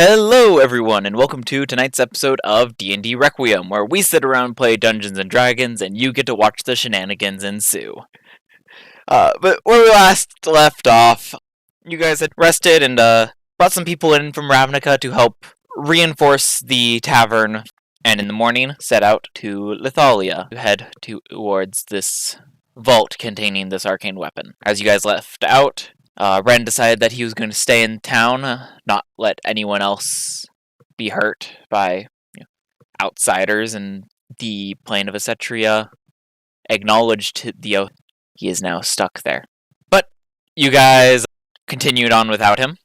Hello everyone, and welcome to tonight's episode of D&D Requiem, where we sit around and play Dungeons & Dragons, and you get to watch the shenanigans ensue. But where we last left off, you guys had rested and brought some people in from Ravnica to help reinforce the tavern, and in the morning set out to Lithalia to head towards this vault containing this arcane weapon. As you guys left out, Ren decided that he was going to stay in town, not let anyone else be hurt by outsiders, and the plane of Acetria acknowledged the oath. He is now stuck there. But you guys continued on without him,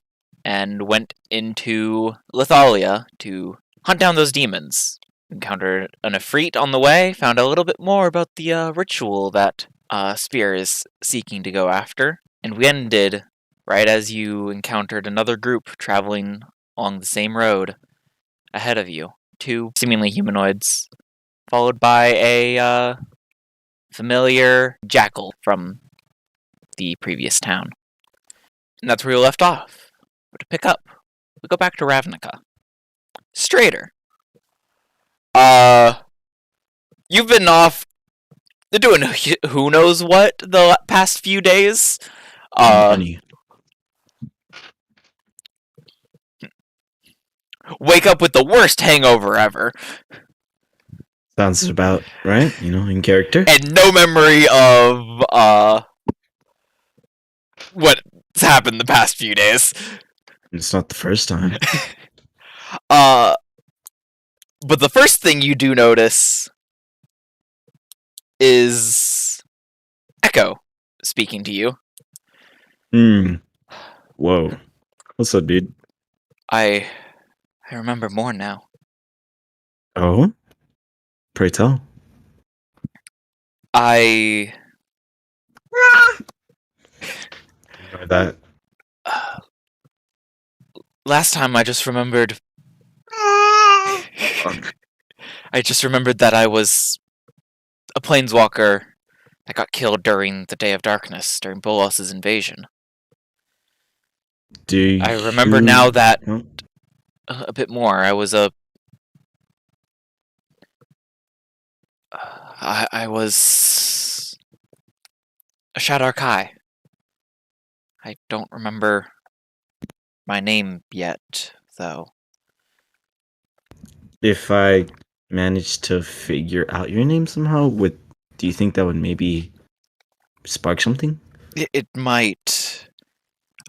and went into Lithalia to hunt down those demons. Encountered an Efreet on the way, found out a little bit more about the ritual that Spear is seeking to go after. And we ended right as you encountered another group traveling along the same road ahead of you. Two seemingly humanoids, followed by a familiar jackal from the previous town. And that's where we left off. But to pick up, we go back to Ravnica. Strader. You've been off doing who knows what the past few days. Money. Wake up with the worst hangover ever. Sounds about right, in character. And no memory of what's happened the past few days. It's not the first time. But the first thing you do notice is Echo speaking to you. Whoa. What's up, dude? I remember more now. Oh? Pray tell. I Know that. Last time I just remembered that I was a planeswalker that got killed during the Day of Darkness, during Bolas's invasion. I remember now that a bit more. I was I was a Shadarkai. I don't remember my name yet, though. If I managed to figure out your name somehow, do you think that would maybe spark something? It might.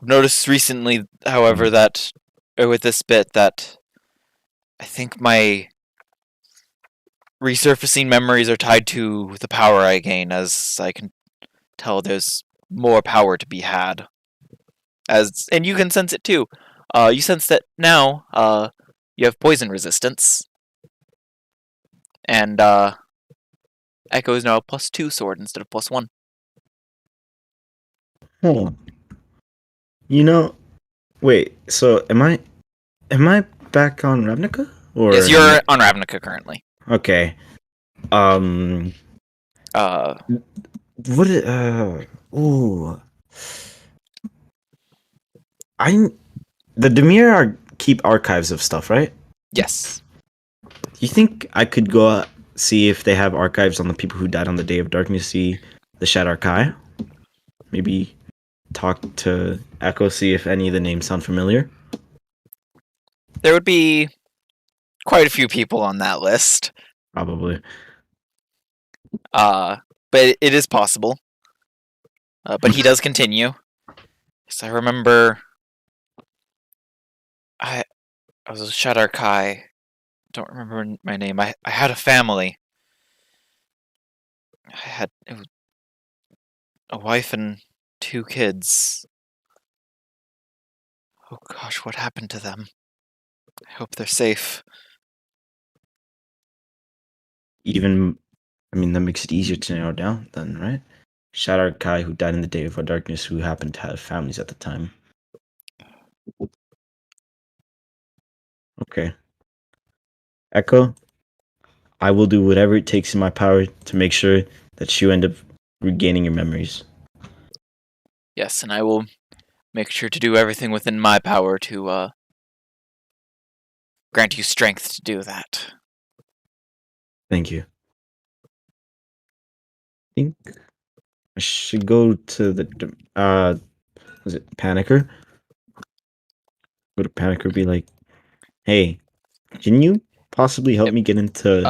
I've noticed recently, however, that with this bit, that I think my resurfacing memories are tied to the power I gain, as I can tell there's more power to be had. And you can sense it too. You sense that now you have poison resistance. And Echo is now a +2 sword instead of +1. Oh. Wait, so am I back on Ravnica? Or Yes, you're on Ravnica currently. Okay. What the Demir keep archives of stuff, right? Yes. You think I could go out, see if they have archives on the people who died on the Day of Darkness, see the Shadarkai? Maybe talk to Echo, see if any of the names sound familiar? There would be quite a few people on that list. Probably. But it is possible. But he does continue. So I remember I was a Shadarkai. Don't remember my name. I had a family. I had a wife and 2 kids. Oh gosh, what happened to them? I hope they're safe. That makes it easier to narrow down then, right? Shadarkai who died in the Day of Darkness who happened to have families at the time. Okay. Echo, I will do whatever it takes in my power to make sure that you end up regaining your memories. Yes, and I will make sure to do everything within my power to grant you strength to do that. Thank you. I think I should go to the was it Panicker? Go to Panicker, be like, hey, can you possibly help me get into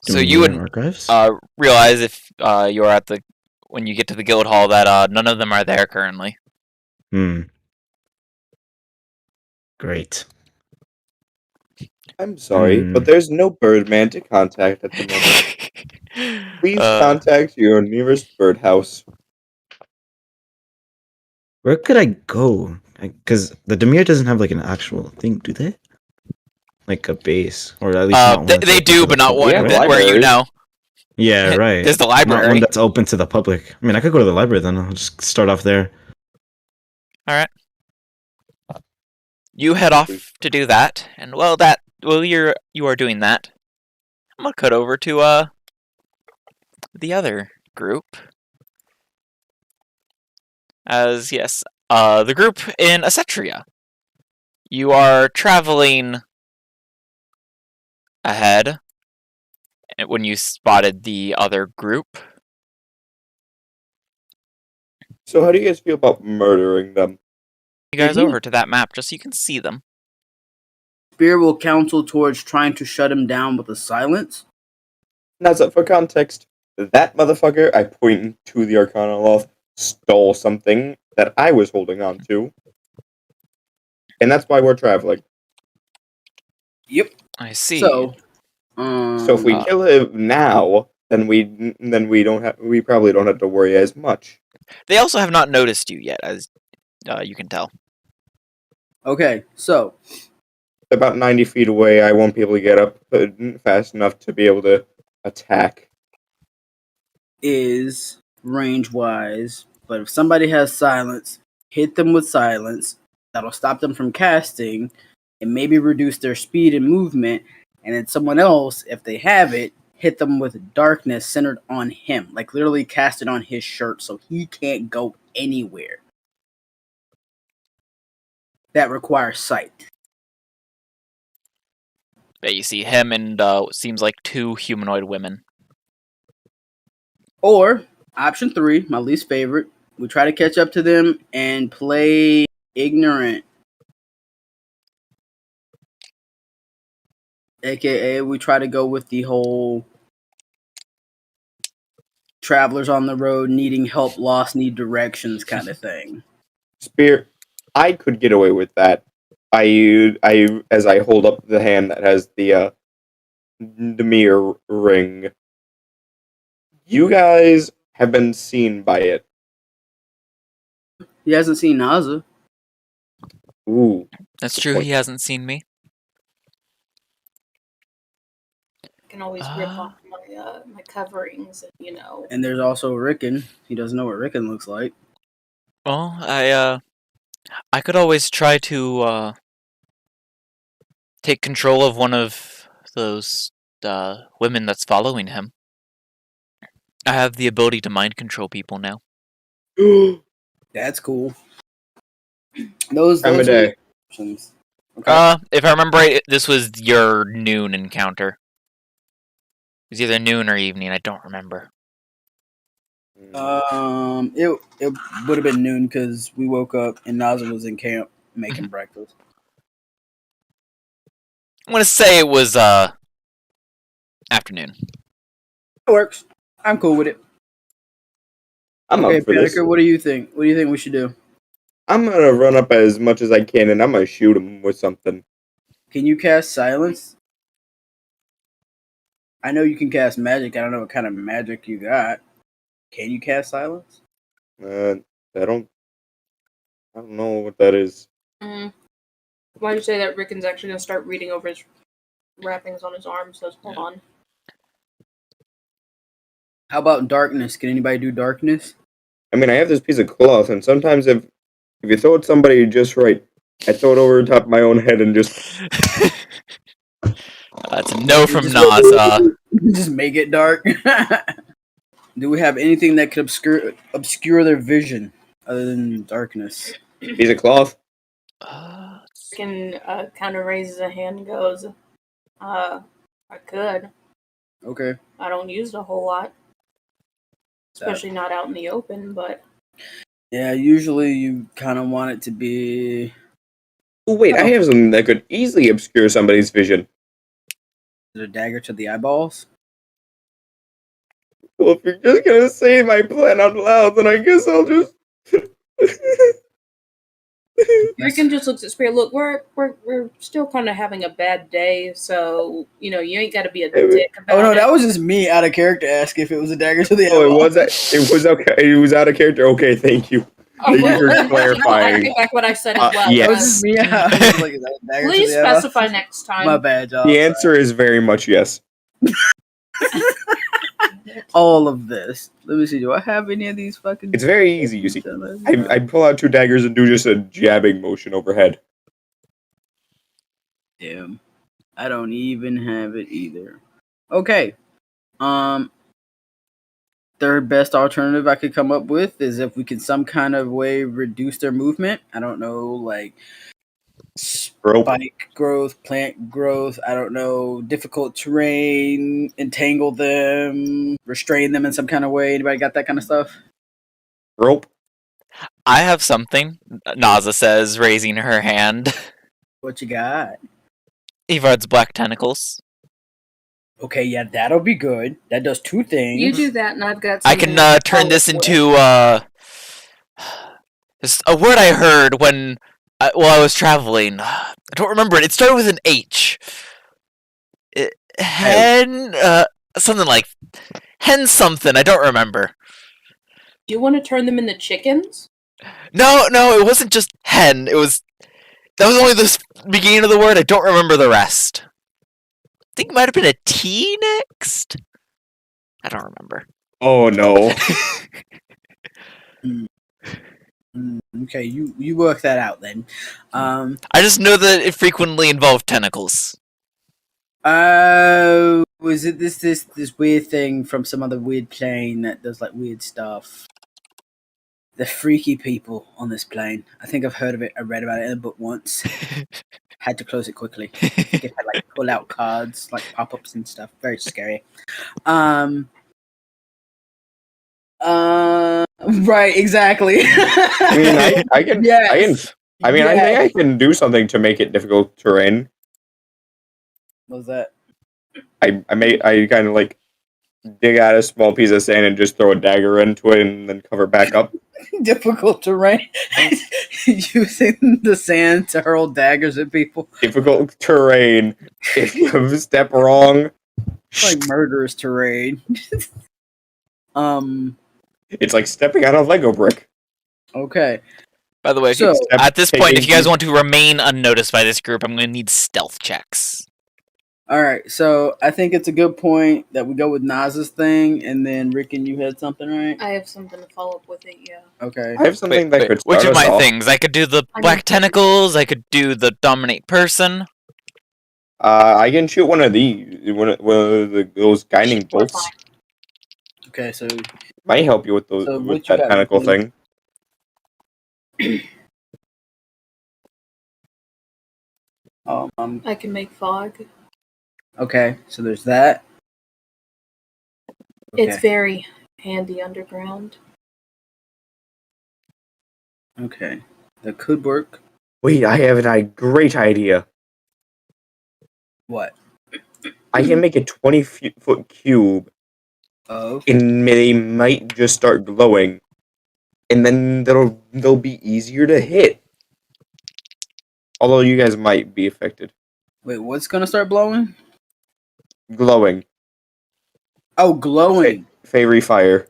So you Demir would archives? realize if you're at when you get to the guild hall that none of them are there currently. Great. I'm sorry, but there's no Birdman to contact at the moment. Please contact your nearest birdhouse. Where could I go? Because the Demir doesn't have like an actual thing, do they? Like a base, or at least not one. They do, but not one have where you know. Yeah, right. There's the Not library. one that's open to the public. I mean, I could go to the library then. I'll just start off there. All right. You head off to do that, and while you are doing that, I'm gonna cut over to the other group. As yes, the group in Acetria. You are traveling ahead when you spotted the other group. So how do you guys feel about murdering them? You guys over to that map just so you can see them. Spear will counsel towards trying to shut him down with a silence. Now, so for context, that motherfucker, I point to the Arcana Loth, stole something that I was holding on to. And that's why we're traveling. Yep. I see. So if we kill him now, then we probably don't have to worry as much. They also have not noticed you yet, as you can tell. Okay, so about 90 feet away, I won't be able to get up fast enough to be able to attack. Is range-wise, but if somebody has silence, hit them with silence. That'll stop them from casting and maybe reduce their speed and movement. And then someone else, if they have it, hit them with darkness centered on him. Like literally cast it on his shirt so he can't go anywhere. That requires sight. Yeah, you see him and what seems like two humanoid women. Or, option 3, my least favorite, we try to catch up to them and play ignorant. AKA, we try to go with the whole travelers on the road needing help, lost, need directions kind of thing. Spear, I could get away with that. As I hold up the hand that has the mirror ring. You guys have been seen by it. He hasn't seen Naza. Ooh. That's true, he hasn't seen me. I can always rip off my coverings, and, you know. And there's also Rickon. He doesn't know what Rickon looks like. Well, I could always try to take control of one of those women that's following him. I have the ability to mind control people now. That's cool. Those Time of day. Options. Okay. If I remember right, this was your noon encounter. It was either noon or evening, I don't remember. It would have been noon because we woke up and Naza was in camp making breakfast. I'm gonna say it was afternoon. It works. I'm cool with it. I'm okay, up for this. Panicker, what do you think? What do you think we should do? I'm gonna run up as much as I can, and I'm gonna shoot him with something. Can you cast silence? I know you can cast magic. I don't know what kind of magic you got. Can you cast silence? I don't know what that is. Why do you say that? Rickon's actually gonna start reading over his wrappings on his arm. So hold on. How about darkness? Can anybody do darkness? I mean, I have this piece of cloth, and sometimes if you throw it at somebody just right, I throw it over the top of my own head and just... That's a no from Nas. Just make it dark. Do we have anything that could obscure their vision other than darkness? Piece of cloth. Rickon kind of raises a hand and goes, I could. Okay. I don't use it a whole lot. Especially not out in the open, but... Yeah, usually you kind of want it to be... Oh, wait, I have something that could easily obscure somebody's vision. A dagger to the eyeballs? Well, if you're just gonna say my plan out loud, then I guess I'll just... Rickon just looks at Spirit. Look, we're still kind of having a bad day, so you ain't got to be a dick about it. Oh no, that was just me out of character asking if it was a dagger to the Oh, eyeballs. it was okay. It was out of character. Okay, thank you. Thank you for I clarifying. take back what I said as well. yes. That was just me. I was like, is that a dagger Please to the eyeballs? specify next time. My bad, y'all. The answer is very much yes. All of this. Let me see. Do I have any of these fucking? It's very easy, you see. I pull out 2 daggers and do just a jabbing motion overhead. Damn. I don't even have it either. Okay. Third best alternative I could come up with is if we can some kind of way reduce their movement. I don't know, like spike growth, plant growth. I don't know, difficult terrain, entangle them, restrain them in some kind of way. Anybody got that kind of stuff? Rope. I have something, Naza says, raising her hand. What you got? Evard's black tentacles. Okay, yeah, that'll be good. That does 2 things. You do that, and I've got. I can turn this into just a word I heard when I was traveling. I don't remember it. It started with an H. Hen, something like hen something. I don't remember. You want to turn them into chickens? No, it wasn't just hen. That was only the beginning of the word. I don't remember the rest. I think it might have been a T next. I don't remember. Oh no. Okay, you work that out then. I just know that it frequently involved tentacles. Was it this weird thing from some other weird plane that does like weird stuff? The freaky people on this plane. I think I've heard of it. I read about it in a book once. Had to close it quickly. I think it had like pull out cards, like pop ups and stuff. Very scary. Right, exactly. I mean, I can. Yes. I think I can do something to make it difficult terrain. What's that? I kind of like dig out a small piece of sand and just throw a dagger into it and then cover back up. Difficult terrain. Using the sand to hurl daggers at people. Difficult terrain. If you step wrong, It's like murderous terrain. It's like stepping on a Lego brick. Okay. By the way, So- at this point, if you guys want to remain unnoticed by this group, I'm going to need stealth checks. All right. So I think it's a good point that we go with Naz's thing, and then Rickon, you had something, right? I have something to follow up with it, yeah. Okay. I have something that could start Which of us my off. things? I could do the I black need- tentacles. I could do the dominate person. I can shoot one of those guiding bolts. Okay. So Might help you with those So what with you that got, tentacle Ricky? thing. I can make fog. okay. So there's that. Okay. It's very handy underground. Okay. That could work. Wait, I have a great idea. What? I can make a 20-foot cube, Oh. and they might just start glowing, and then they'll be easier to hit. Although you guys might be affected. Wait. What's gonna start blowing? Glowing. Oh, glowing. Fairy fire.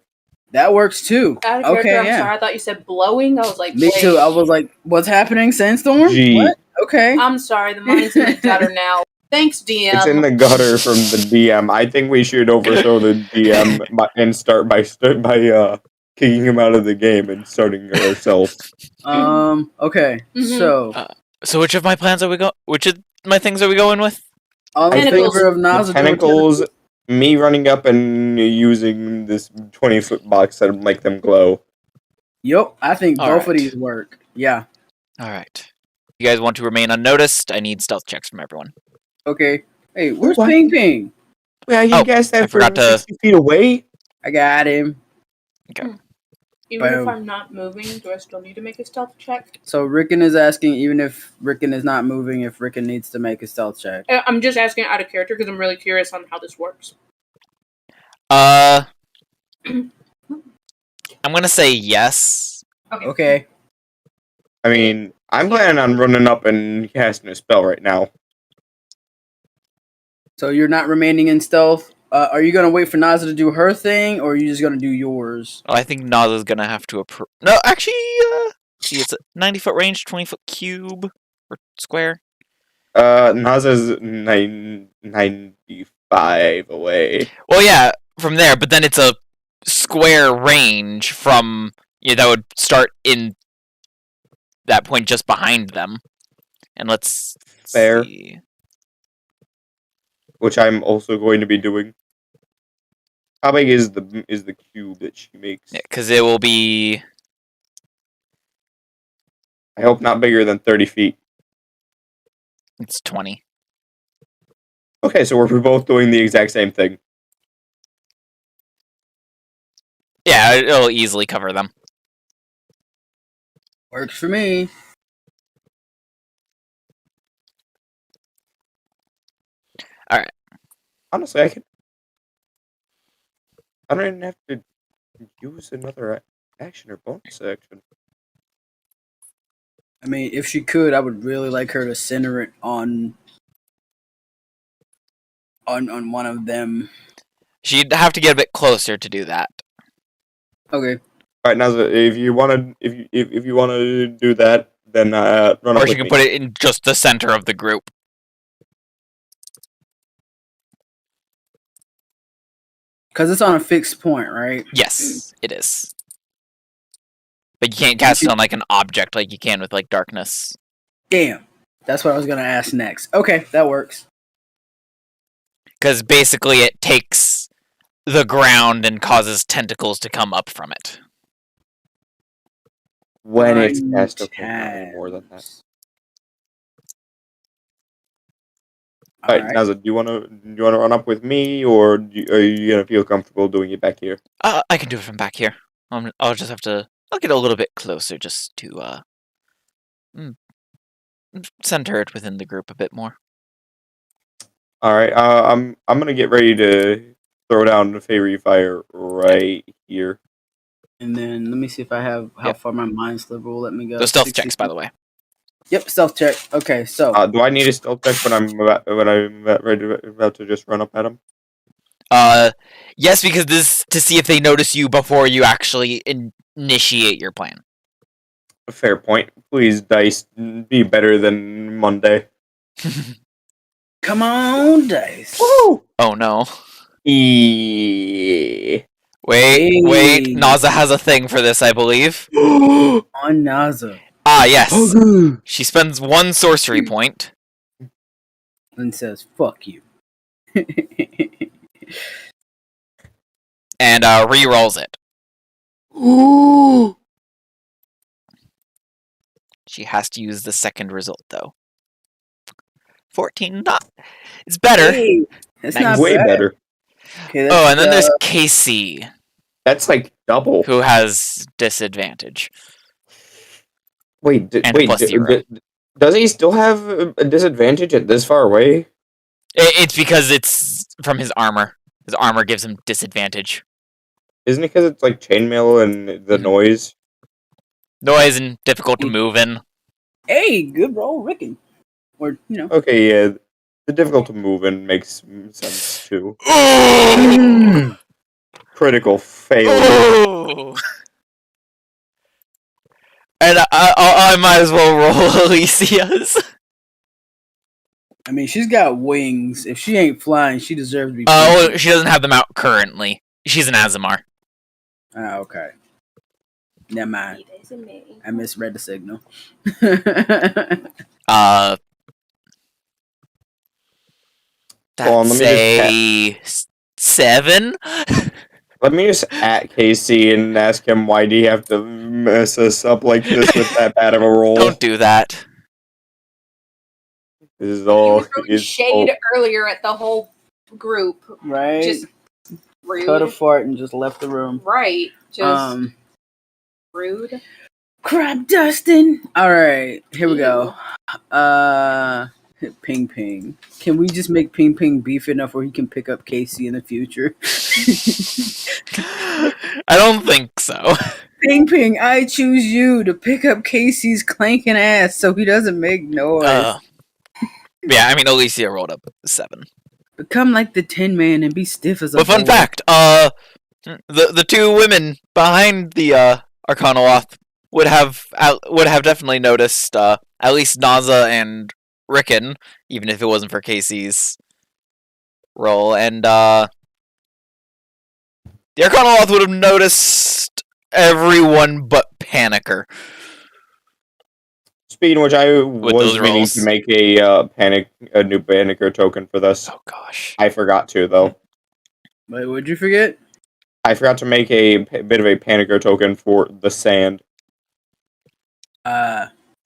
That works too. Out of character, Okay. I'm Yeah. sorry. I thought you said blowing. I was like, Me wait. too. I was like, "What's happening? Sandstorm? Gee. What? Okay." I'm sorry. The mind's in the gutter now. Thanks, DM. It's in the gutter from the DM. I think we should overthrow the DM and start by kicking him out of the game and starting ourselves. Okay. Mhm. So, So which of my plans are we go? Which of my things are we going with? all in Tentacles. favor of The Naza doing tentacles, me running up and using this 20-foot box to make them glow. Yup. I think All both of right. these work. Yeah. All right. You guys want to remain unnoticed? I need stealth checks from everyone. Okay. Hey, where's What? Ping Ping? Wait, I Oh, guess I that forgot from to- 60 feet away? I got him. Even if Boom. I'm not moving, do I still need to make a stealth check? So Rickon is asking, even if Rickon is not moving, if Rickon needs to make a stealth check. I'm just asking out of character because I'm really curious on how this works. I'm gonna say yes. Okay. I mean, I'm planning on running up and casting a spell right now. So you're not remaining in stealth. Are you gonna wait for Naza to do her thing, or are you just gonna do yours? Oh, I think Naza's gonna have to approve. No, actually, see, it's a 90-foot range, 20-foot cube or square. Naza's 95 away. Well, yeah, from there, but then it's a square range from that would start in that point just behind them. And let's Fair. see. Which I'm also going to be doing. How big is the cube that she makes? Yeah, because it will be. I hope not bigger than 30 feet. It's 20. Okay, so we're both doing the exact same thing. Yeah, it'll easily cover them. Works for me. Honestly, I don't even have to use another action or bonus action. I mean, if she could, I would really like her to center it on one of them. She'd have to get a bit closer to do that. Okay. All right, now if you want to if you want to do that, then run up Or with she can me. put it in just the center of the group. Because it's on a fixed point, right? Yes, it is. But you can't cast it on like an object like you can with like darkness. Damn. That's what I was gonna ask next. Okay, that works. Because basically it takes the ground and causes tentacles to come up from it. When it's Nine cast, okay, not any more than that. times. All right, Naza, do you want to run up with me, or are you gonna feel comfortable doing it back here? I can do it from back here. I'll just have to. I'll get a little bit closer just to center it within the group a bit more. All right, I'm gonna get ready to throw down the fairy fire right here. And then let me see if I have how Yep. far my mind sliver will let me go. Those stealth 60. checks, by the way. Yep, stealth check. Okay, so Do I need a stealth check when I'm about to just run up at him? Yes, because this to see if they notice you before you actually initiate your plan. Fair point. Please, dice, be better than Monday. come on, dice. Woo! Oh no. Wait. Wait. Hey. Naza has a thing for this, I believe. On Naza. Ah, yes. She spends one sorcery point. And says, fuck you. And re-rolls it. She has to use the second result, though. 14, not. It's better. Hey, that's Nice. not Way bad. better. Okay, Oh, and then there's Casey, That's like double. who has disadvantage. Wait, And plus 0. Does he still have a disadvantage at this far away? It's because it's from his armor. His armor gives him disadvantage. Isn't it because it's like chainmail and the Mhm. noise? Noise and difficult to move in. hey, good roll, Rickon. Or, you know. Okay, yeah. The difficult to move in makes sense too. Critical failure. Oh! And I might as well roll Alicia's. I mean, she's got wings. If she ain't flying, she deserves to be Well, flying. she doesn't have them out currently. She's an Azamar. Ah, okay. Never mind. I misread the signal. Hold on, That's let me a 7? Let me just at Casey and ask him why do you have to mess us up like this with that bad of a roll? Don't do that. This is You all. were throwing shade earlier at the whole group. Right? Just rude. Cut a fart and just left the room. Right. Just rude. Crap dusting. Alright, here we go. Ping Ping. Can we just make Ping Ping beef enough where he can pick up Casey in the future? I don't think so. Ping Ping, I choose you to pick up Casey's clanking ass so he doesn't make noise. Yeah, I mean, Alicia rolled up 7. Become like the Tin Man and be stiff as a But fun board. fact, the 2 women behind the Arcanoloth would have definitely noticed at least Naza and Rickon, even if it wasn't for Casey's role, and the Arcanoloth would have noticed everyone but Panicker. Speaking of which, I With was those meaning rolls. to make a new Panicker token for this. Oh gosh. I forgot to though. Wait, what'd you forget? I forgot to make a bit of a Panicker token for the sand.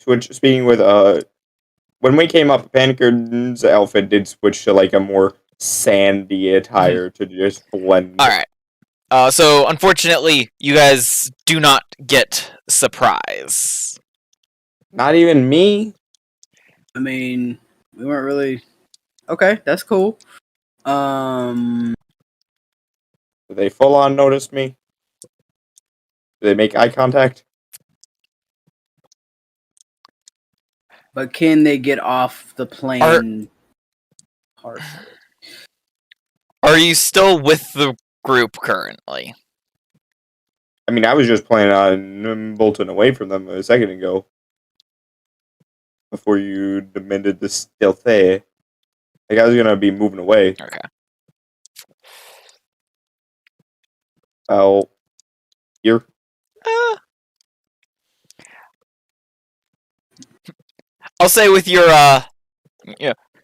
Which, speaking with when we came up, Panicker's outfit did switch to like a more sandy attire to just blend. All right. So unfortunately, you guys do not get surprise. Not even me. I mean, we weren't really. Okay, that's cool. They full on noticed me. Did they make eye contact? But can they get off the plane? Partially. Are you still with the group currently? I mean, I was just planning on bolting away from them a second ago. Before you demanded the stealth there. Like, I was gonna be moving away. Okay. Oh. Here. I'll say with your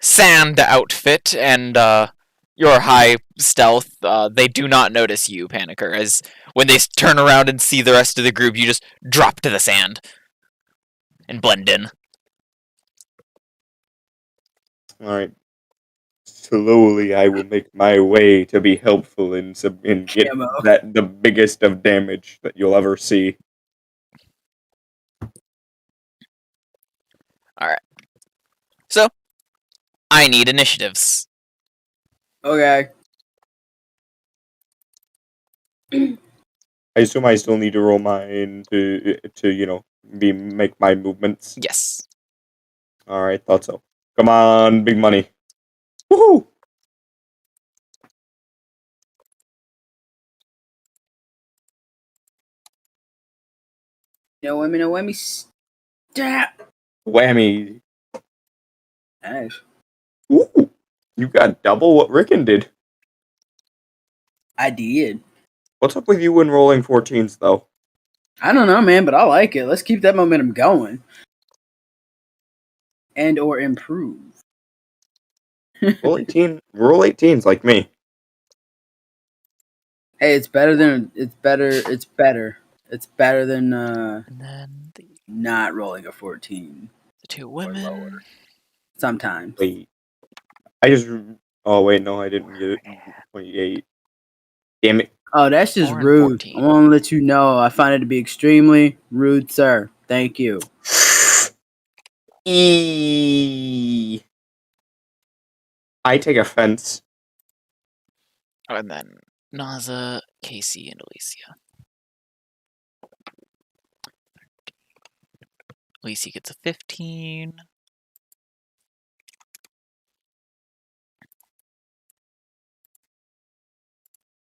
sand outfit and your high stealth, they do not notice you, Panicker. As when they turn around and see the rest of the group, you just drop to the sand and blend in. Alright. Slowly, I will make my way to be helpful and get Camo. the biggest of damage that you'll ever see. Alright. So, I need initiatives. Okay. I assume I still need to roll mine to make my movements. Yes. Alright, thought so. Come on, big money. Woohoo! No whammy. Stab. Whammy. Nice. Ooh! You got double what Rickon did. I did. What's up with you and rolling 14s, though? I don't know, man, but I like it. Let's keep that momentum going. And or improve. Roll 18s like me. Hey, it's better than than And then not rolling a 14 the 2 or women. lower. Sometimes. Wait. I just... Oh, wait, no, I didn't get it. 28. Damn it. Oh, that's just 4 and rude. 14. I want to let you know I find it to be extremely rude, sir. Thank you. I take offense. And then Naza, Casey, and Alicia. Alicia gets a 15.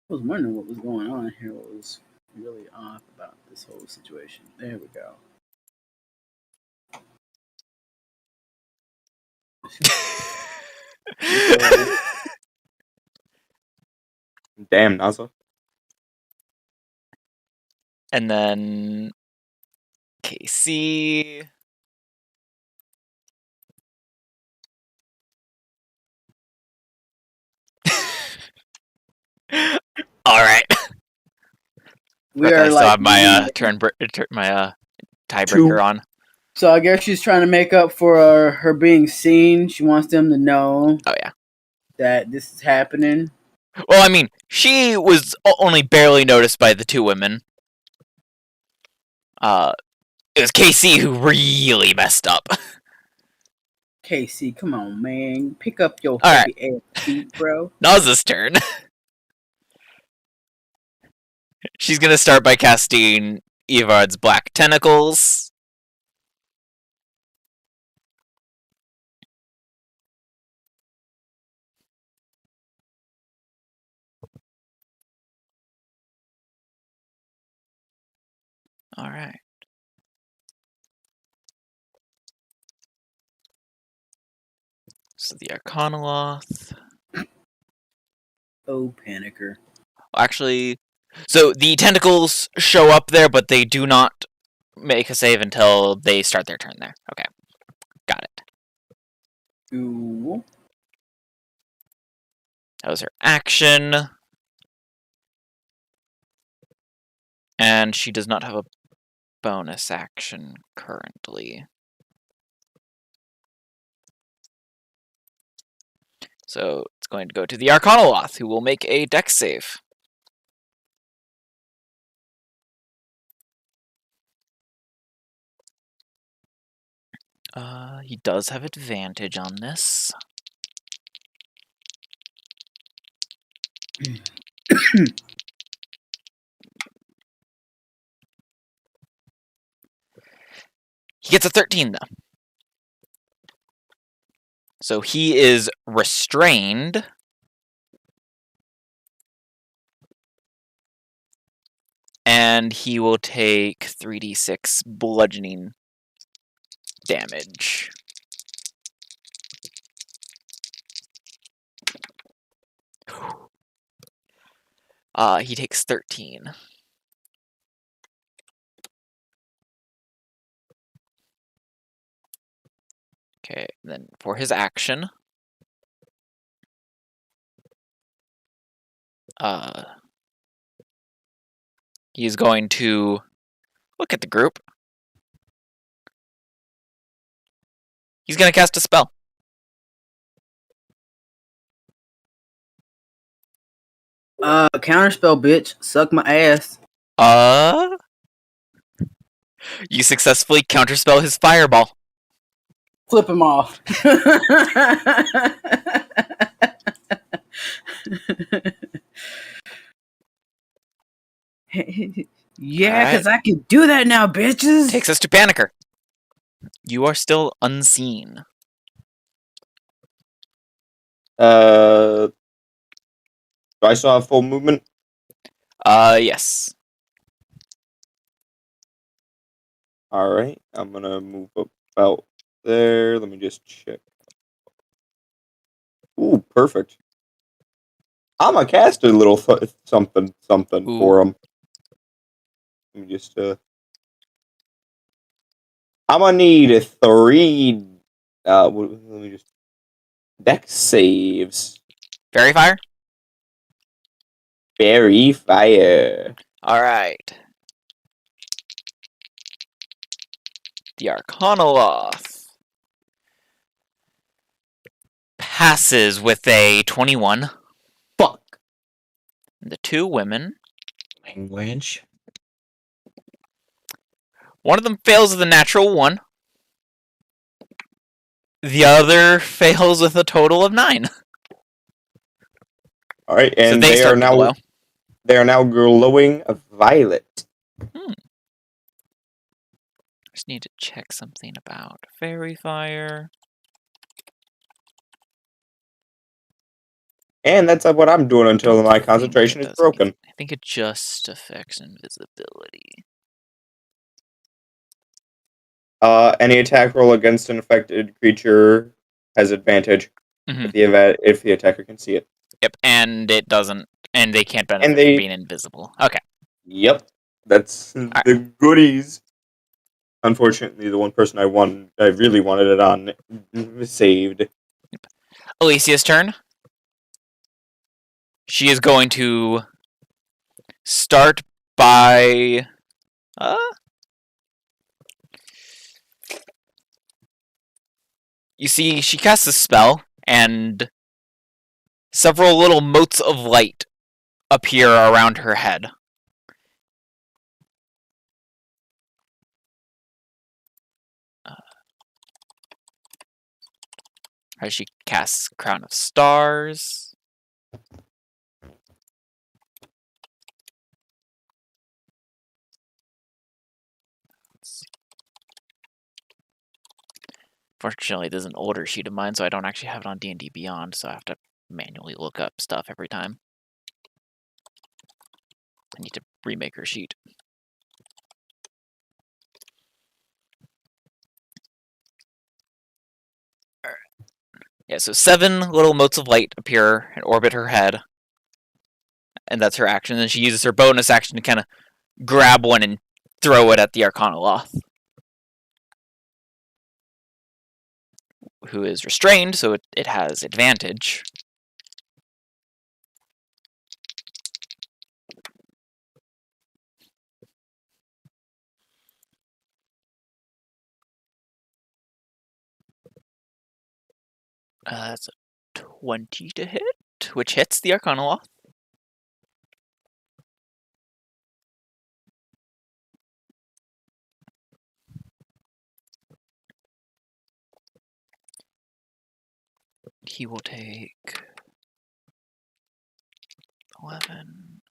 I was wondering what was going on here. What was really off about this whole situation. There we go. Damn, Naza. And then Casey. All right. We I are still like have my tiebreaker on. So I guess she's trying to make up for her being seen. She wants them to know Oh, yeah. that this is happening. Well, I mean, she was only barely noticed by the two women. It was KC who really messed up. Casey, come on, man. Pick up your All heavy ass feet, bro. Naz's turn. She's gonna start by casting Evard's Black Tentacles. Alright. So the Arcanoloth. Oh, Panicker. Actually, so the tentacles show up there, but they do not make a save until they start their turn there. Okay. Got it. Ooh. That was her action. And she does not have a bonus action currently. So it's going to go to the Arcanoloth, who will make a dex save. He does have advantage on this. He gets a 13, though. So he is restrained. And he will take 3d6 bludgeoning damage. He takes 13. Okay, then for his action, he's going to look at the group. He's going to cast a spell. Counterspell, bitch. Suck my ass. You successfully counterspell his fireball. Flip him off. Yeah, Alright. because I can do that now, bitches. Takes us to Panicker. You are still unseen. Do I still have full movement? Yes. Alright, I'm gonna move about there. Let me just check. Ooh, perfect. I'm gonna cast a little something Ooh. for him. Let me just, I'm gonna need a 3, let me just, dex saves. Fairy Fire? Fairy Fire. Alright. The Arcanoloth passes with a 21. Fuck. The two women. Language. One of them fails with a natural 1. The other fails with a total of 9. Alright, and so they they are start to now glow. they are now glowing violet. Just need to check something about Fairy Fire. And that's what I'm doing until my concentration is broken. I think it just affects invisibility. Any attack roll against an affected creature has advantage if the attacker can see it. Yep, and it doesn't, and they can't benefit And they- from being invisible. Okay. Yep, that's the goodies. Unfortunately, the one person I really wanted it on, saved. Alicia's turn. She is going to start by you see she casts a spell, and several little motes of light appear around her head. As she casts Crown of Stars. Fortunately, there's an older sheet of mine, so I don't actually have it on D&D Beyond, so I have to manually look up stuff every time. I need to remake her sheet. Alright. Yeah, so 7 little motes of light appear and orbit her head. And that's her action. And she uses her bonus action to kind of grab one and throw it at the Arcanoloth, who is restrained, so it has advantage. That's a 20 to hit, which hits the Arcanoloth. He will take 11,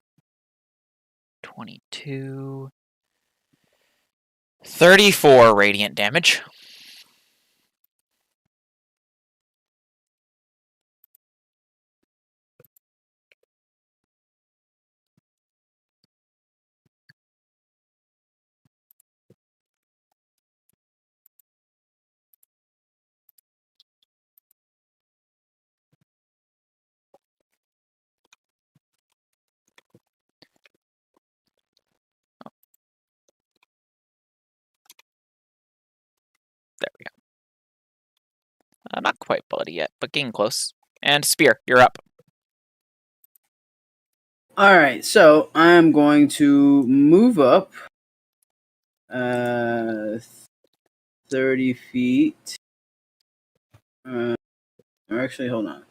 22, 34 radiant damage. There we go. Not quite bloody yet, but getting close. And Spear, you're up. Alright, so I'm going to move up 30 feet. Or actually, hold on.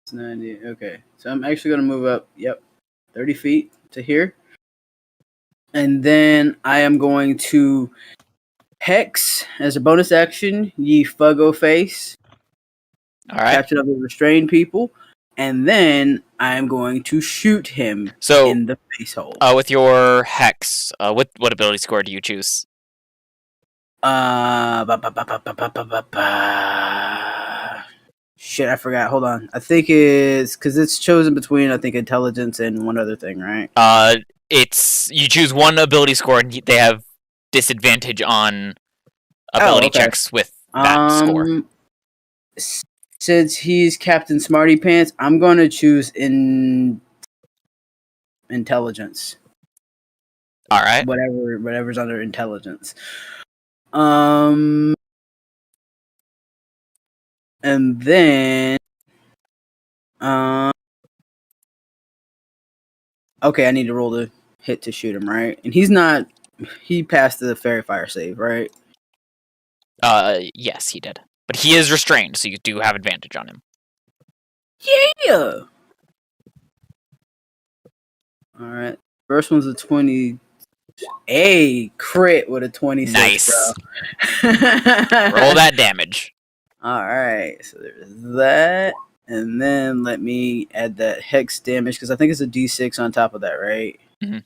It's 90. Okay, so I'm actually going to move up, 30 feet to here. And then I am going to Hex as a bonus action, ye Fuggo Face. Alright. Captain of the restrained people. And then I'm going to shoot him in the face hole. With your Hex, what ability score do you choose? Shit, I forgot. Hold on. I think it's because it's chosen between intelligence and one other thing, right? It's you choose one ability score and they have disadvantage on ability checks with that score. Since he's Captain Smarty Pants, I'm gonna choose intelligence. All right. Whatever's under intelligence. And then okay, I need to roll the hit to shoot him, right? And he passed the fairy fire save, right? Yes, he did. But he is restrained, so you do have advantage on him. Yeah. All right. First one's a 20. A crit with a 26. Nice. Bro. Roll that damage. All right. So there's that. And then let me add that hex damage because I think it's a d6 on top of that, right? Mm-hmm.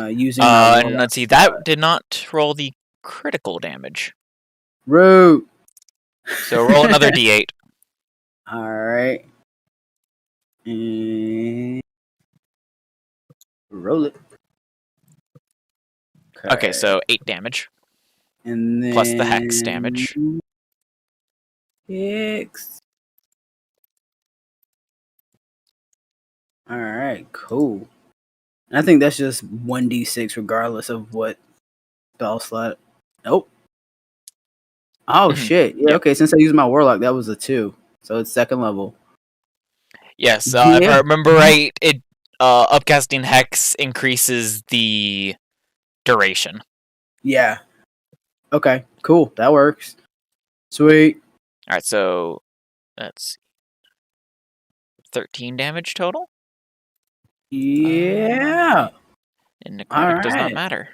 Using and let's see, that did not roll the critical damage. Root. So roll another d8. All right. And roll it. Okay, so 8 damage. And then plus the hex damage. Hex. Alright, cool. I think that's just 1d6 regardless of what spell slot. Nope. Oh shit. Yeah, okay, since I used my warlock, that was a 2. So it's second level. Yes, if I remember right, it upcasting hex increases the duration. Yeah. Okay, cool. That works. Sweet. All right, so that's 13 damage total. Yeah. And necrotic does not Alright. matter.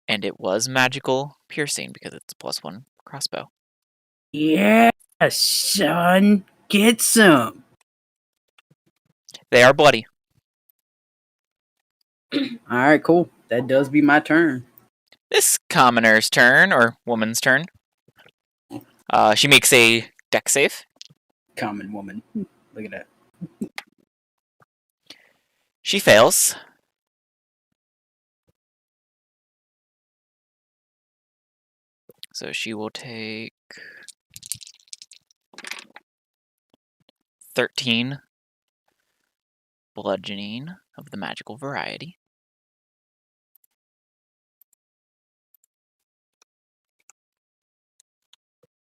And it was magical piercing because it's a +1 crossbow. Yeah, son. Get some. They are bloody. Alright, cool. That does be my turn. This commoner's turn, or woman's turn. She makes a dex save. Common woman. Look at that. She fails. So she will take 13 bludgeoning of the magical variety.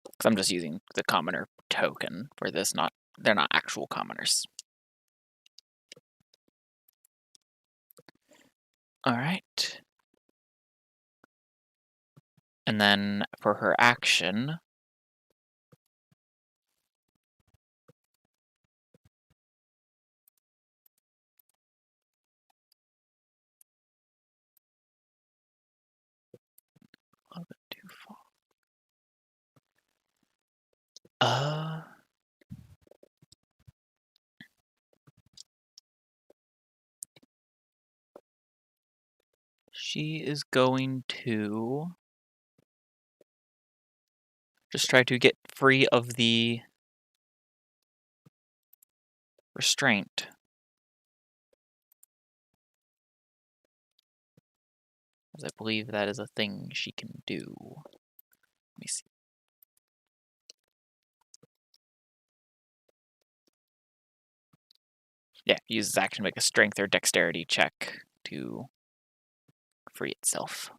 Because I'm just using the commoner token for this, they're not actual commoners. Alright. And then for her action, a little bit too far. She is going to just try to get free of the restraint. As I believe that is a thing she can do. Let me see. Yeah, uses action to make a strength or dexterity check to free itself.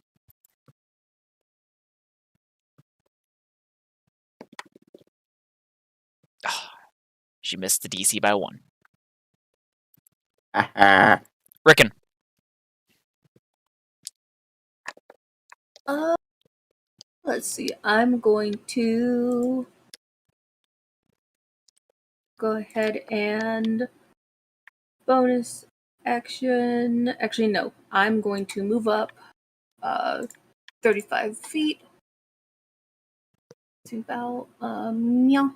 She missed the DC by 1. Rickon. Let's see. I'm going to go ahead and bonus action. Actually, no. I'm going to move up 35 feet to about meow.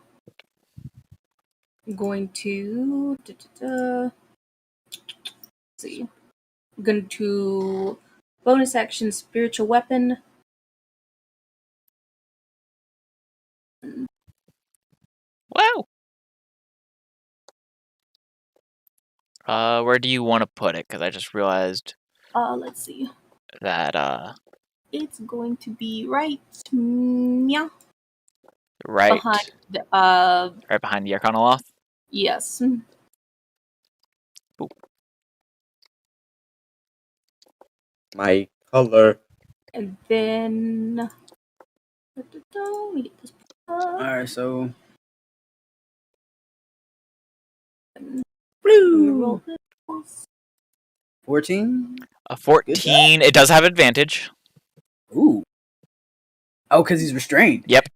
I'm going to let's see. I'm going to bonus action spiritual weapon. Wow. Where do you want to put it? Because I just realized Let's see. that It's going to be right meow right behind the right behind the Arcanoloth. yes. Boop. My color. And then let me get this Alright, so roll this. 14. A 14. It does have advantage. Ooh. Oh, because he's restrained. Yep.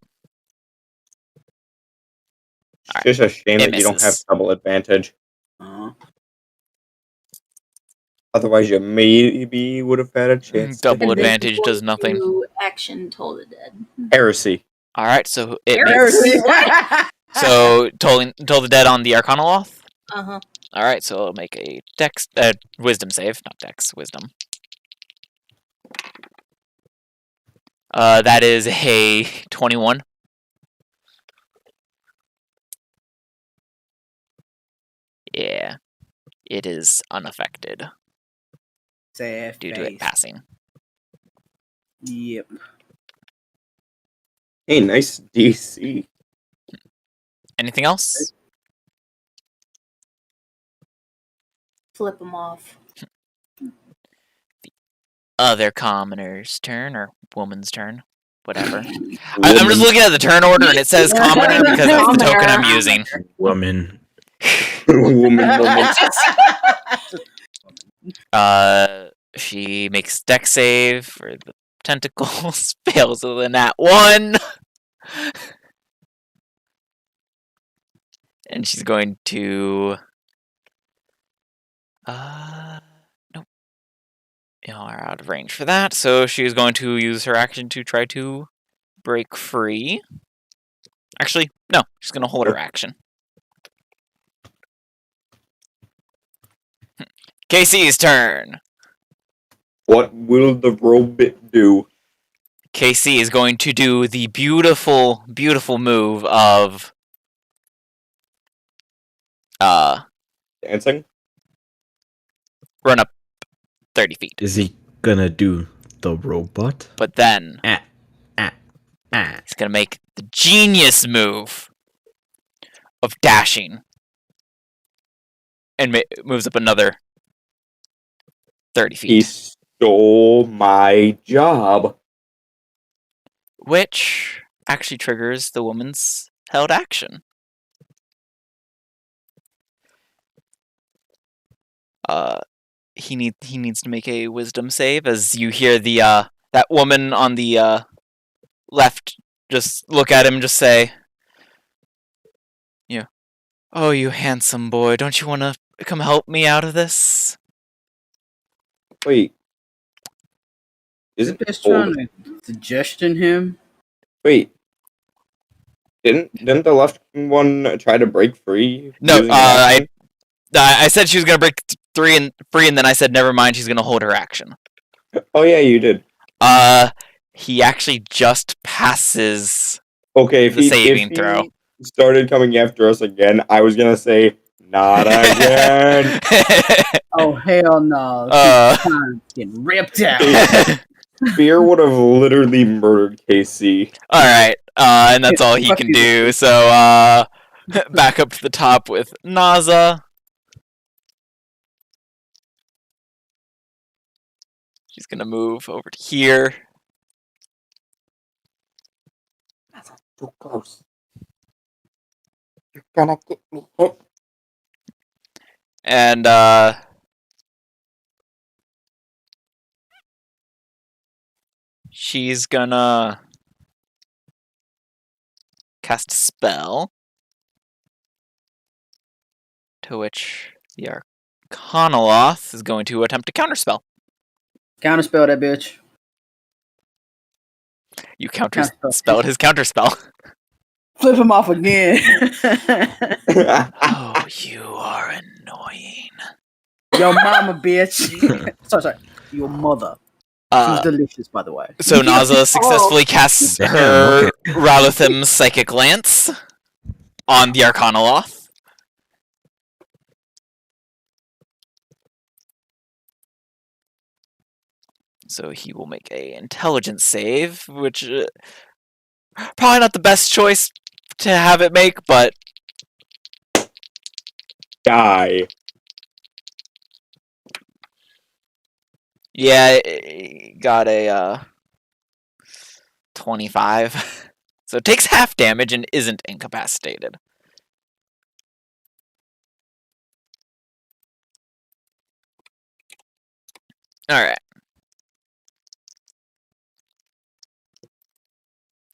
It's just a shame It that you don't have misses. double advantage. Uh, Otherwise, you maybe would have had a chance. to Double And do then advantage he's does going nothing. to action Toll the Dead. Heresy. All right, so it Heresy. makes so Toll the Dead on the Arcanoloth. Uh-huh. All right, so it'll make a wisdom save, not dex, wisdom. That is a 21. Yeah, it is unaffected sad due to it face. passing. Yep. Hey, nice DC. Anything else? Flip him off. Other commoner's turn, or woman's turn, whatever. I'm just looking at the turn order, and it says commoner because that's the token I'm using. Woman. woman. She makes dex save for the tentacles. Fails with a nat 1. And she's going to... nope. You are out of range for that, so she's going to use her action to try to break free. Actually, no, she's going to hold her action. Casey's turn. What will the robot do? Casey is going to do the beautiful, beautiful move of Dancing? run up 30 feet. Is he gonna do the robot? But then Ah, ah, ah. he's going to make the genius move of dashing. And moves up another 30 feet. He stole my job. Which actually triggers the woman's held action. He needs to make a wisdom save as you hear the that woman on the left just look at him and just say, "Yeah, oh, you handsome boy, don't you want to come help me out of this?" Wait. Isn't Just trying to suggestion him. Wait. Didn't the left one try to break free? No, using an action? I said she was gonna break free, and then I said never mind, she's gonna hold her action. Oh yeah, you did. He actually just passes Okay, if the he saving throw. started coming after us again, I was gonna say not again. Oh hell no! Getting ripped out. Fear would have literally murdered KC. All right, and that's all he can do. So back up to the top with Naza. She's gonna move over to here. That's too close. You're gonna get me hit. And she's gonna cast a spell, to which the Arcanoloth is going to attempt to counterspell. Counterspell that bitch. You counterspelled his counterspell. Flip him off again. Oh, you are annoying. Your mama, bitch. sorry. Your mother. She was delicious, by the way. So Naza successfully casts Damn, her okay. Ralathim Psychic Lance on the Arcanoloth. So he will make a intelligence save, which probably not the best choice to have it make, but Die. yeah, it got a 25. So it takes half damage and isn't incapacitated. Alright.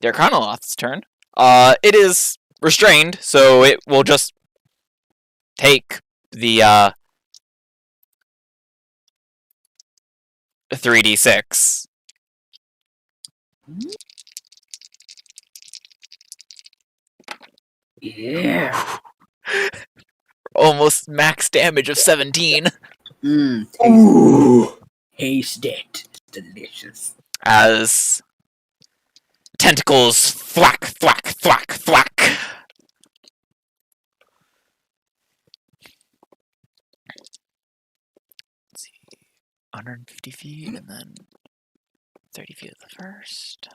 The Arcanoloth's turn. It is restrained, so it will just take the 3d6. Yeah. Almost max damage of 17. Taste it. Delicious. As tentacles thwack, thwack, thwack, thwack. Let's see. 150 feet and then 30 feet of the first.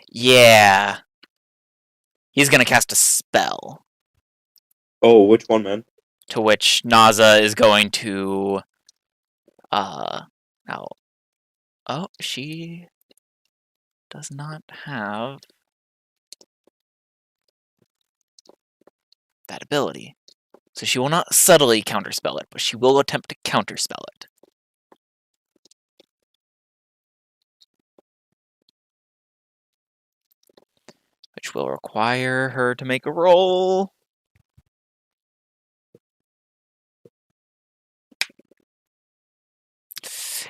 Yeah. He's gonna cast a spell. Oh, which one, man? To which Naza is going to now oh, she does not have that ability. So she will not subtly counterspell it, but she will attempt to counterspell it. Which will require her to make a roll.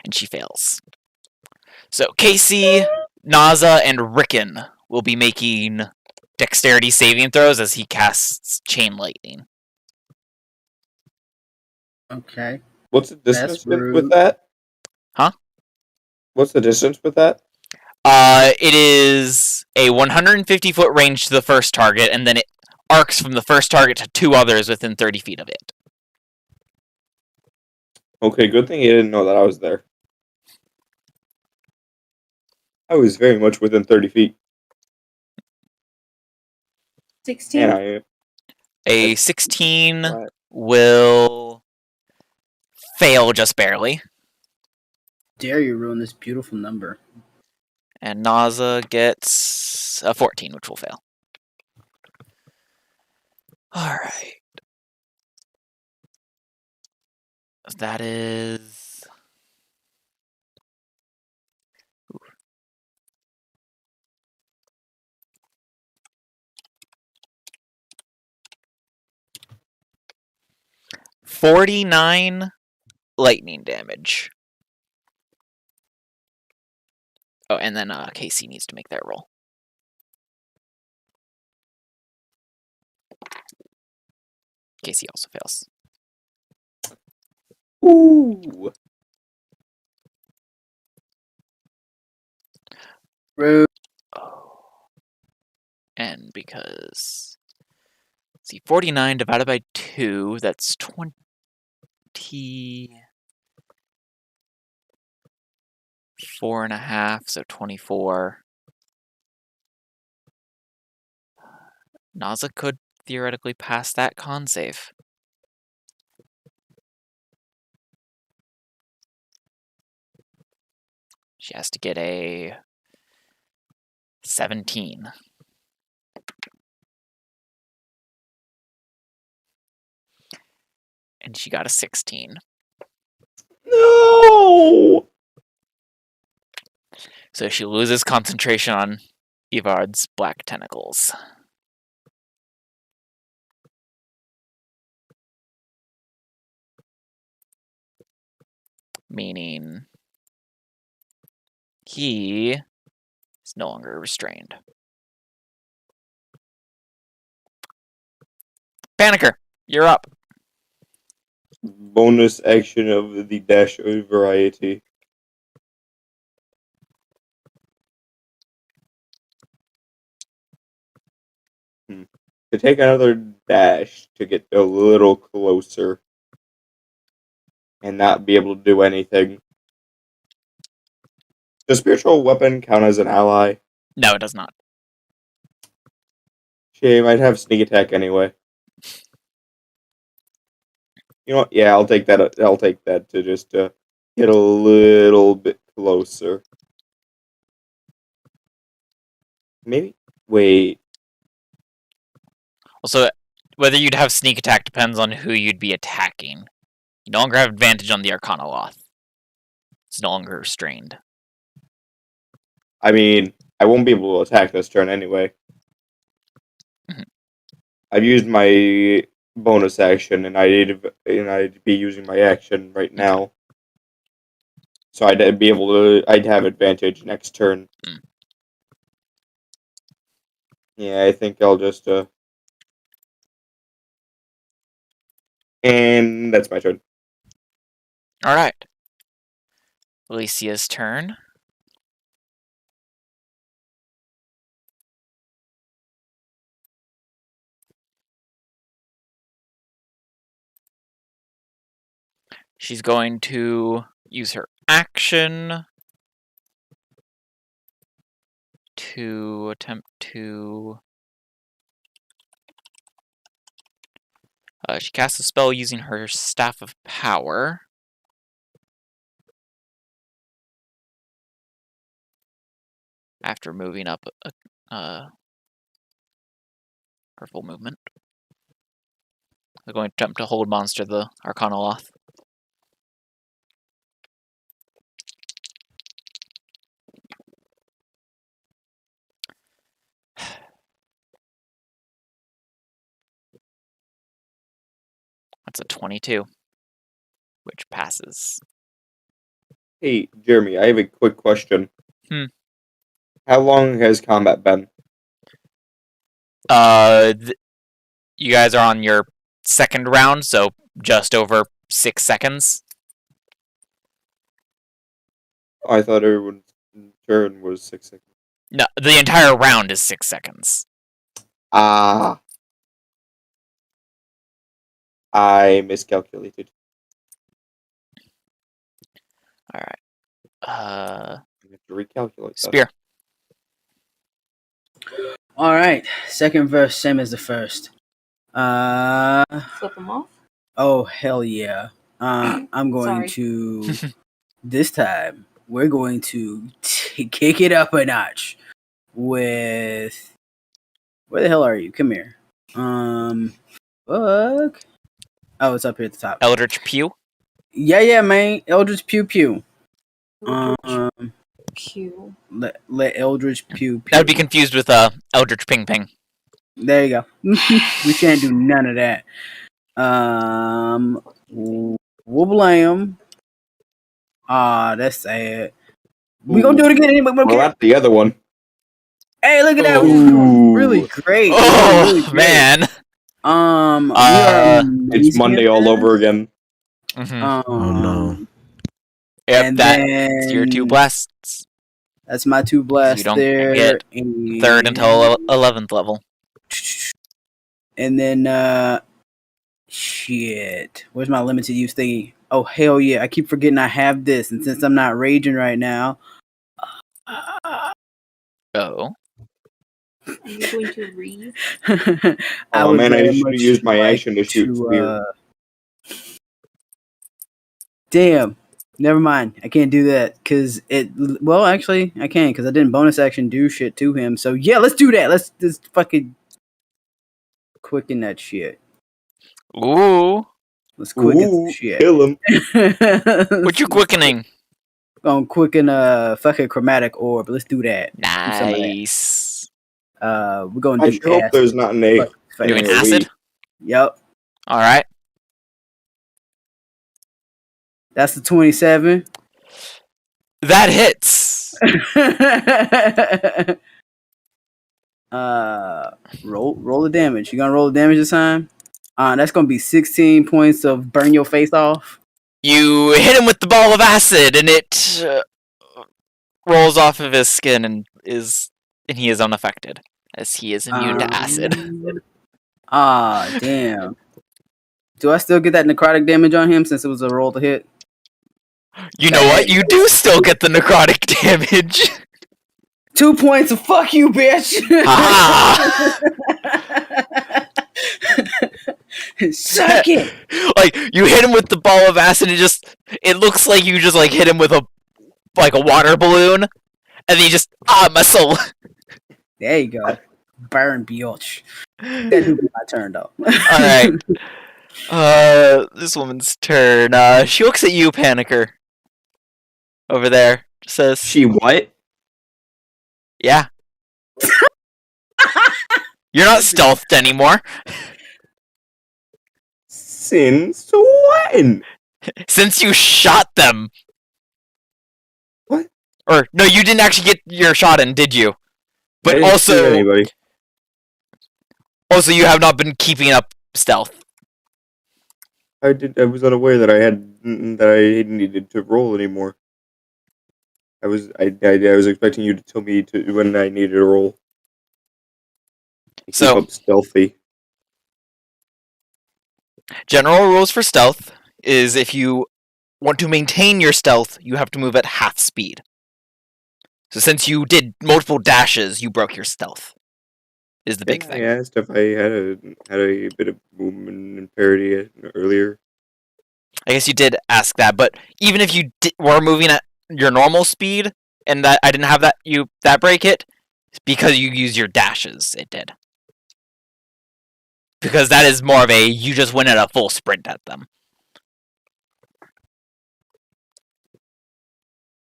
And she fails. So Casey, Naza, and Rickon will be making dexterity saving throws as he casts Chain Lightning. Okay. What's the distance with rude. that? Huh? What's the distance with that? It is a 150-foot range to the first target, and then it arcs from the first target to 2 others within 30 feet of it. Okay, good thing you didn't know that I was there. I was very much within 30 feet. 16. And I A 16 will fail just barely. Dare you ruin this beautiful number? And Naza gets a 14, which will fail. Alright. That is... Ooh. $49 lightning damage. Oh, and then Casey needs to make that roll. Casey also fails. Ooh. Rude. Oh. And because... see, 49 divided by 2, that's 24.5, so 24. Naza could theoretically pass that con save. She has to get a 17. And she got a 16. No! So she loses concentration on Evard's black tentacles. Meaning he is no longer restrained. Panicker, you're up. Bonus action of the dash variety. To take another dash to get a little closer and not be able to do anything. Does spiritual weapon count as an ally? No, it does not. She might have sneak attack anyway. You know what? Yeah, I'll take that. I'll take that to just get a little bit closer. Maybe. Wait. Also, whether you'd have sneak attack depends on who you'd be attacking. You no longer have advantage on the Arcana Loth. It's no longer restrained. I mean, I won't be able to attack this turn anyway. Mhm. I've used my bonus action, and I'd be using my action right now. So I'd be able to. I'd have advantage next turn. Mm. Yeah, I think I'll just. And that's my turn. All right. Alicia's turn. She's going to use her action to attempt to... she casts a spell using her Staff of Power. After moving up her full movement. We're going to attempt to hold monster the Arcanoloth. That's a 22, which passes. Hey, Jeremy, I have a quick question. Hmm. How long has combat been? You guys are on your second round, so just over 6 seconds. I thought everyone's turn was 6 seconds. No, the entire round is 6 seconds. Ah. I miscalculated. Alright. I have to recalculate that. Spear. All right, second verse, same as the first. Flip them off. Oh hell yeah! I'm going Sorry. to this time. We're going to kick it up a notch with. Where the hell are you? Come here. Fuck. Oh, it's up here at the top. Eldritch Pew. Yeah, man. Eldritch Pew Pew. Q. Let Eldritch Pew Pew. That would be confused with Eldritch Ping Ping. There you go. We can't do none of that. Wooblam. Ah, that's sad. We gonna do it again anyway. Well, that's the other one. Hey, look at that. Ooh. Really great. Oh, Really great. man. We are It's Monday all over again. Mhm. Oh, no. Yep, and that's your 2 then- blasts. That's my 2 blasts don't there. get and, 3rd until 11th level. And then shit. Where's my limited use thingy? Oh hell yeah! I keep forgetting I have this, and since I'm not raging right now, Oh. Are you going to read? I Oh would man, I very should have much used my like action to shoot spear. Damn. Never mind. I can't do that because it. Well, actually, I can because I didn't bonus action do shit to him. So yeah, let's do that. Let's just fucking quicken that shit. Ooh. Let's quicken some Ooh, shit. kill him. What you quickening? Gonna quicken a fucking chromatic orb. Let's do that. Do some of that. Nice. We're gonna I do sure hope acid. there's not an A. Fuck face. Doing Yeah, acid? Yep. Alright. That's the 27. That hits. Roll the damage. You gonna roll the damage this time? That's gonna be 16 points of burn your face off. You hit him with the ball of acid, and it rolls off of his skin and he is unaffected, as he is immune to acid. Damn. Do I still get that necrotic damage on him since it was a roll to hit? You know what? You do still get the necrotic damage. 2 points of fuck you, bitch. Ah! Suck it. Like, you hit him with the ball of acid, and it looks like you just like hit him with a water balloon, and then you just my soul. There you go. Burn, bitch. That do be my turn though. Alright. This woman's turn. She looks at you, Panicker. Over there. Says, She what? yeah. You're not stealthed anymore. Since when? Since you shot them. What? Or, no, you didn't actually get your shot in, did you? I But didn't shoot anybody. also, you have not been keeping up stealth. I was unaware that I needed to roll anymore. I was expecting you to tell me when I needed to roll. Keep So- up stealthy. General rules for stealth is if you want to maintain your stealth, you have to move at half speed. So since you did multiple dashes, you broke your stealth. Is the big I thing. asked if I had a bit of movement and parity earlier. I guess you did ask that, but even if you were moving at your normal speed, and that I didn't have that break it, because you use your dashes, it did. because that is more of a you just went at a full sprint at them.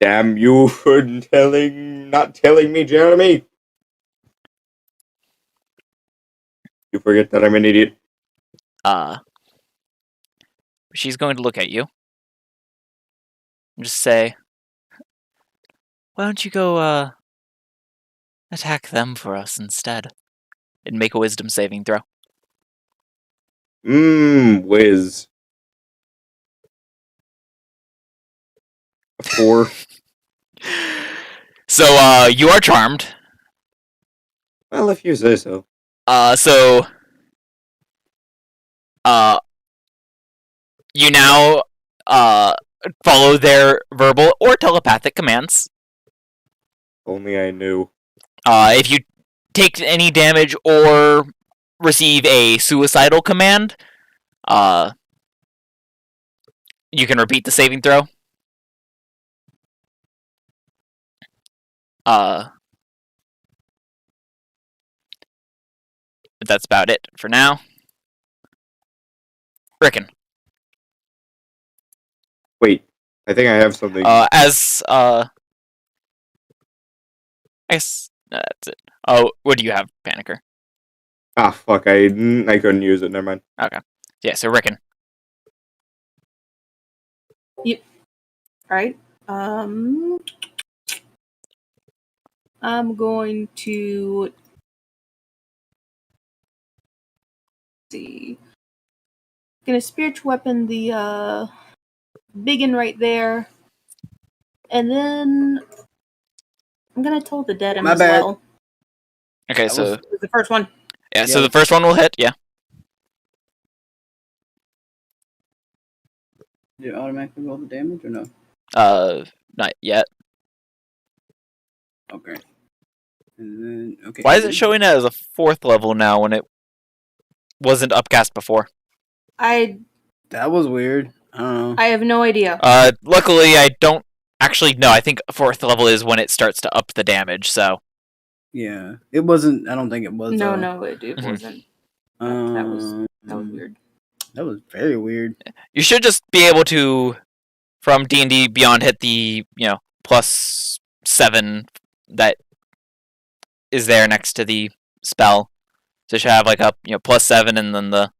Damn you for not telling me, Jeremy. You forget that I'm an idiot. She's going to look at you and just say, "Why don't you go attack them for us instead?" And make a wisdom saving throw. Whiz. 4. So you are charmed. Well, if you say so. So you now follow their verbal or telepathic commands. Only I knew. If you take any damage or receive a suicidal command, you can repeat the saving throw. But that's about it for now. Rickon. Wait, I think I have something. I guess that's it. Oh, what do you have, Panicker? Ah, fuck, I couldn't use it, never mind. Yeah, so Rickon. Alright. I'm going to see. Gonna spiritual weapon the big one right there. And then I'm gonna toll the dead him My as bad. well. Okay, That so was- It was the first one. yeah, so Yeah. the first one will hit. Yeah. Did it automatically roll the damage or no? Not yet. Okay. And then okay. Why is it showing it as a 4th level now when it wasn't upcast before? I That was weird. I don't know. have no idea. Luckily I don't actually no. I think 4th level is when it starts to up the damage. So Yeah, it wasn't. I don't think it was. No, though. it Mhm. wasn't. Um, That was weird. That was very weird. you should just be able to, from D&D Beyond, hit the +7 that is there next to the spell. So you should have like a +7 and then the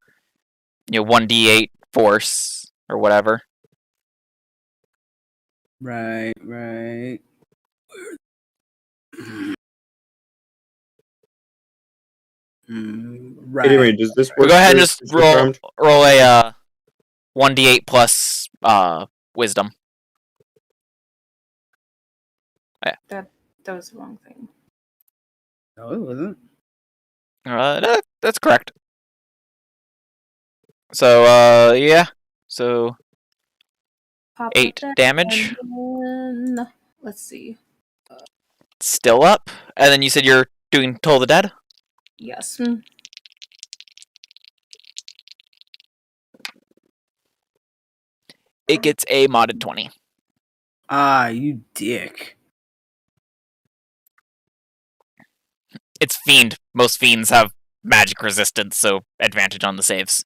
1d8 force or whatever. Right. Right. Anyway, does this work? Go ahead and for just Sister Charmed? roll a 1d8 plus wisdom. That was the wrong thing. No, it wasn't. That's correct. So yeah. So Pop 8 that, damage. and then, let's see. Still up. And then you said you're doing Toll the Dead? Yes. It gets a modded 20. Ah, you dick. It's Fiend. Most Fiends have magic resistance, so advantage on the saves.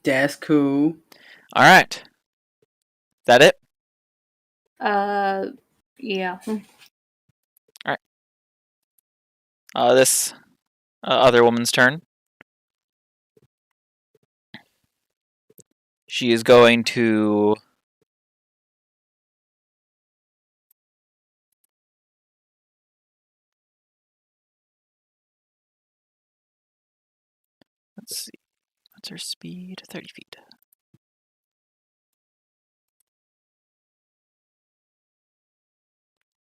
That's cool. Alright. That it? Yeah. This other woman's turn. She is going to... Let's see. What's her speed? 30 feet.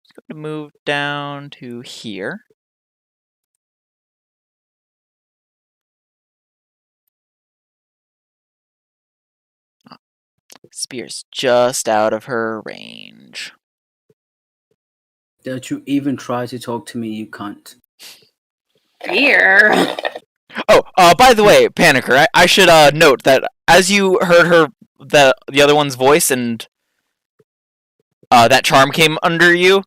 She's going to move down to here. Spear's just out of her range. Don't you even try to talk to me, you cunt. Here. Oh, by the way, Panicker, I should note that as you heard her, the other one's voice and that charm came under you,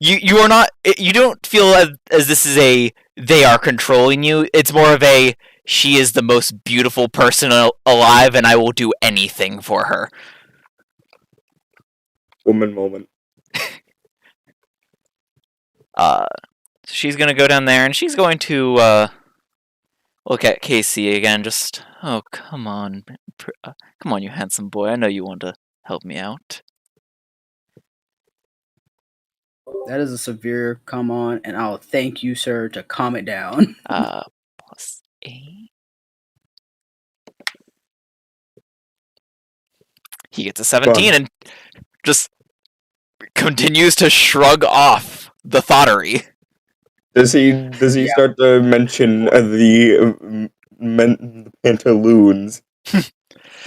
you are not. You don't feel as this is a they are controlling you. It's more of a she is the most beautiful person alive, and I will do anything for her. Woman moment. She's gonna go down there, and she's going to look at Casey again. Just come on, come on, you handsome boy. I know you want to help me out. That is a severe come on, and I'll thank you, sir, to calm it down. Plus 8. He gets a 17 and just continues to shrug off the thoughterry. Does he start to mention the pantaloons?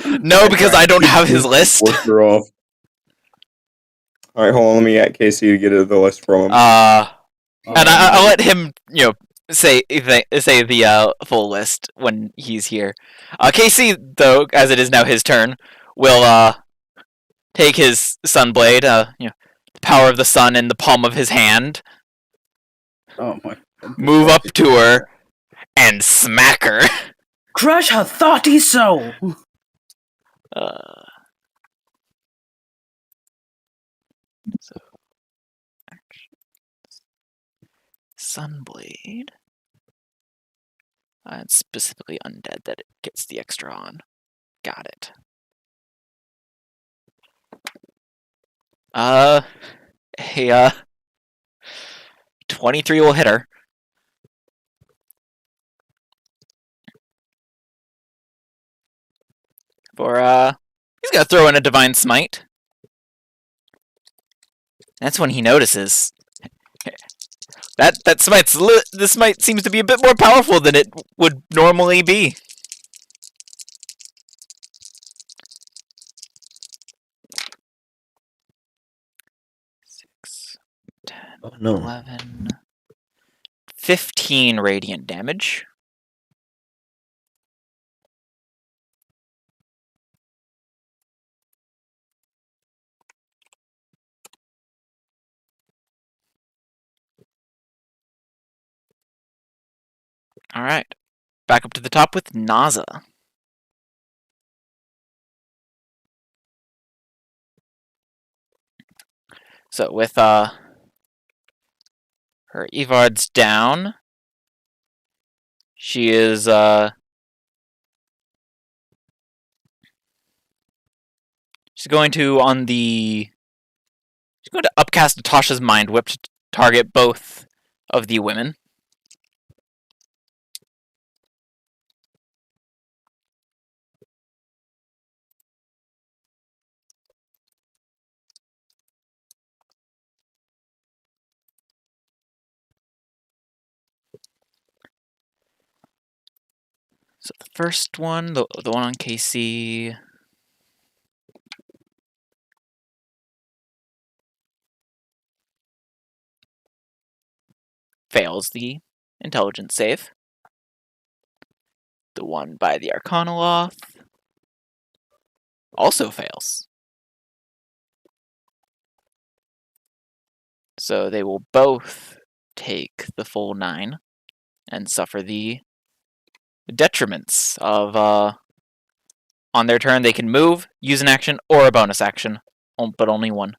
No, because I don't have his list. Work her off. All right, hold on. Let me get Casey to get the list from him. And I'll let him, say the full list when he's here. Casey, though, as it is now his turn, will take his sunblade, the power of the sun in the palm of his hand, Oh my God. move up to her, and smack her. Crush her thoughty soul. So, sunblade. It's specifically undead that it gets the extra on. Got it. 23 will hit her. He's gonna throw in a divine smite. That's when he notices that smite's this smite seems to be a bit more powerful than it would normally be. Oh no. 11, 15 radiant damage. All right, back up to the top with Naza. So with her Evard's down, she is she's going to upcast Natasha's Mind Whip to target both of the women. So the first one, the one on KC, fails the intelligence save. The one by the Arcanoloth also fails. So they will both take the full 9 and suffer the detriments of on their turn they can move, use an action, or a bonus action, but only one.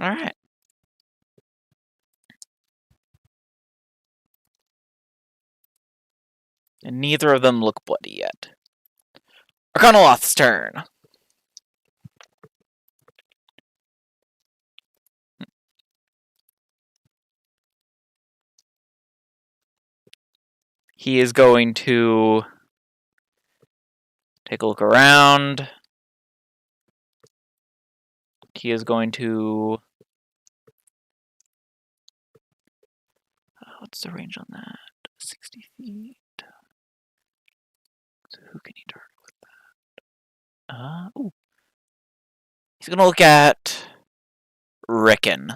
Alright. And neither of them look bloody yet. Arcanoloth's turn. He is going to take a look around. He is going to... what's the range on that? 60 feet. So who can he target with that? Ooh. He's going to look at Rickon.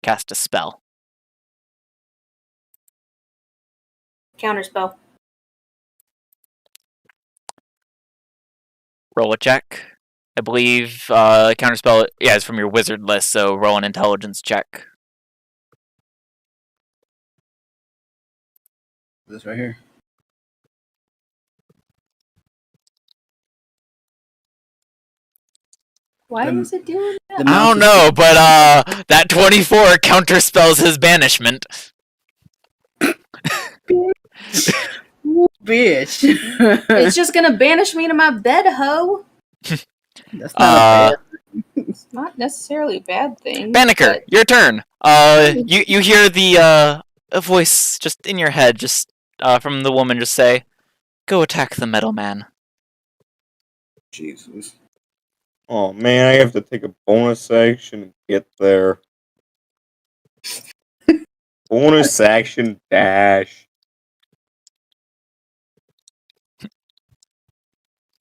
Cast a spell. Counterspell. roll a check. I believe counterspell. Yeah, it's from your wizard list. So roll an intelligence check. This right here. Why is it doing that? The I don't mouse is- know, but that 24 counterspells his banishment. Bitch. It's just gonna banish me to my bed, ho. That's not a bad. It's not necessarily a bad thing. Banneker, your turn. You hear the a voice just in your head, just from the woman, just say, "Go attack the metal man." Jesus. Oh man, I have to take a bonus action to get there. Bonus action dash.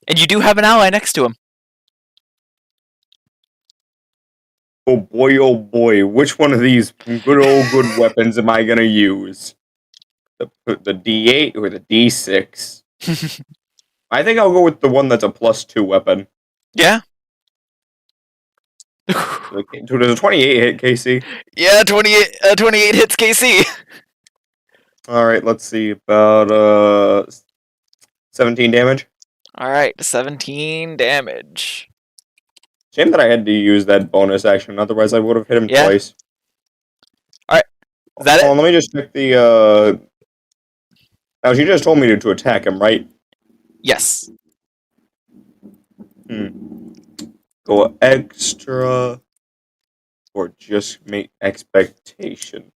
And you do have an ally next to him. Oh boy, which one of these good weapons am I gonna use? The D8 or the D6? I think I'll go with the one that's a +2 weapon. Yeah. Does a 28 hit KC? Yeah, 28 hits KC. Alright, let's see. About 17 damage. Alright, 17 damage. Shame that I had to use that bonus action, otherwise I would have hit him Yeah. twice. Alright, is that it? Let me just check the Now she just told me to attack him, right? Yes. Go extra or just make expectation.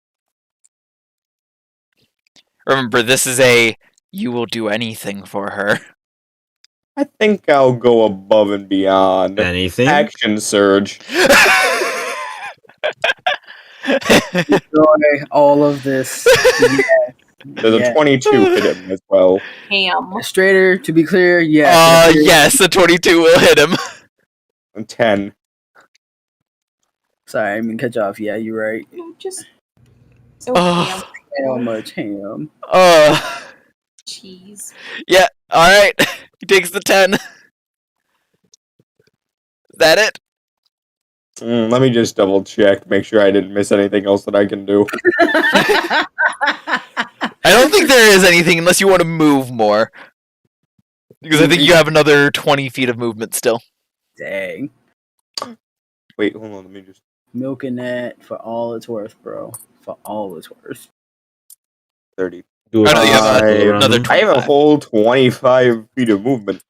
Remember, this is a you will do anything for her. I think I'll go above and beyond. Anything? Action surge. Enjoy all of this. There's a 22 hit him as well. Ham. Strader, to be clear, yes. Yes, the 22 will hit him. And 10. Sorry, I mean cut you off. Yeah, you're right. Just so Oh. ham. How much ham? Cheese. Yeah, alright. He takes the 10. Is that it? Let me just double check, make sure I didn't miss anything else that I can do. I don't think there is anything unless you want to move more. Because I think you have another 20 feet of movement still. Dang. Wait, hold on, let me just... Milking that for all it's worth, bro. For all it's worth. 30. Do Oh, no, you have another I have a 25. whole 25 feet of movement.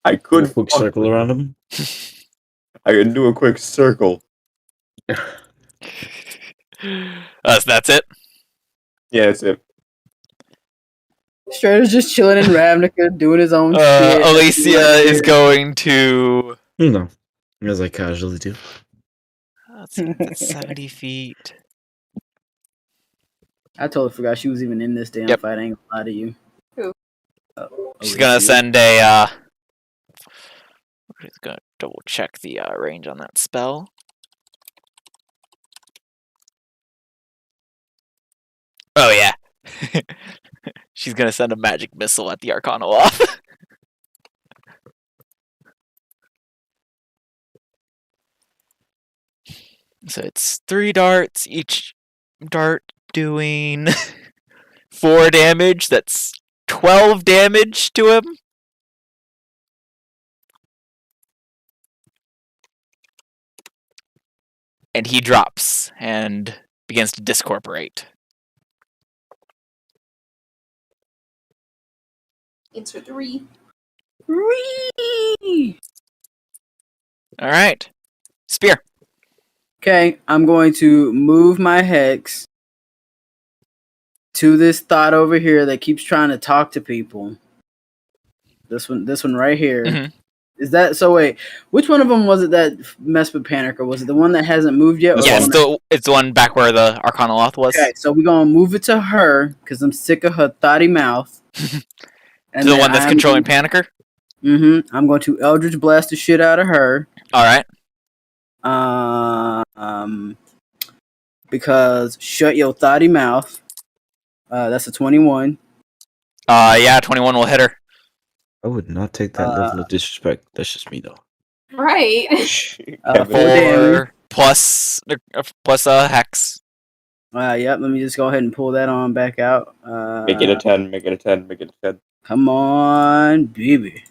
I a could quick circle around him. I can do a quick circle. So that's it? Yeah, that's it. Strader's just chilling in Ravnica, doing his own shit. Alicia is going to... No. As I casually do. Let's see, that's 70 feet. I totally forgot she was even in this damn Yep. fight. I ain't gonna lie to you. Who? She's gonna send a, She's gonna double check the range on that spell. Oh yeah. She's gonna send a magic missile at the Arcanoloth. So it's 3 darts, each dart doing 4 damage. That's 12 damage to him. And he drops and begins to discorporate. It's for 3. Alright. Spear. Okay, I'm going to move my hex to this thought over here that keeps trying to talk to people. This one right here. Mhm. Is that so? Wait, which one of them was it that messed with Panic, or was it the one that hasn't moved yet? Or Yeah, the one it's the one back where the Arcanoloth was. Okay, so we're gonna move it to her because I'm sick of her thoughty mouth. To the one that's controlling Panicer? I'm going to Eldritch Blast the shit out of her. Alright. Because shut your thoughty mouth. That's a 21. Yeah, 21 will hit her. I would not take that level of disrespect. That's just me, though. Right. Kevin. 4 damage. 4 plus hex. Yep. Let me just go ahead and pull that on back out. Make it a 10. Make it a 10. Make it a 10. Come on, baby.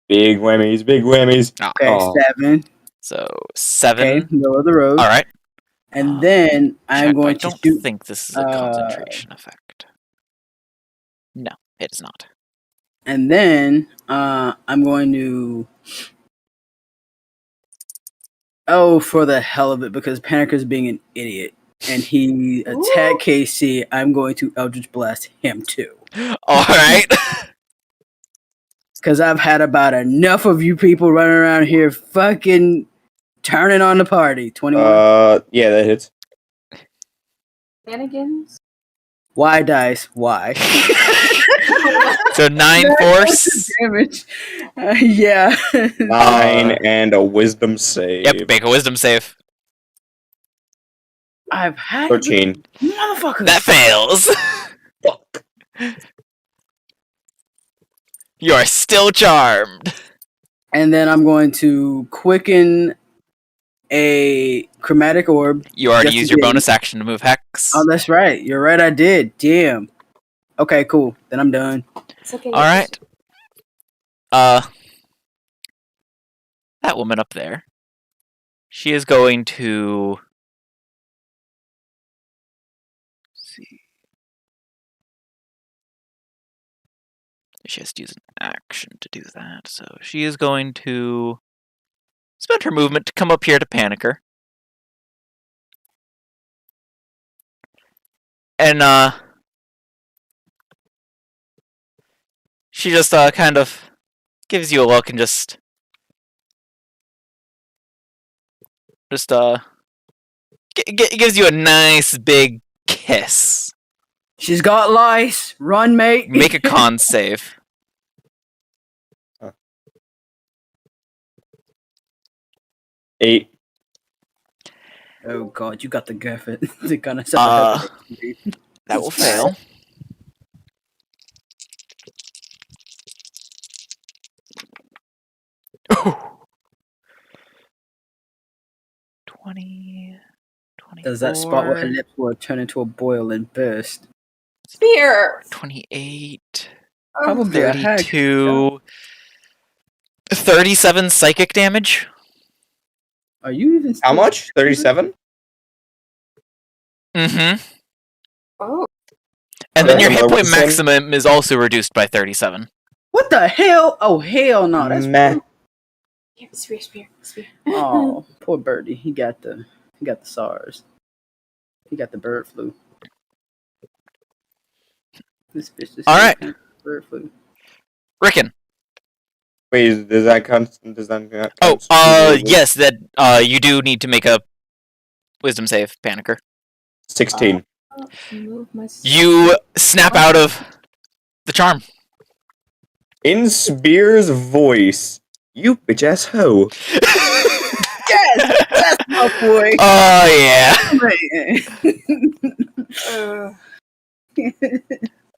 Big whammies. Big whammies. Okay, Oh. 7. So 7. Okay, middle of the road. All right. And then I'm Check. going I to don't shoot. think this is a concentration effect. No, it is not. And then I'm going to. Oh, for the hell of it, because Paniker's being an idiot. And he attacked KC, I'm going to Eldritch Blast him too. All right. Because I've had about enough of you people running around here fucking turning on the party. 21. Yeah, that hits. Shenanigans? Why dice? Why? So 9 force. Damage. Yeah. 9 and a wisdom save. Yep, make a wisdom save. I've had 13. Motherfucker. That fails. Fuck. You are still charmed. And then I'm going to quicken a chromatic orb. You already Just used your again. bonus action to move hex. Oh, that's right. You're right. I did. Damn. Okay, cool. Then I'm done. It's okay. All right. That woman up there. She is going to. Let's see. She has to use an action to do that, so she is going to spend her movement to come up here to Panicker. And she just kind of gives you a look and just gives you a nice big kiss. She's got lice. Run, mate. Make a con save. Eight. Oh god, you got the Griffin. The gun is That will fail. Ooh. 20. Does that spot where her 24, lips will turn into a boil and burst? Spear. 28. Probably a hag. 32. 37 psychic damage. Are you even How much? 37? Mm-hmm. Oh. And then your Okay, hit point what's the same? maximum is also reduced by 37. What the hell? Oh hell no, that's Meh. Yeah, spear. Oh, poor birdie. He got the SARS. He got the bird flu. This bitch is All right. bird flu. Rickon. Wait, does that count? Does that count? Oh, yes, that you do need to make a wisdom save, Panicker. 16. Move my You snap out of the charm. In Spear's voice, you bitch ass hoe. Yes, that's my boy. Oh, yeah.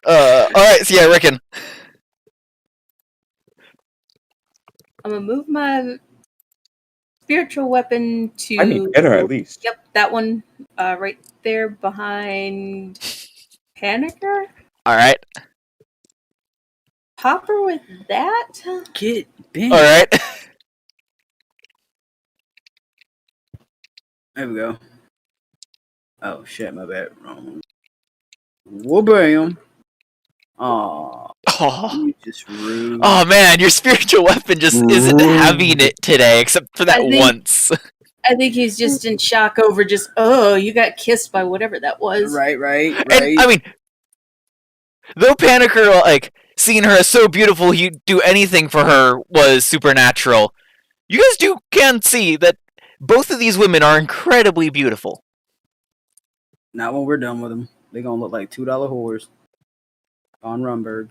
Alright, so yeah, Rickon. I'm gonna move my spiritual weapon to. I mean, better at least. Yep, that one right there behind Panicker. Alright. Pop her with that. Get bent. Alright. There we go. Oh shit, my bad. Wrong. Whoa, bam. Aw, Oh. you just rude. Oh man, your spiritual weapon just isn't having it today, except for that I think- once. I think he's just in shock over just, you got kissed by whatever that was. Right. And I mean, though Panicker, like, seeing her as so beautiful, he'd do anything for her was supernatural. You guys can see that both of these women are incredibly beautiful. Not when we're done with them. They're gonna look like $2 whores on Rumberg.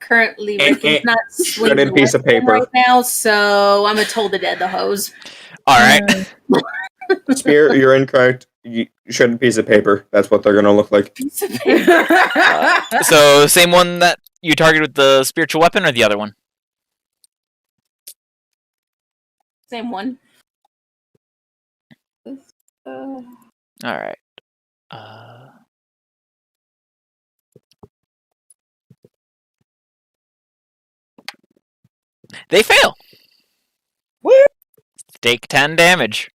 Currently, Ricky's not swinging Shredded piece of paper. right now, so I'm gonna toll the dead the hose. Alright. Spear, you're incorrect. You shredded a piece of paper. That's what they're gonna look like. Piece of paper. So, same one that you targeted with the spiritual weapon, or the other one? Same one. Alright. They fail! Woo! Take 10 damage.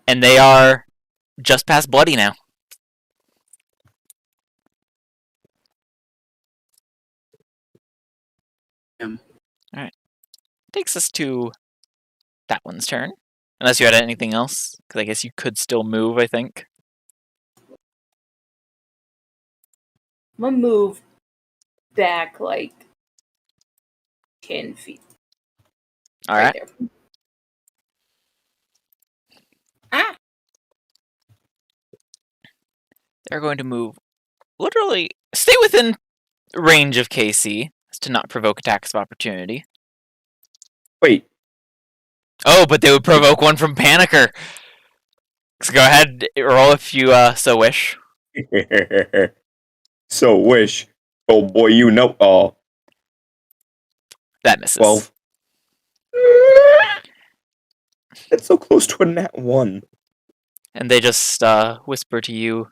And they are just past bloody now. Alright. Takes us to that one's turn. Unless you had anything else. Because I guess you could still move, I think. I'm gonna move back like 10 feet. Alright. Right there. Ah! They're going to move literally stay within range of KC to not provoke attacks of opportunity. Wait. Oh, but they would provoke one from Panicker. So go ahead, roll if you so wish. So wish. Oh boy, you know. Oh, That misses. 12. That's so close to a nat 1. And they just whisper to you,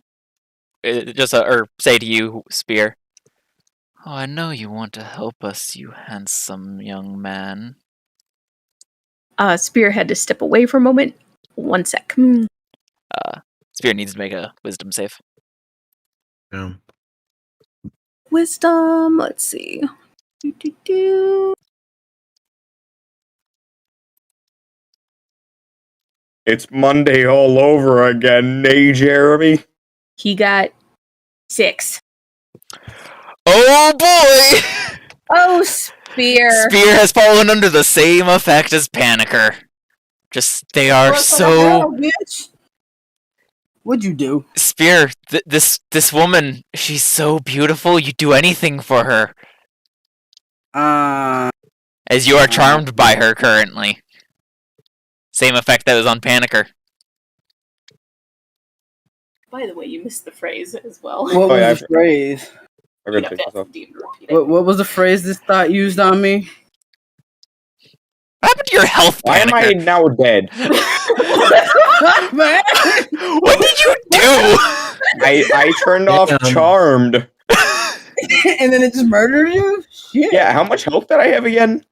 or say to you, Spear. Oh, I know you want to help us, you handsome young man. Spear had to step away for a moment. 1 sec. Spear needs to make a wisdom save. Wisdom. Let's see. It's Monday all over again, nay, Jeremy? He got 6. Oh boy! Oh, Spear. Spear has fallen under the same effect as Panicker. Just, they are so... Bitch. What'd you do? Spear, this woman, she's so beautiful, you'd do anything for her. As you are charmed by her currently. Same effect that was on Panicker. By the way, you missed the phrase as well. What was the phrase? I'm You gonna have take to this ask off. the DM to repeat it. What was the phrase this thought used on me? What happened to your health, Why am Panicker? I now dead? Man. What did you do? I turned off Charmed. And then it just murdered you? Shit. Yeah, how much health did I have again?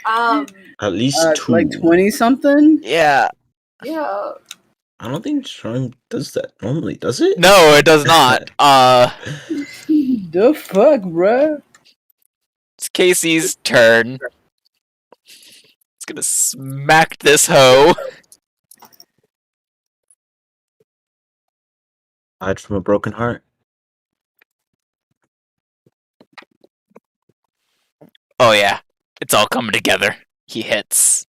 At least 2. Like 20 something? Yeah. Yeah. I don't think Charm does that normally, does it? No, it does not. The fuck, bruh? It's Casey's turn. It's gonna smack this hoe. Hide from a broken heart. Oh yeah, it's all coming together. He hits.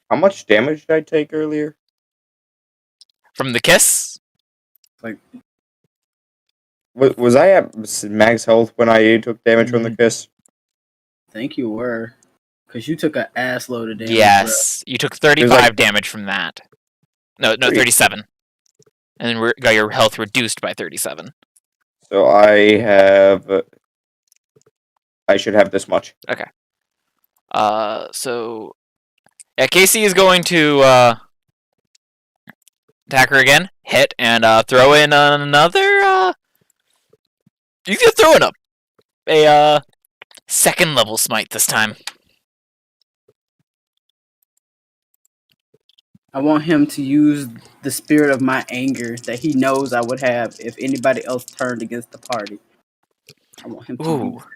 How much damage did I take earlier? From the kiss? Was I at max health when I took damage from the kiss? I think you were. Because you took an ass load of damage. Yes. You took 35 damage from that. No, 37. And then got your health reduced by 37. So I should have this much. Okay. So... Yeah, Casey is going to, attack her again, hit, and, throw in another, you can throw in a second level smite this time. I want him to use the spirit of my anger that he knows I would have if anybody else turned against the party. I want him to use it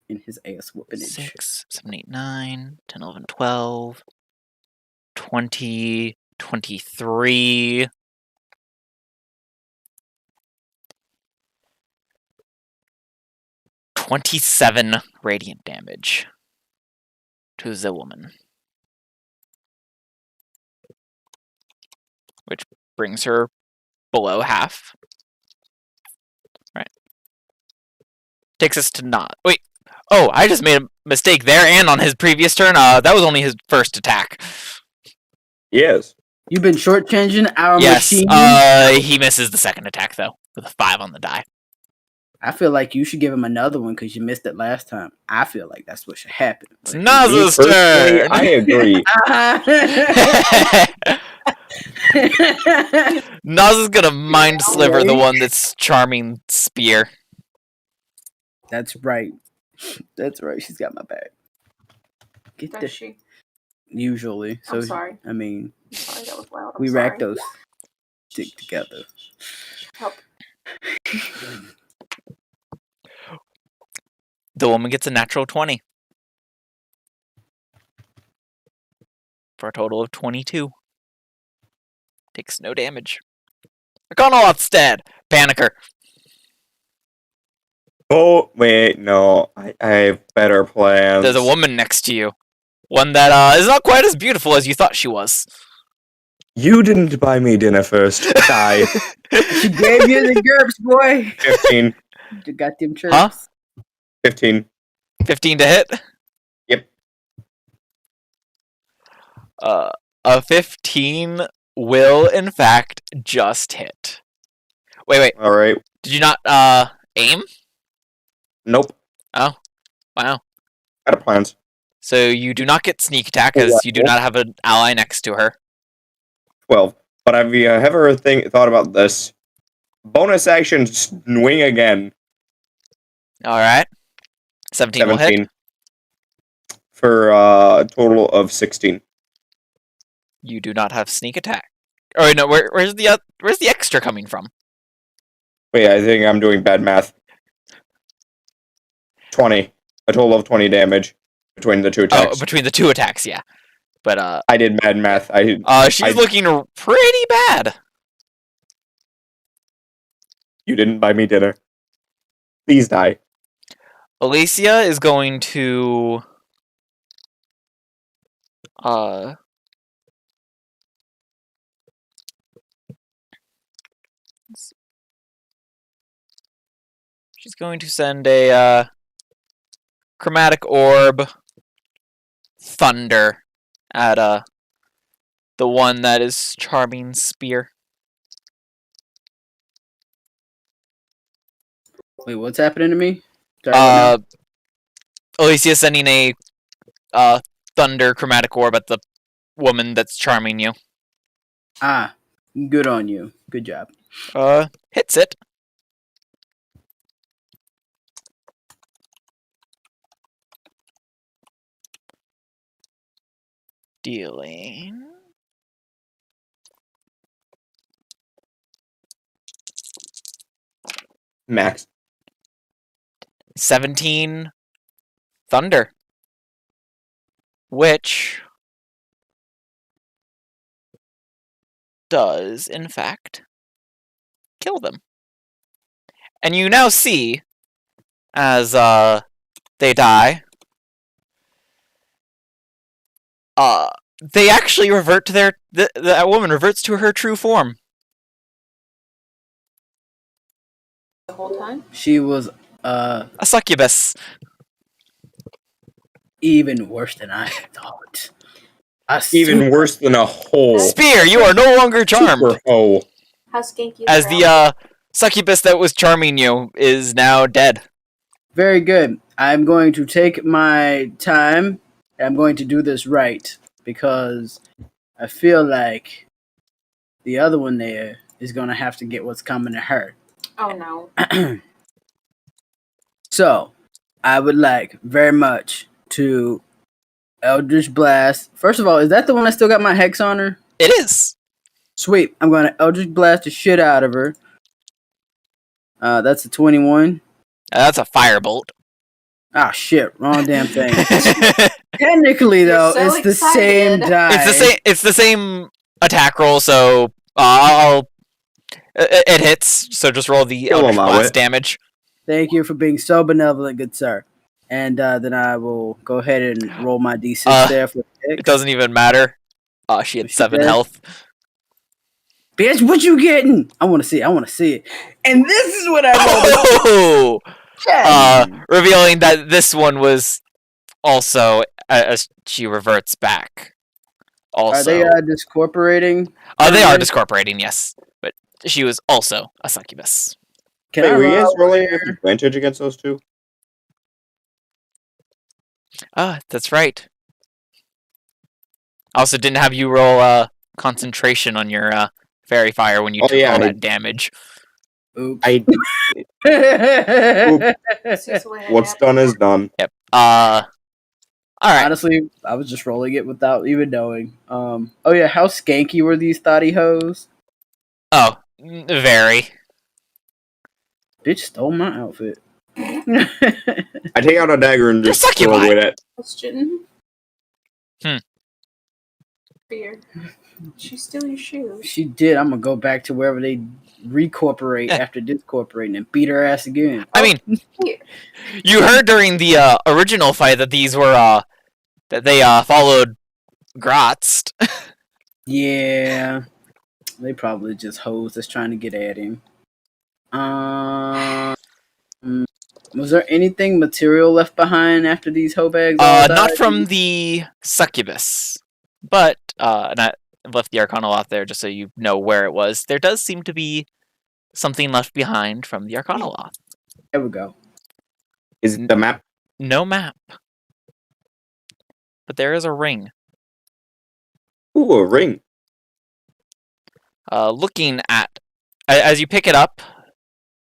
in his ass whooping. 6, 7, 8, 9, 10, 11, 12, 20, 23... 27 radiant damage to the woman. Which brings her below half. Right. Takes us to not. Wait. Oh, I just made a mistake there and on his previous turn. That was only his first attack. Yes. You've been shortchanging our Yes. machine. He misses the second attack though, with a 5 on the die. I feel like you should give him another one because you missed it last time. I feel like that's what should happen. It's But- Naz's Personally, turn. I agree. Naz is gonna mind sliver the Right? one that's charming spear. That's right. That's right. She's got my back. Get Does the she? usually. So I'm sorry. I mean, I'm sorry, that was loud. I'm we sorry. rack those stick together. Help. The woman gets a natural 20. For a total of 22. Takes no damage. Econoloth's Panicker. Oh, wait, no. I have better plans. There's a woman next to you. One that is not quite as beautiful as you thought she was. You didn't buy me dinner first. Die. She gave you the GURPS, boy. 15. You got them chirps. Huh? 15. 15 to hit? Yep. A 15 will, in fact, just hit. Wait. Alright. Did you not, aim? Nope. Wow. Out of plans. So you do not get sneak attack, because you do not have an ally next to her. 12. But have you ever thought about this? Bonus action swing again. Alright. 17 will hit. 17. For a total of 16. You do not have sneak attack. Oh, no, where's the extra coming from? Wait, I think I'm doing bad math. 20. A total of 20 damage between the two attacks. Oh, between the two attacks, yeah. But, I did bad math. she's looking pretty bad. You didn't buy me dinner. Please die. Alicia is going to... She's going to send a, chromatic orb thunder at, the one that is charming spear. Wait, what's happening to me? Sorry, what now? Alicia sending a, thunder chromatic orb at the woman that's charming you. Ah, good on you. Good job. Hits it. Dealing... Max. 17 thunder. Which does, in fact, kill them. And you now see, as they die, they actually revert to their... that woman reverts to her true form. The whole time? She was A succubus. even worse than I thought. Even worse than a hole. Spear, you are no longer charmed. Super hole. How skanky is As her the succubus that was charming you is now dead. Very good. I'm going to take my time. I'm going to do this right because I feel like the other one there is going to have to get what's coming to her. Oh no. So, I would like very much to Eldritch Blast. First of all, is that the one I still got my hex on her? It is. Sweet. I'm going to Eldritch Blast the shit out of her. That's a 21. That's a firebolt. Ah, shit. Wrong damn thing. Technically, You're though, so it's the same excited. die. It's the same attack roll, so it hits. So just roll the He'll Eldritch allow Blast it. damage. Thank you for being so benevolent, good sir. And then I will go ahead and roll my d6 there for the It doesn't even matter. She had She 7 dead? health. Bitch, what you getting? I want to see it. I want to see it. And this is what I rolled. Oh! Revealing that this one was also as she reverts back. Also, Are they discorporating? they are discorporating, yes, but she was also a succubus. Can Wait, I were you roll? guys rolling with advantage against those two? Ah, that's right. I also didn't have you roll concentration on your fairy fire when you Oh, took yeah, all I- that damage. Oops. I Cecil had what's that. done is done. Yep. All right. Honestly, I was just rolling it without even knowing. Oh yeah, how skanky were these thotty hoes? Oh, very. Bitch stole my outfit. I take out a dagger and You're just throw succubi. away that. Question. Hmm. Fear. She steal your shoes. She did. I'm gonna go back to wherever they recorporate after discorporating and beat her ass again. I mean, Here. you heard during the original fight that these were that they followed Gratz. Yeah, they probably just hoes that's trying to get at him. Was there anything material left behind after these hoe bags all died? Not from the succubus, but and I left the Arcana Loth there just so you know where it was. There does seem to be something left behind from the Arcana Loth. There we go. Is it the map? No map, but there is a ring. Ooh, a ring. Looking at as you pick it up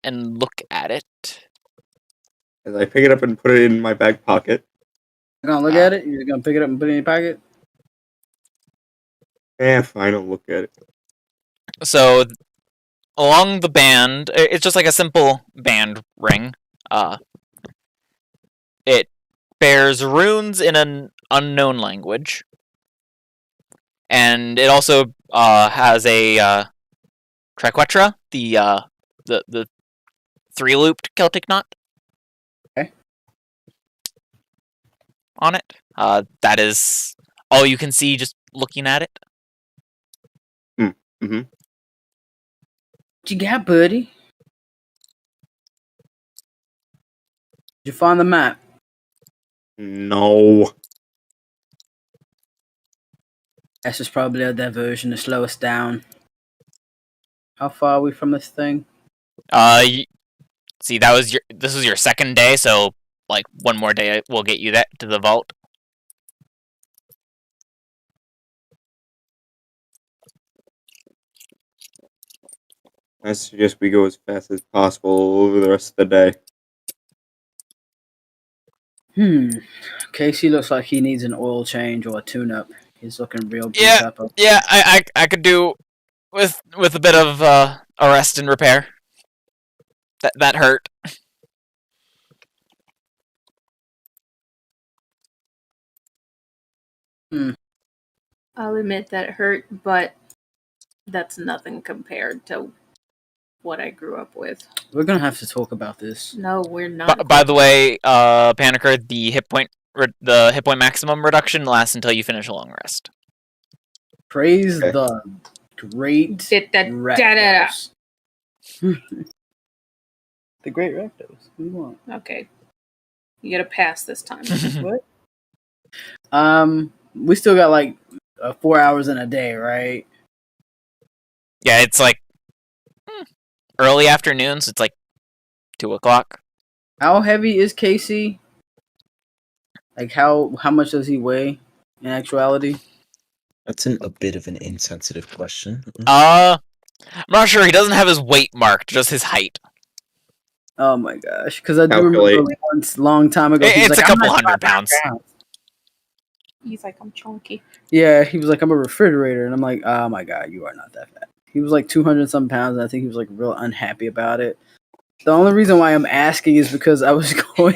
and look at it. As I pick it up and put it in my back pocket. You're gonna look at it? You're gonna pick it up and put it in your pocket? Fine, I'll look at it. So along the band, it's just like a simple band ring. It bears runes in an unknown language, and it also has a triquetra, the three-looped Celtic knot. Okay. On it. That is all you can see just looking at it. Mm-hmm. What you got, buddy? Did you find the map? No. That's just probably a diversion to slow us down. How far are we from this thing? See, this was your second day, so like one more day will get you that to the vault. I suggest we go as fast as possible over the rest of the day. Casey looks like he needs an oil change or a tune-up. He's looking real beat Yeah. up. Yeah, I could do with a bit of a rest and repair. That hurt. I'll admit that hurt, but that's nothing compared to what I grew up with. We're gonna have to talk about this. No, we're not. By the way, Panicker, the hit point maximum reduction lasts until you finish a long rest. Praise Okay. the great Rakdos. The great Rakdos. What do you want? Okay. You get a pass this time. What? We still got like 4 hours in a day, right? Yeah, it's like early afternoon, so it's like 2:00. How heavy is Casey? Like how much does he weigh in actuality? That's a bit of an insensitive question. I'm not sure. He doesn't have his weight marked, just his height. Oh my gosh! Because I do Calculate. remember once, long time ago, he was It's like, a "I'm couple not 100 pounds. He's like, I'm chunky. Yeah, he was like, "I'm a refrigerator," and I'm like, "Oh my god, you are not that fat." He was like 200 some pounds, and I think he was like real unhappy about it. The only reason why I'm asking is because I was going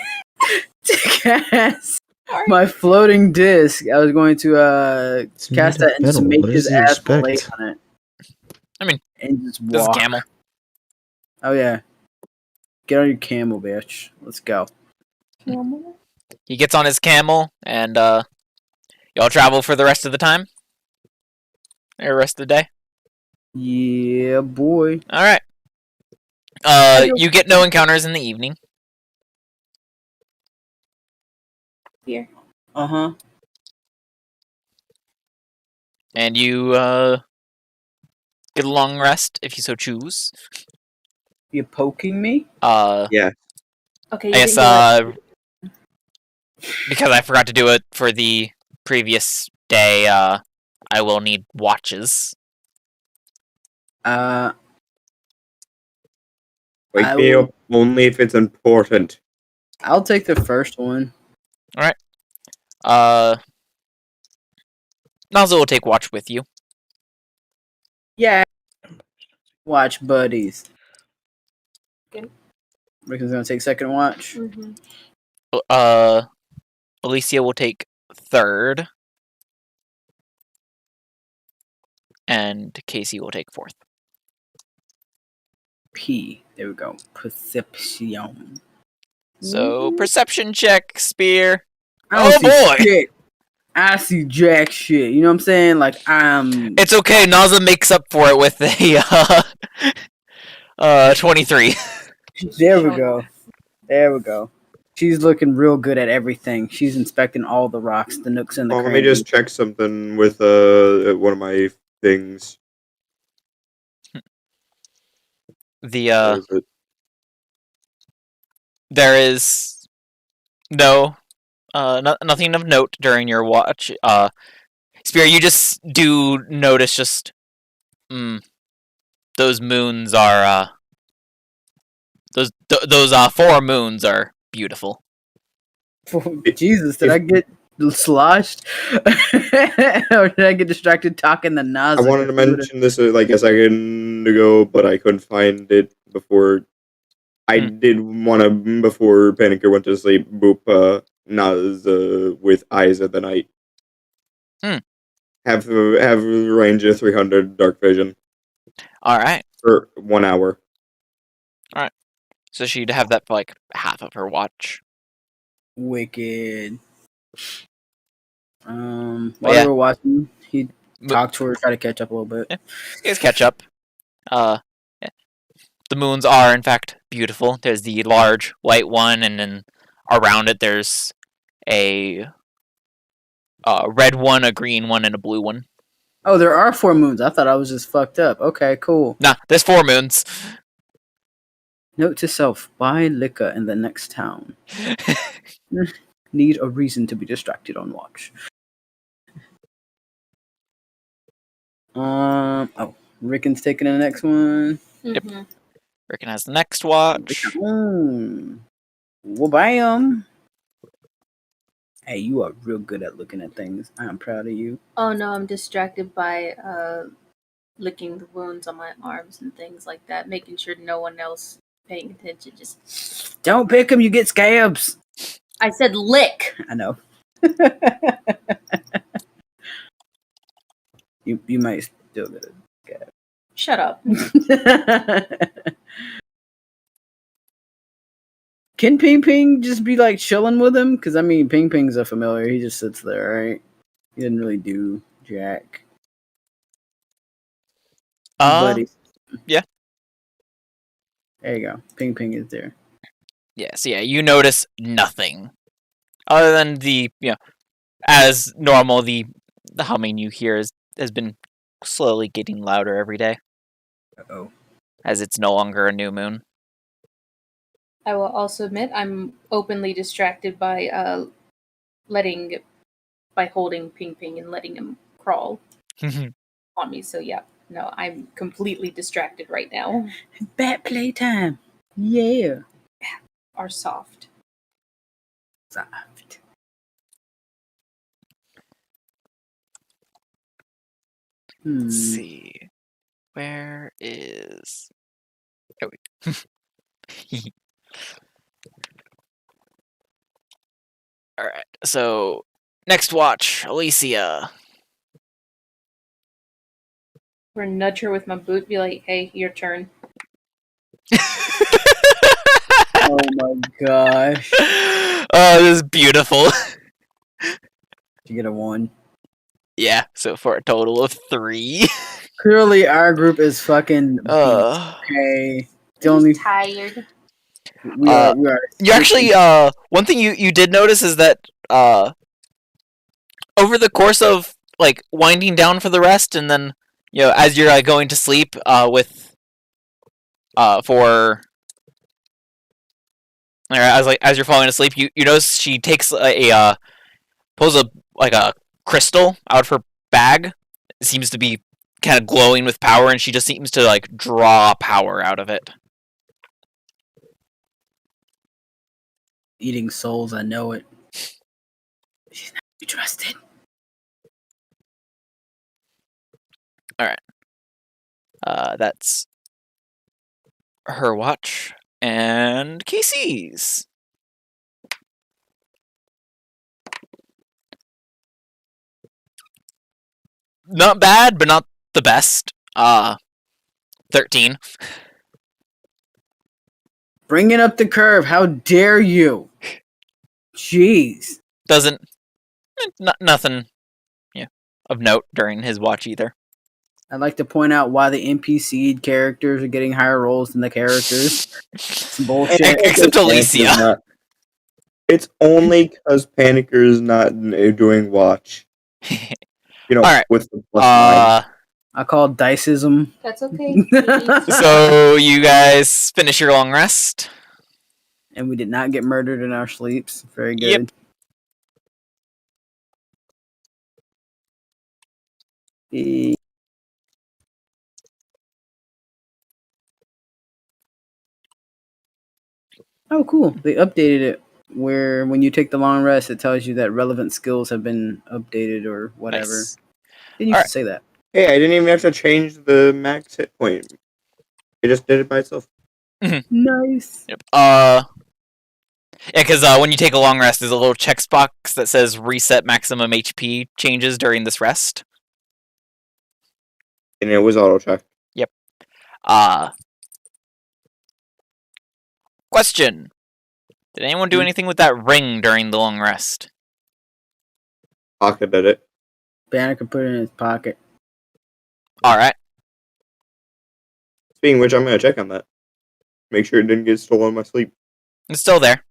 to cast my floating disc. I was going to cast that and just make his ass lay on it. I mean, and just this is walk. camel. Oh yeah, get on your camel, bitch. Let's go. Camel? He gets on his camel, and y'all travel for the rest of the time? Or rest of the day? Yeah, boy. Alright. You get no encounters in the evening. Here. Uh-huh. And you get a long rest, if you so choose. You poking me? Yeah. Okay, I you guess didn't do it. because I forgot to do it for the previous day, I will need watches. I Wake me will- up only if it's important. I'll take the first one. Nozzle will take watch with you. Yeah. Watch buddies. Okay. Rickon's gonna take second watch. Mhm. Alicia will take third. And Casey will take fourth. P. There we go. Perception. So, perception check, Spear. I don't Oh, see boy! shit. I see jack shit. You know what I'm saying? Like It's okay, Naza makes up for it with a 23. There we go. There we go. She's looking real good at everything. She's inspecting all the rocks, the nooks and the Oh, let crannies. me just check something with one of my things. What is it? There is nothing of note during your watch. Spear, you just do notice just those moons are those 4 moons are beautiful. Jesus, did I get sloshed? Or did I get distracted talking the Nazi? I wanted to mention this like a second ago, but I couldn't find it before. I did want to, before Panicker went to sleep, boop Naz with Eyes of the Night. Have range of 300 dark vision. Alright. For 1 hour. Alright. So she'd have that for like half of her watch. Wicked. While yeah. we were watching, he talked to her, try to catch up a little bit. Yeah. You guys catch up. Yeah. The moons are, in fact, beautiful. There's the large white one, and then around it there's a red one, a green one, and a blue one. Oh, there are 4 moons. I thought I was just fucked up. Okay, cool. Nah, there's 4 moons. Note to self, buy liquor in the next town. Need a reason to be distracted on watch. Rickon's taking the next one. Yep. Mhm. Rickon has the next watch. Well, bam. Hey, you are real good at looking at things. I am proud of you. Oh no, I'm distracted by licking the wounds on my arms and things like that, making sure no one else paying attention. Just don't pick them, you get scabs. I said lick. I know. you might still get a scab. Shut up. Can Ping Ping just be like chilling with him? Because I mean, Ping Ping's a familiar. He just sits there, right? He didn't really do jack. Yeah. There you go. Ping Ping is there. Yeah, so yeah, you notice nothing. Other than the, as normal, the humming you hear has been slowly getting louder every day. Uh-oh. As it's no longer a new moon. I will also admit I'm openly distracted by holding Ping Ping and letting him crawl on me. So yeah, no, I'm completely distracted right now. Bat playtime. Yeah. Are soft. Soft. Let's see. Where is... Oh, wait. Alright, so... Next watch, Alicia. Or nudge her with my boot, be like, hey, your turn. Oh my gosh. Oh, this is beautiful. You get a 1. Yeah, so for a total of 3. Clearly, our group is fucking beat. Okay. The only tired. We are. You actually, one thing you did notice is that over the course of like winding down for the rest, and then as you're going to sleep, with for. As you're falling asleep, you notice she takes pulls a crystal out of her bag. It seems to be kind of glowing with power, and she just seems to like draw power out of it. Eating souls, I know it. She's not to be trusted. That's her watch and Casey's. Not bad, but not the best. 13. Bringing up the curve. How dare you? Jeez. Doesn't nothing of note during his watch either. I'd like to point out why the NPC characters are getting higher rolls than the characters. Some bullshit. Except Alicia. It's only because Paniker's not doing watch. All right. With the plus 9. I call it diceism. That's okay. So you guys finish your long rest. And we did not get murdered in our sleeps. Very good. Yep. Oh, cool. They updated it where when you take the long rest, it tells you that relevant skills have been updated or whatever. Nice. Didn't used to say that. Hey, I didn't even have to change the max hit point. It just did it by itself. Nice. Yep. Yeah, because when you take a long rest, there's a little check box that says reset maximum HP changes during this rest. And it was auto check. Yep. Question. Did anyone do anything with that ring during the long rest? Pocket did it. Banner can put it in his pocket. Alright. Speaking of which, I'm going to check on that. Make sure it didn't get stolen in my sleep. It's still there.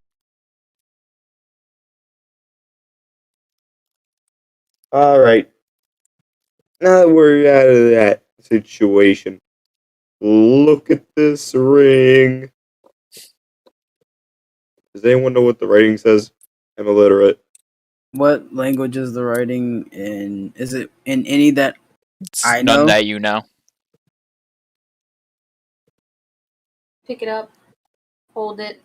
Alright. Now that we're out of that situation, look at this ring. Does anyone know what the writing says? I'm illiterate. What language is the writing in? Is it in any that It's I none know? that you know. Pick it up. Hold it.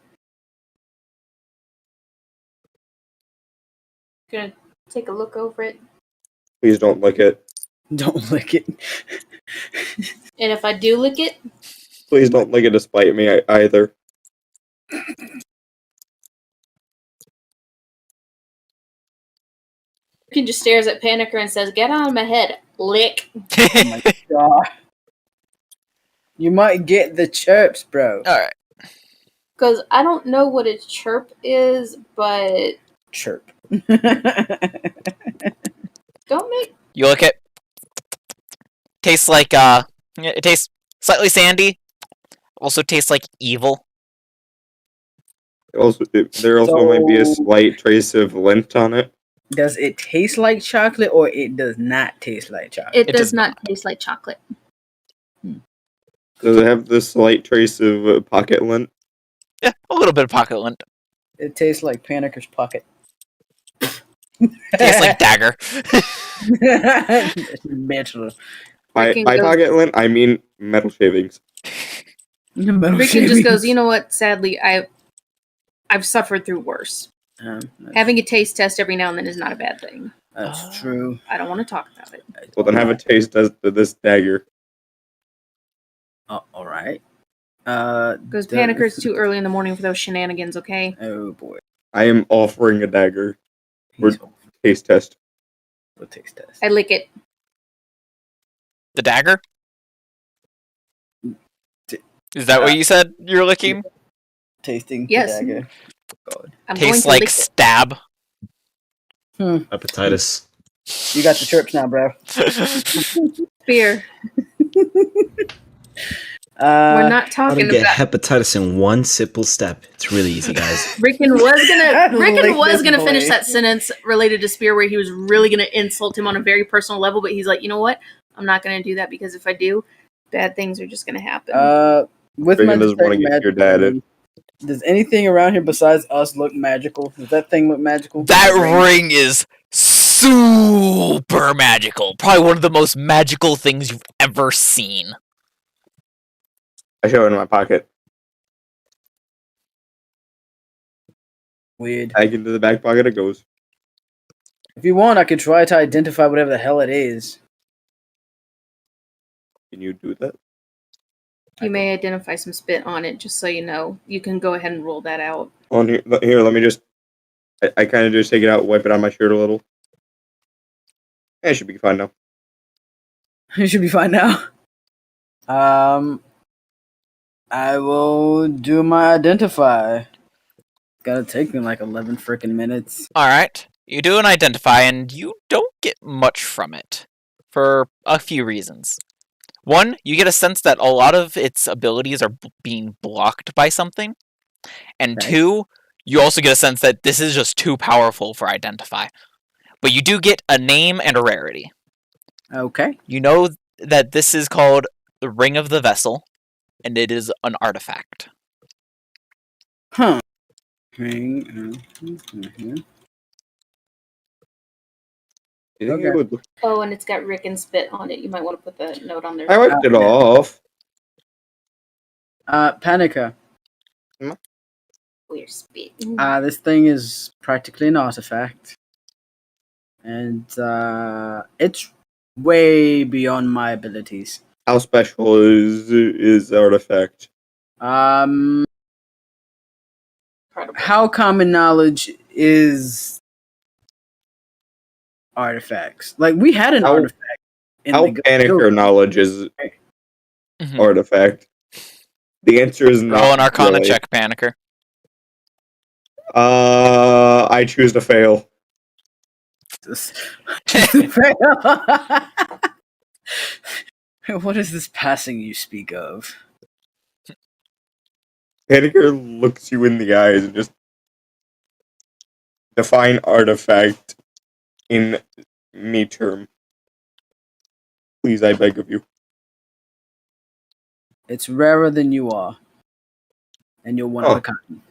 Gonna take a look over it. Please don't lick it. Don't lick it. And if I do lick it, Please don't lick it to spite me either. Ricken just stares at Paniker and says, "Get out of my head, lick." Oh my god. You might get the chirps, bro. Alright. Because I don't know what a chirp is, but Chirp. don't make... You look at. Tastes like it tastes slightly sandy. Also tastes like evil. There also might be a slight trace of lint on it. Does it taste like chocolate or it does not taste like chocolate? It It does does not taste like chocolate. Does it have the slight trace of pocket lint? Yeah, a little bit of pocket lint. It tastes like Paniker's pocket. Tastes like dagger. Metal. By Ricken goes- pocket lint, I mean metal shavings. Ricken just goes, "You know what? Sadly, I've suffered through worse. Having a taste test every now and then is not a bad thing. That's true. I don't want to talk about it." Well, then have a taste of this dagger. All right. Because Paniker's too early in the morning for those shenanigans, okay? Oh boy. I am offering a dagger. He's We're- Taste test. for taste test. I lick it. The dagger? D- Is that what you said you're licking? Tasting. Yes. Dagger. God. I'm Tastes going to like lick it. stab. Hepatitis. You got the chirps now, bro. Spear. We're not How to talking get about... hepatitis in one simple step. It's really easy, guys. Ricken was Lick this gonna boy. finish that sentence related to Spear where he was really gonna insult him on a very personal level, but he's like, you know what? I'm not gonna do that because if I do, bad things are just gonna happen. With Reagan doesn't want to magic, get your dad. does anything around here besides us look magical? Does that thing look magical? That ring is super magical. Probably one of the most magical things you've ever seen. I show it in my pocket. Weird. Tag into the back pocket it goes. If you want, I could try to identify whatever the hell it is. Can you do that? You may identify some spit on it, just so you know. You can go ahead and roll that out. On here, let me just. I kind of just take it out, wipe it on my shirt a little. It should be fine now. It should be fine now. I will do my identify. Gotta take me like 11 freaking minutes. Alright, you do an identify, and you don't get much from it. For a few reasons. One, you get a sense that a lot of its abilities are being blocked by something. And Okay. two, you also get a sense that this is just too powerful for identify. But you do get a name and a rarity. Okay. You know that this is called the Ring of the Vessel, and it is an artifact. Huh. Mm-hmm. You think Okay. it would- Oh, and it's got Rick and spit on it. You might want to put the note on there. I wiped it Yeah. off. Panica. Weird spit. This thing is practically an artifact. And it's way beyond my abilities. How special is the artifact? How Incredible. common knowledge is artifacts? Like, we had an How- artifact. in How the panicker knowledge is Mhm. artifact? The answer is not. Roll an Arcana really. check, Panicker. I choose to fail. What is this passing you speak of? Panicker looks you in the eyes and just define artifact in me term. Please, I beg of you. It's rarer than you are. And you're one of a kind.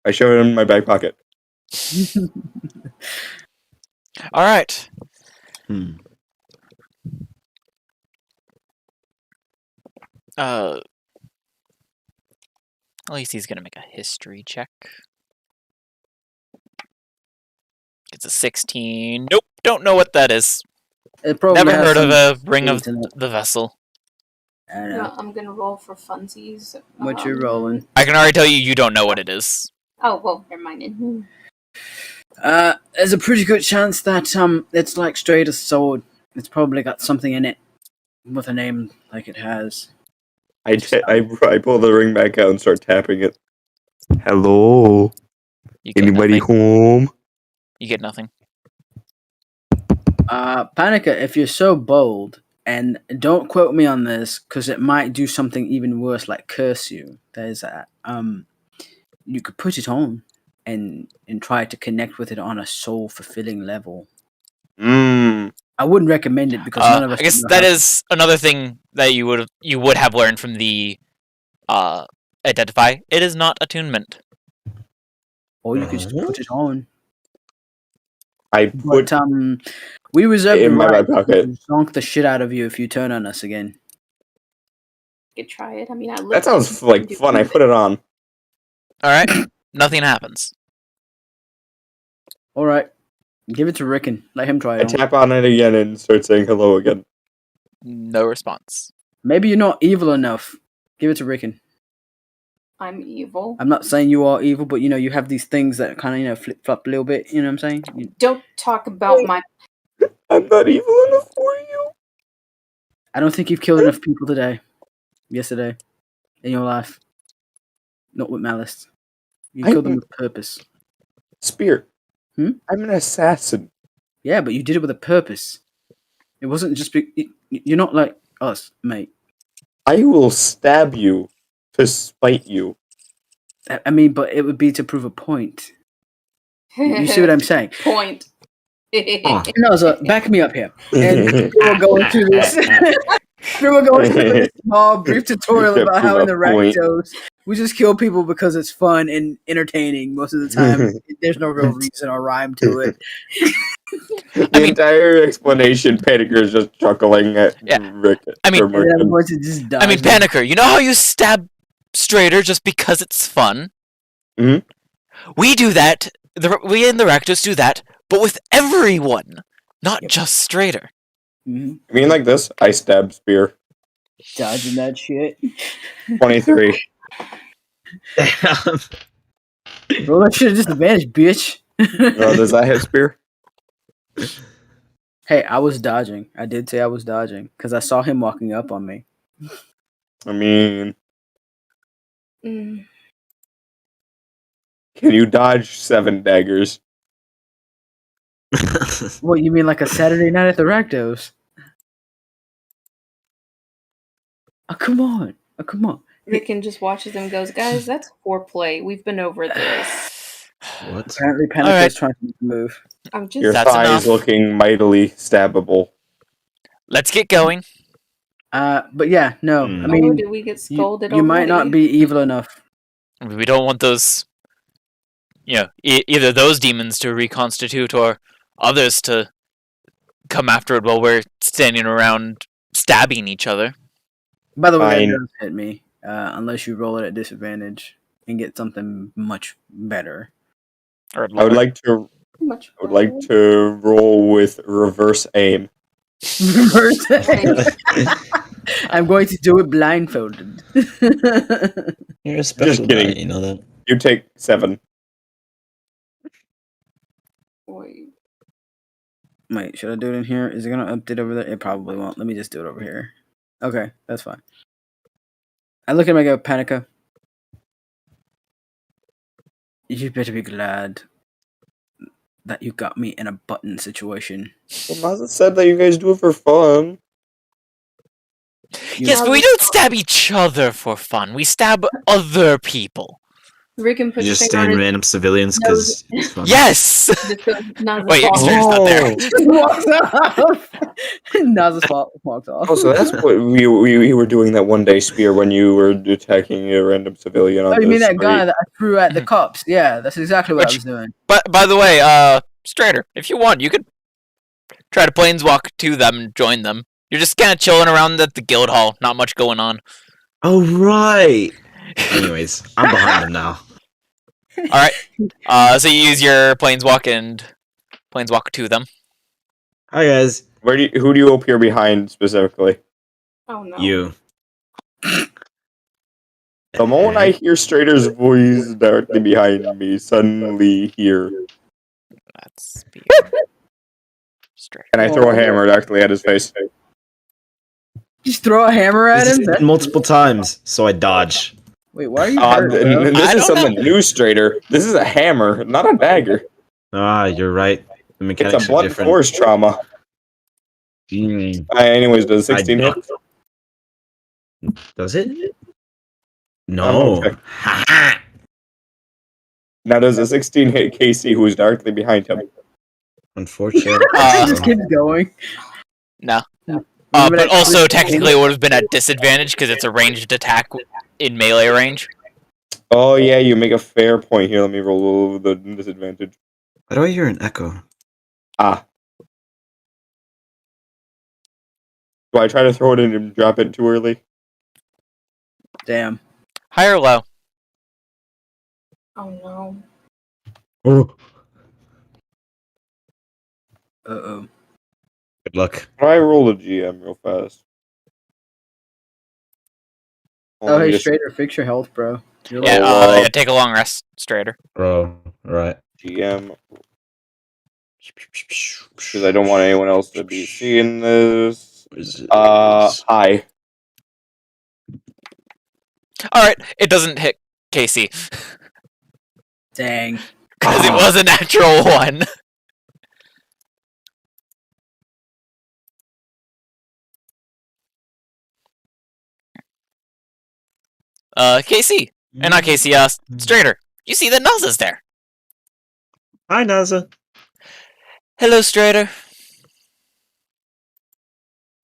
I show it in my back pocket. Alright. At least he's gonna make a history check. It's a 16. Nope, don't know what that is. It probably Never has heard of some a Ring of internet. the Vessel. I don't No, know. I'm gonna roll for funsies. What you rolling? I can already tell you don't know what it is. Oh well, never mind. There's a pretty good chance that it's like Strader's sword. It's probably got something in it with a name like it has. I pull the ring back out and start tapping it. Hello? You get Anybody nothing. home? You get nothing. Panica, if you're so bold, and don't quote me on this, because it might do something even worse, like curse you. There's that. You could put it on and try to connect with it on a soul fulfilling level. I wouldn't recommend it because none of us. I guess know that how- is another thing that you would have learned from the identify. It is not attunement. Or you could just put it on. I put But we reserve in the my right back pocket. to zonk the shit out of you if you turn on us again. You could try it. I mean, I looked That sounds like fun. I put it on. Alright? Nothing happens. All right, give it to Rickon. Let him try I it. On. tap on it again and start saying hello again. No response. Maybe you're not evil enough. Give it to Rickon. I'm evil. I'm not saying you are evil, but you have these things that kind of flip flop a little bit. You know what I'm saying? Don't talk about my. I'm not evil enough for you. I don't think you've killed enough people yesterday, in your life. Not with malice. You killed them with purpose. Spear. Hmm? I'm an assassin. Yeah, but you did it with a purpose. It wasn't just. You're not like us, mate. I will stab you to spite you. I mean, but it would be to prove a point. You see what I'm saying? Point. Oh. No, so back me up here. And we're going through this. We were going through this small, brief tutorial Yeah, about how in the prove a point. Rakdos, we just kill people because it's fun and entertaining most of the time. There's no real reason or rhyme to it. The entire explanation, Panicker is just chuckling at Yeah. Rick. I mean- or And then I'm Merkin. going to just die. I mean, Panicker, you know how you stab Strader just because it's fun? Mhm. We do that. We in the Rakdos do that, but with everyone, not just Strader. Mhm. I mean, like this, I stab spear. Dodging that shit. 23. Damn. Roll that shit at disadvantage, bitch. Does that hit spear? Hey, I was dodging. I did say I was dodging because I saw him walking up on me. I mean, Mm. can you dodge 7 daggers? What, you mean like a Saturday night at the Rakdos? Oh, come on. Oh, come on. Rickon just watches them and goes, guys, that's foreplay. We've been over this. What? Apparently, Panic Alright. is trying to make a move. I'm just Your That's thigh enough. is looking mightily stabbable. Let's get going. But yeah, no. Hmm. I mean, did we get you, scolded you might not already? be evil enough. We don't want those, either those demons to reconstitute or others to come after it while we're standing around stabbing each other. By the way, Fine. that does hit me. Unless you roll it at disadvantage and get something much better. Or I would lower. like to. Much I would like to roll with reverse aim. I'm going to do it blindfolded. You're a special guy, kidding. you know that? You take 7. Wait. Wait, should I do it in here? Is it going to update over there? It probably won't. Let me just do it over here. Okay, that's fine. I look at him and go, Panica. You better be glad that you got me in a button situation. Well, Maza said that you guys do it for fun. Yes, but we don't stab each other for fun. We stab other people. Rickon You puts just his finger on stand his random civilians because it's fun. Yes! just goes, "Now's the Wait, call." Strader's not there. Walks off. Naz's fault walks off. Oh, so that's what we were doing that one day, Spear, when you were attacking a random civilian on Oh, you the mean that street. guy that I threw at the cops? Yeah, that's exactly what Which- I was doing. But by the way, Strader, if you want, you could try to planeswalk to them and join them. You're just kind of chilling around at the guild hall. Not much going on. Oh, right. Anyways, I'm behind them now. All right. So you use your planeswalk and planeswalk to them. Hi, guys. Who do you appear behind specifically? Oh no. You. The moment I hear Strader's voice directly behind me, suddenly hear, That's Strader. and I throw a hammer directly at his face. Just throw a hammer at This him? is multiple times, so I dodge. Wait, why are you hurt, bro? And this I is don't something new, Strader. This is a hammer, not a dagger. Ah, you're right. The It's a mechanics are blunt different. force trauma. Mm, Anyways, does 16 hit? does it? No. okay. Ha Now does a 16 hit Casey, who is directly behind him? Unfortunately. It just keeps going. No. Remember But that also, quick- technically, it would have been at disadvantage because it's a ranged attack in melee range. Oh yeah, you make a fair point here. Let me roll the disadvantage. Why do I hear an echo? Ah. Do I try to throw it in and drop it too early? Damn. High or low? Oh no. Oh. Uh-oh. Good luck. Try roll the GM real fast. Oh, hey, Just Strader, fix your health, bro. You're Yeah, Oh, yeah, take a long rest, Strader. Bro, right. GM. Because I don't want anyone else to be seeing this. Hi. Alright, it doesn't hit Casey. Dang. Because it was a natural one. Casey. Not Casey, Strader. You see that Naza's there. Hi, Naza. Hello, Strader.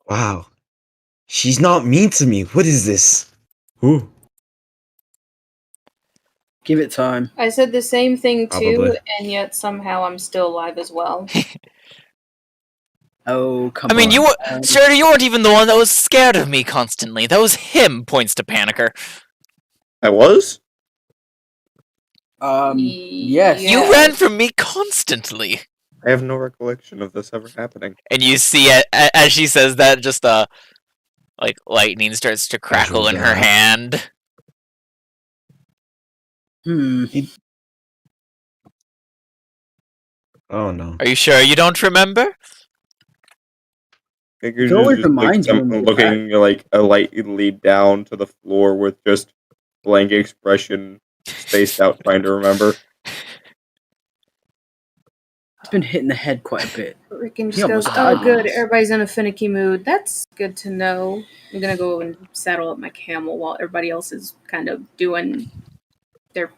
Wow. She's not mean to me. What is this? Ooh. Give it time. I said the same thing too, Probably. and yet somehow I'm still alive as well. Oh, come I mean, on. you Strader, you weren't even the one that was scared of me constantly. That was him, points to Panicker. I was? Yes. Yeah. You ran from me constantly. I have no recollection of this ever happening. And you see, as she says that, just, like, lightning starts to crackle in her that. hand. Oh no. Are you sure you don't remember? I think you're It always just like reminds you when we looking like a light lead down to the floor with just blank expression, spaced out, trying to remember. It's been hitting the head quite a bit. Rickon He just goes, almost "Oh, died good. once. Everybody's in a finicky mood. That's good to know. I'm gonna go and saddle up my camel while everybody else is kind of doing their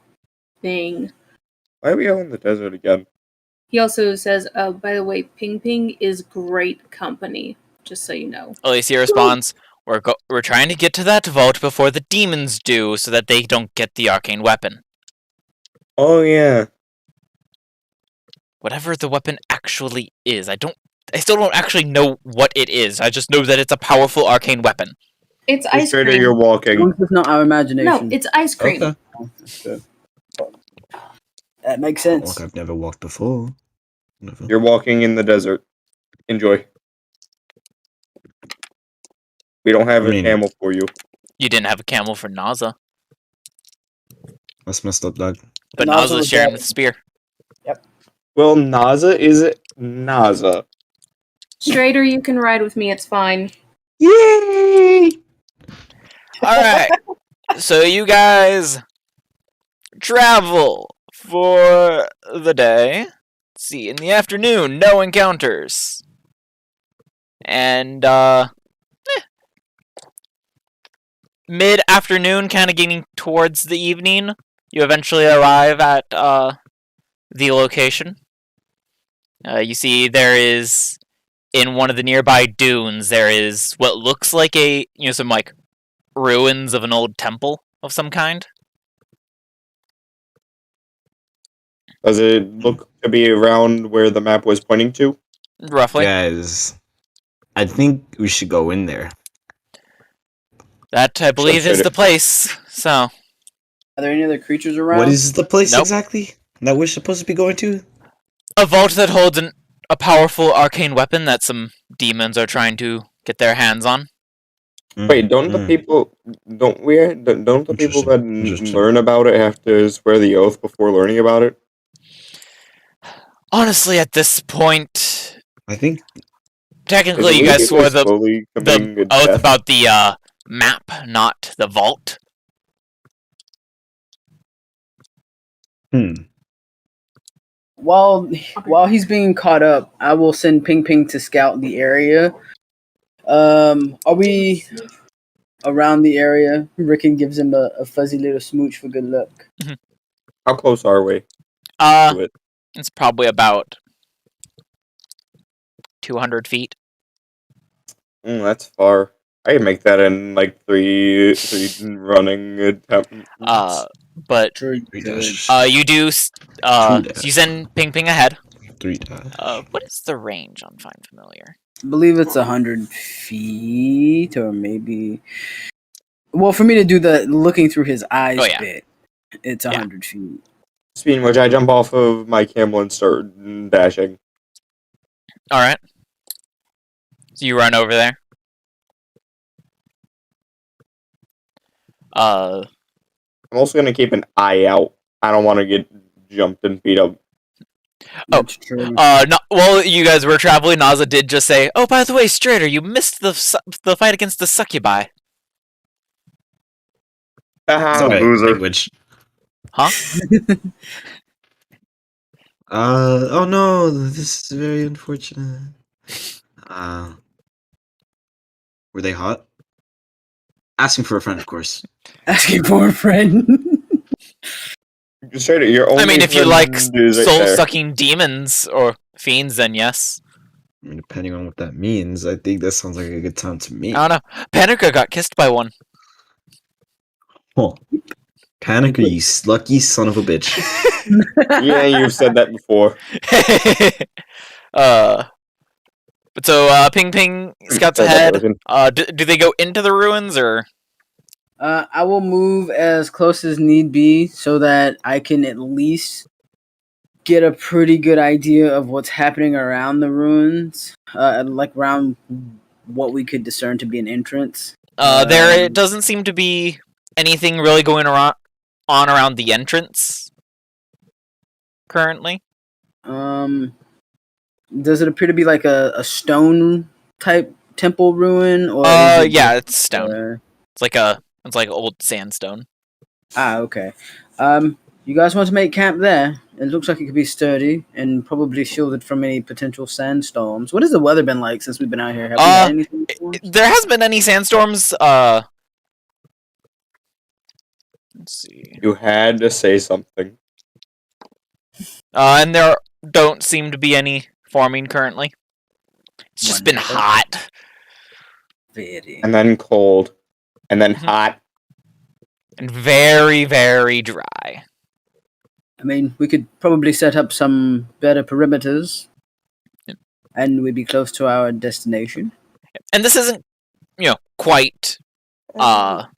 thing." Why are we out in the desert again? He also says, "By the way, Ping Ping is great company. Just so you know." Alicia responds, we're trying to get to that vault before the demons do, so that they don't get the arcane weapon. Oh yeah. Whatever the weapon actually is, I still don't actually know what it is. I just know that it's a powerful arcane weapon. It's ice Strader, cream. you're As walking. long as it's not our imagination. No, it's ice cream. Okay. That makes Like sense. I've never walked before. Never. You're walking in the desert. Enjoy. We don't have I a mean- camel for you. You didn't have a camel for Naza, That's messed up, dog. but Naza Naza was sharing dead. with Spear. Well, Naza is Naza. Strader, you can ride with me. It's fine. Yay! Alright, so you guys travel for the day. Let's see, in the afternoon, no encounters. And, mid-afternoon, kind of getting towards the evening, you eventually arrive at, the location. You see there is, in one of the nearby dunes, there is what looks like some, like, ruins of an old temple of some kind. Does it look to be around where the map was pointing to? Roughly. Guys, I think we should go in there. That, I believe, is the place. So, Are there any other creatures around? What is the place Nope. exactly that we're supposed to be going to? a vault that holds a powerful arcane weapon that some demons are trying to get their hands on. Wait, don't the people that Interesting. learn about it have to swear the oath before learning about it? Honestly, at this point, I think technically, you guys swore the the oath about the map, not the vault. While he's being caught up, I will send Ping Ping to scout the area. Are we around the area? Rickon gives him a fuzzy little smooch for good luck. How close are we Uh, to it? it's probably about 200 feet. That's far. I can make that in like three running attempts. But Sure, you could. you do you send Ping Ping ahead. 3 dash. What is the range on Find Familiar? I believe it's 100 feet, or maybe. Well, for me to do the looking through his eyes Oh, yeah. bit, it's 100 feet. Speed in which I jump off of my camel and start dashing. All right. So you run over there. I'm also gonna keep an eye out. I don't want to get jumped and beat up. That's true. No, well, you guys were traveling. Naza did just say, "Oh, by the way, Strader, you missed the fight against the succubi." Sorry, Loser. language. Huh? Oh no, this is very unfortunate. Were they hot? Asking for a friend, of course. Asking for a friend. Straight, your only I mean, if you friend like is right there. soul-sucking demons or fiends, then yes. I mean, depending on what that means, I think that sounds like a good time to me. I don't know. Panica got kissed by one. Huh. Panica, you lucky son of a bitch. Yeah, you've said that before. But so Ping Ping scouts Said that ahead. version. Do they go into the ruins or? I will move as close as need be so that I can at least get a pretty good idea of what's happening around the ruins, like around what we could discern to be an entrance. There it doesn't seem to be anything really going around the entrance currently. Does it appear to be like a stone type temple ruin, or Yeah, it's stone. It's like old sandstone. Okay. You guys want to make camp there? It looks like it could be sturdy and probably shielded from any potential sandstorms. What has the weather been like since we've been out here? Have we had any sandstorms? There hasn't been any sandstorms. Let's see. You had to say something. And there don't seem to be any forming currently. It's just been Wonderful. hot. Very. And then cold. And then Mhm. hot. And very, very dry. I mean, we could probably set up some better perimeters, Yep. and we'd be close to our destination. And this isn't, quite. Come on.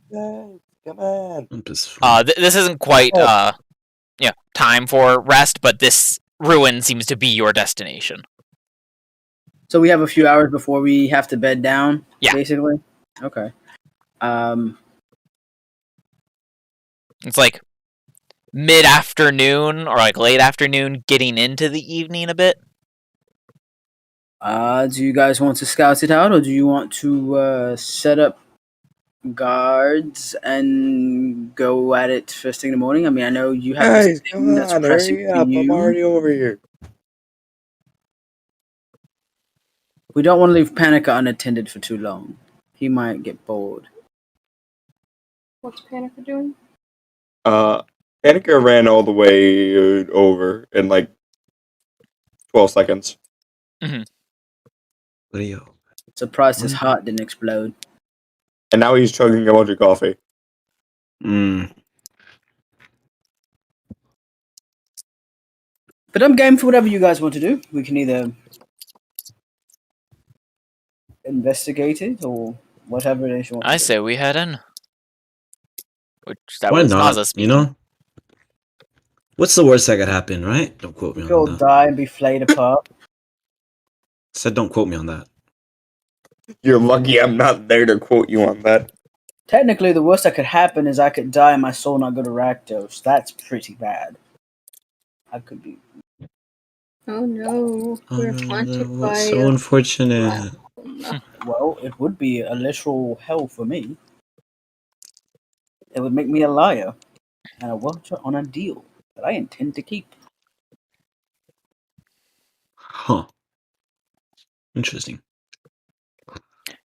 This isn't quite. Time for rest, but this ruin seems to be your destination. So we have a few hours before we have to bed down. Yeah. Basically. Okay. It's like mid-afternoon or like late afternoon, getting into the evening a bit. Do you guys want to scout it out, or do you want to set up guards and go at it first thing in the morning? I mean, I know you have Guys, this thing come that's on, pressing hurry for up. I'm you. already over here. We don't want to leave Panica unattended for too long. He might get bored. What's Panica doing? Panica ran all the way over in like 12 seconds. Leo. Surprised his heart didn't explode. And now he's chugging a bunch of coffee. But I'm game for whatever you guys want to do. We can either investigate it or whatever it is you want. I say we head in. Which that Why was not? Naza You speaking. know? What's the worst that could happen, right? Don't quote me on Go that. die and be flayed apart. Said don't quote me on that. You're lucky I'm not there to quote you on that. Technically, the worst that could happen is I could die and my soul not go to Rakdos. That's pretty bad. I could be. Oh no, we're haunted by. So unfortunate. Well, it would be a literal hell for me. It would make me a liar and a watcher on a deal that I intend to keep. Huh. Interesting.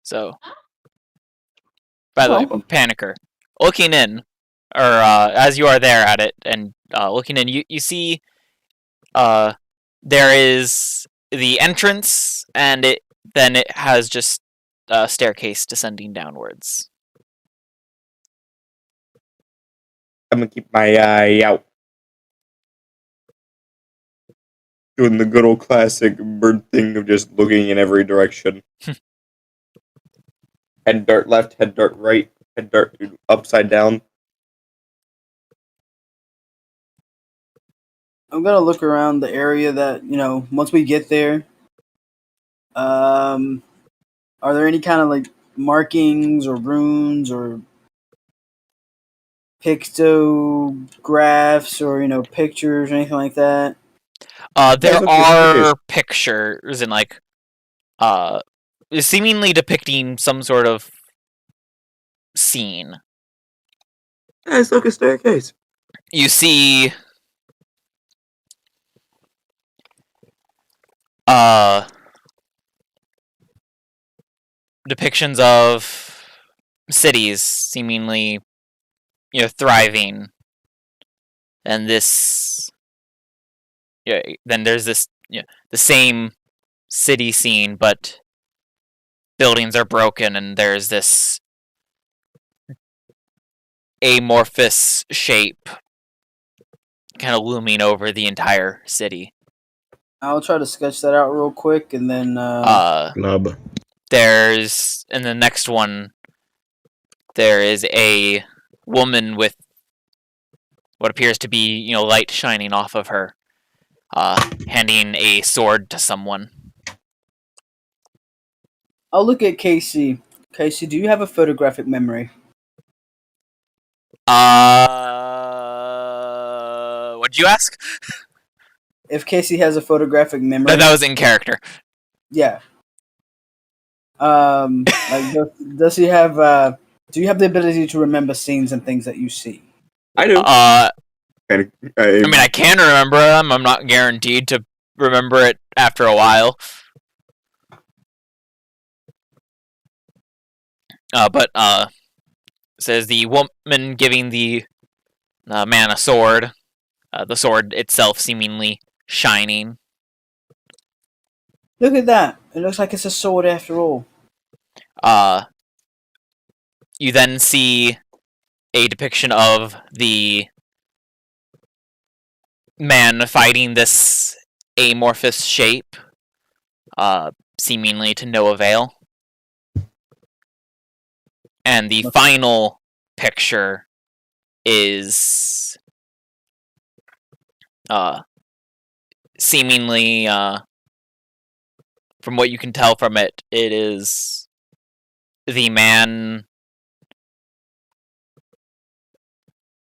So, by the way, Panicker, looking in, or as you are there at it and looking in, you see there is the entrance, and it has just a staircase descending downwards. I'm gonna keep my eye out. Doing the good old classic bird thing of just looking in every direction. Head dart left, head dart right, head dart upside down. I'm gonna look around the area that, once we get there. Are there any kind of like markings or runes or pictographs or pictures or anything like that? There are pictures and like seemingly depicting some sort of scene. Guys, look, a staircase. You see depictions of cities seemingly thriving, and this then there's this the same city scene, but buildings are broken and there's this amorphous shape kind of looming over the entire city. I'll try to sketch that out real quick, and then Nub. There's in the next one, there is a woman with what appears to be, light shining off of her, handing a sword to someone. I'll look at Casey. Casey, do you have a photographic memory? What'd you ask? If Casey has a photographic memory, That was in character. yeah. Like, does he have? Do you have the ability to remember scenes and things that you see? I do. I And mean, I can remember them. I'm not guaranteed to remember it after a while. But says the woman giving the man a sword, the sword itself seemingly shining. Look at that! It looks like it's a sword after all. You then see a depiction of the man fighting this amorphous shape, seemingly to no avail. And the final picture is seemingly, from what you can tell from it, it is the man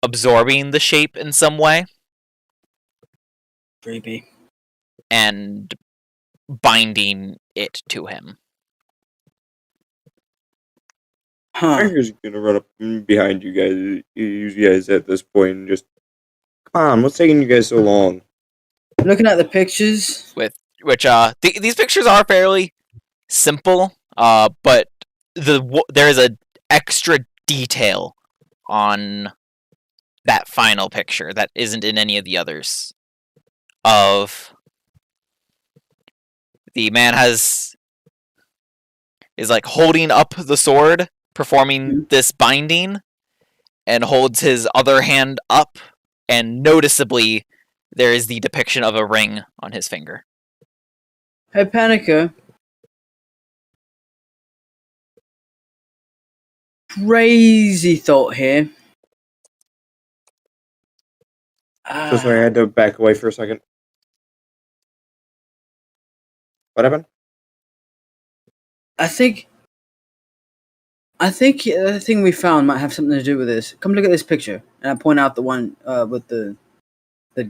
absorbing the shape in some way Creepy. and binding it to him. Huh. Tiger's gonna run up behind you guys at this point and just, come on, what's taking you guys so long? Looking at the pictures, Which these pictures are fairly simple, but there is a extra detail on that final picture that isn't in any of the others. Of the man is like holding up the sword, performing this binding, and holds his other hand up, and noticeably there is the depiction of a ring on his finger. hey Panica. Crazy thought here. So sorry, I had to back away for a second. What happened? I think the thing we found might have something to do with this. Come look at this picture, and I point out the one with the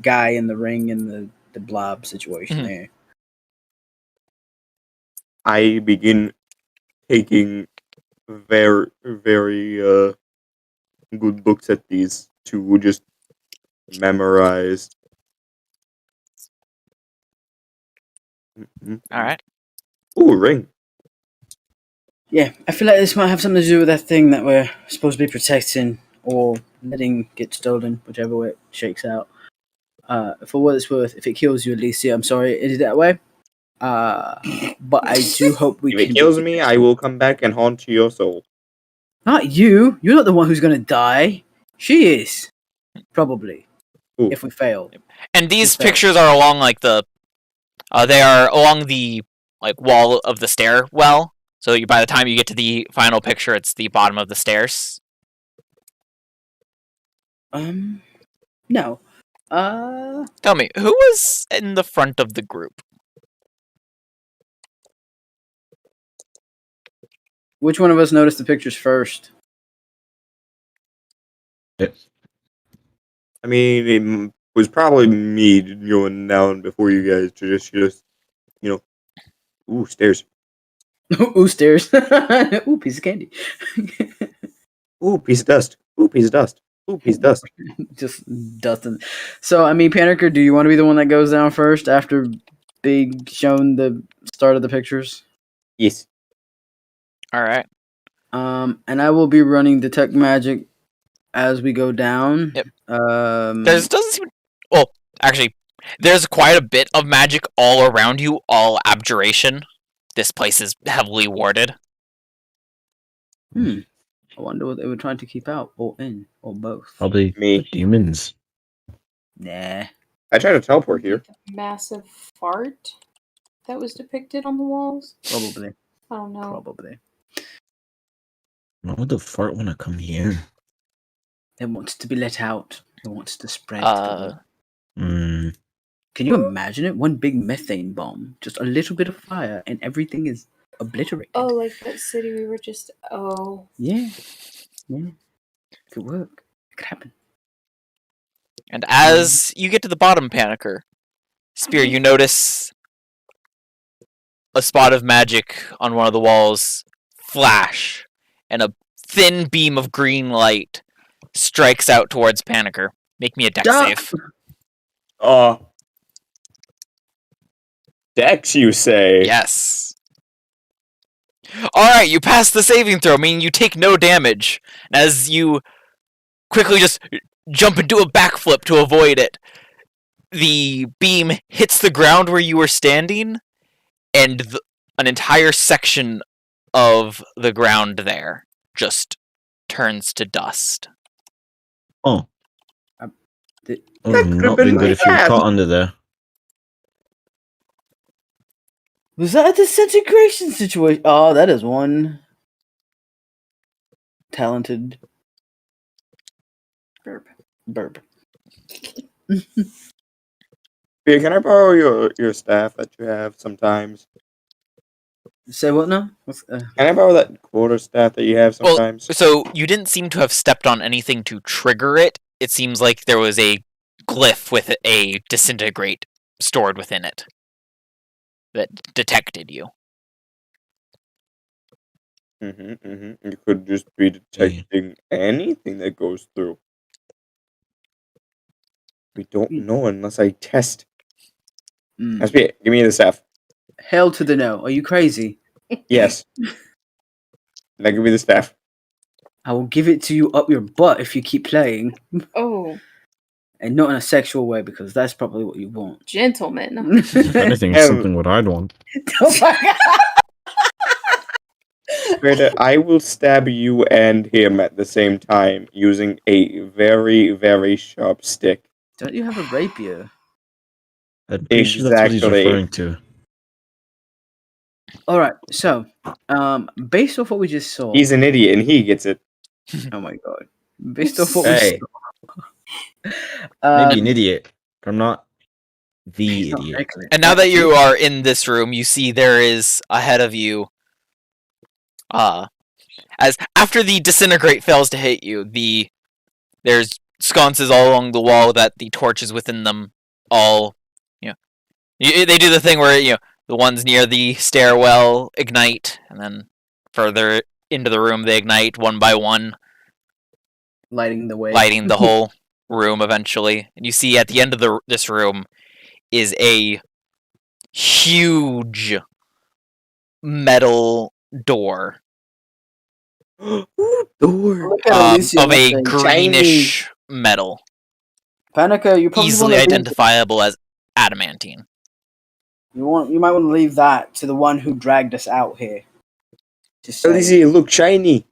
guy in the ring and the blob situation Mhm. there. I begin taking very, very good looks at these to just memorize. All right. Ooh, a ring. Yeah, I feel like this might have something to do with that thing that we're supposed to be protecting or letting get stolen, whichever way it shakes out. For what it's worth, if it kills you, Alicia, I'm sorry it is that way. But I do hope we If can. it kills me, I will come back and haunt your soul. Not you. You're not the one who's going to die. She is. Probably. Ooh. If we fail. And these Fair. pictures are along they are along the wall of the stairwell. So by the time you get to the final picture, it's the bottom of the stairs. No. Tell me, who was in the front of the group? Which one of us noticed the pictures first? I mean, it was probably me going down before you guys to just ooh, stairs. Ooh, stairs. Ooh, piece of candy. Ooh, piece of dust. Ooh, piece of dust. Ooh, piece of dust. Just dusting. So, I mean, Panicker, do you want to be the one that goes down first after being shown the start of the pictures? Yes. All right. And I will be running detect magic as we go down. Yep. There Doesn't seem. Well, actually, There's quite a bit of magic all around you, all abjuration. This place is heavily warded. I wonder what they were trying to keep out, or in, or both. Probably Me. demons. Nah. I tried to teleport here. Massive fart that was depicted on the walls. Probably. I don't know. Probably. Why would the fart want to come here? It wants to be let out. It wants to spread. To the world. Can you imagine it? One big methane bomb. Just a little bit of fire and everything is obliterated. Oh, like that city we were just. Oh. Yeah. Yeah. Could work. It could happen. And as you get to the bottom, Panicker, Spear, you notice a spot of magic on one of the walls flash, and a thin beam of green light strikes out towards Panicker. Make me a dex Duck! save. Dex, you say? Yes. Alright, you pass the saving throw, meaning you take no damage. As you quickly just jump into a backflip to avoid it, the beam hits the ground where you were standing, and an entire section of the ground there just turns to dust. Oh. Did- Oh, That could've not been been good my if you were ass. caught under there. Was that a disintegration situation? Oh, that is one talented burp. Here, can I borrow your staff that you have sometimes? Say what now? Can I borrow that quarter staff that you have Well, sometimes? so you didn't seem to have stepped on anything to trigger it. It seems like there was a glyph with a disintegrate stored within it that detected you. You could just be detecting anything that goes through. We don't know unless I test. Give me the staff. Hell to the no. Are you crazy? Yes. Now give me the staff. I will give it to you up your butt if you keep playing. Oh, And not in a sexual way, because that's probably what you want. gentlemen. If anything, it's something what I'd want. Oh my God. Strader, I will stab you and him at the same time using a very, very sharp stick. Don't you have a rapier? I'm pretty sure that's what he's Exactly. referring to. All right. So, based off what we just saw. He's an idiot and he gets it. Oh my God. Based off what we Hey. saw. Maybe an idiot, but I'm not the he's not idiot. reckless. And now that you are in this room, you see there is ahead of you, as after the disintegrate fails to hit you, there's sconces all along the wall that the torches within them all, they do the thing where, the ones near the stairwell ignite, and then further into the room they ignite one by one, lighting the way. lighting the whole room eventually. And you see at the end of this room is a huge metal door Door. Look at Alicia of a and say, greenish metal, Panica, you probably easily wanna identifiable as adamantine. You might want to leave that to the one who dragged us out here. Just Alicia, look shiny.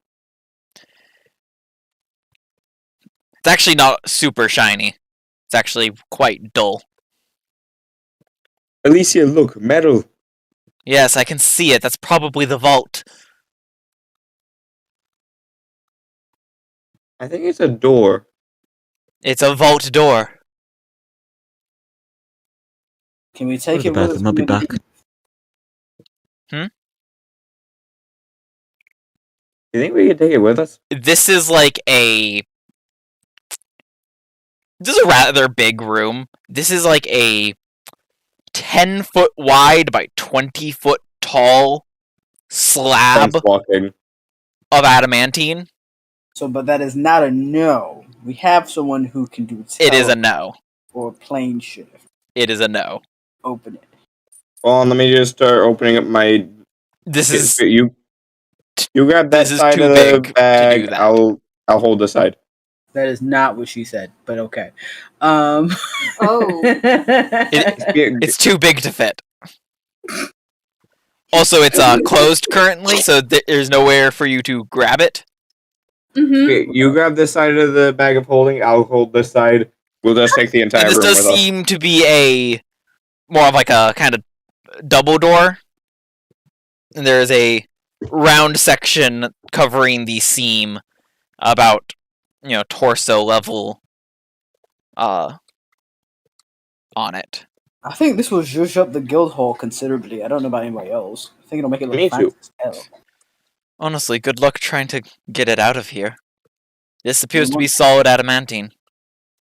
It's actually not super shiny. It's actually quite dull. Alicia, look, metal. Yes, I can see it. That's probably the vault. I think it's a door. It's a vault door. Can we take Go to it the with us? bathroom, I'll be back. You think we can take it with us? This is like this is a rather big room. This is like a 10-foot wide by 20-foot tall slab Thanks, walking. of adamantine. So, but that is not a no. We have someone who can do It is a no. or plane shift. It is a no. Open it. Well, let me just start opening up my. This is You grab that This is side too of big the to bag. do that. I'll hold the side. That is not what she said, but okay. Oh. It's too big to fit. Also, it's closed currently, so there's nowhere for you to grab it. Mm-hmm. Okay, you grab this side of the bag of holding. I'll hold this side. We'll just take the entire And this room does with us. seem to be more of like a kind of double door. And there is a round section covering the seam about, torso level on it. I think this will zhuzh up the guild hall considerably. I don't know about anybody else. I think it'll make it look Me fancy too. as hell. Honestly, good luck trying to get it out of here. This appears to be solid adamantine.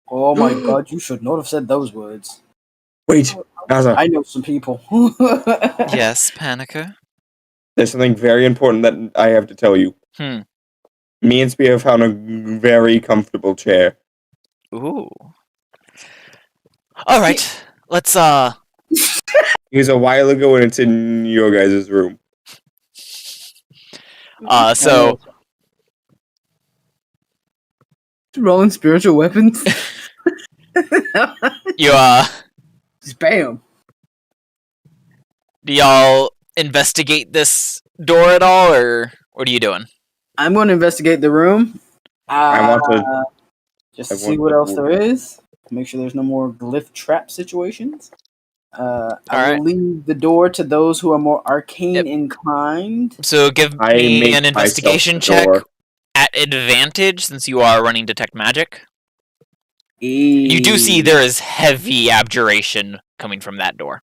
Oh my god, you should not have said those words. Wait, Gaza. I know some people. Yes, Panicker? There's something very important that I have to tell you. Me and Spear have found a very comfortable chair. Ooh. Alright, let's, It was a while ago and it's in your guys' room. so... Rolling spiritual weapons. You, Spam. do y'all investigate this door at all, or what are you doing? I'm going to investigate the room. I want to. Just I see want what the else there is. Make sure there's no more glyph trap situations. I Alright. will leave the door to those who are more arcane Yep. inclined. So give I me make an investigation myself the check door. at advantage, since you are running Detect Magic. You do see there is heavy abjuration coming from that door.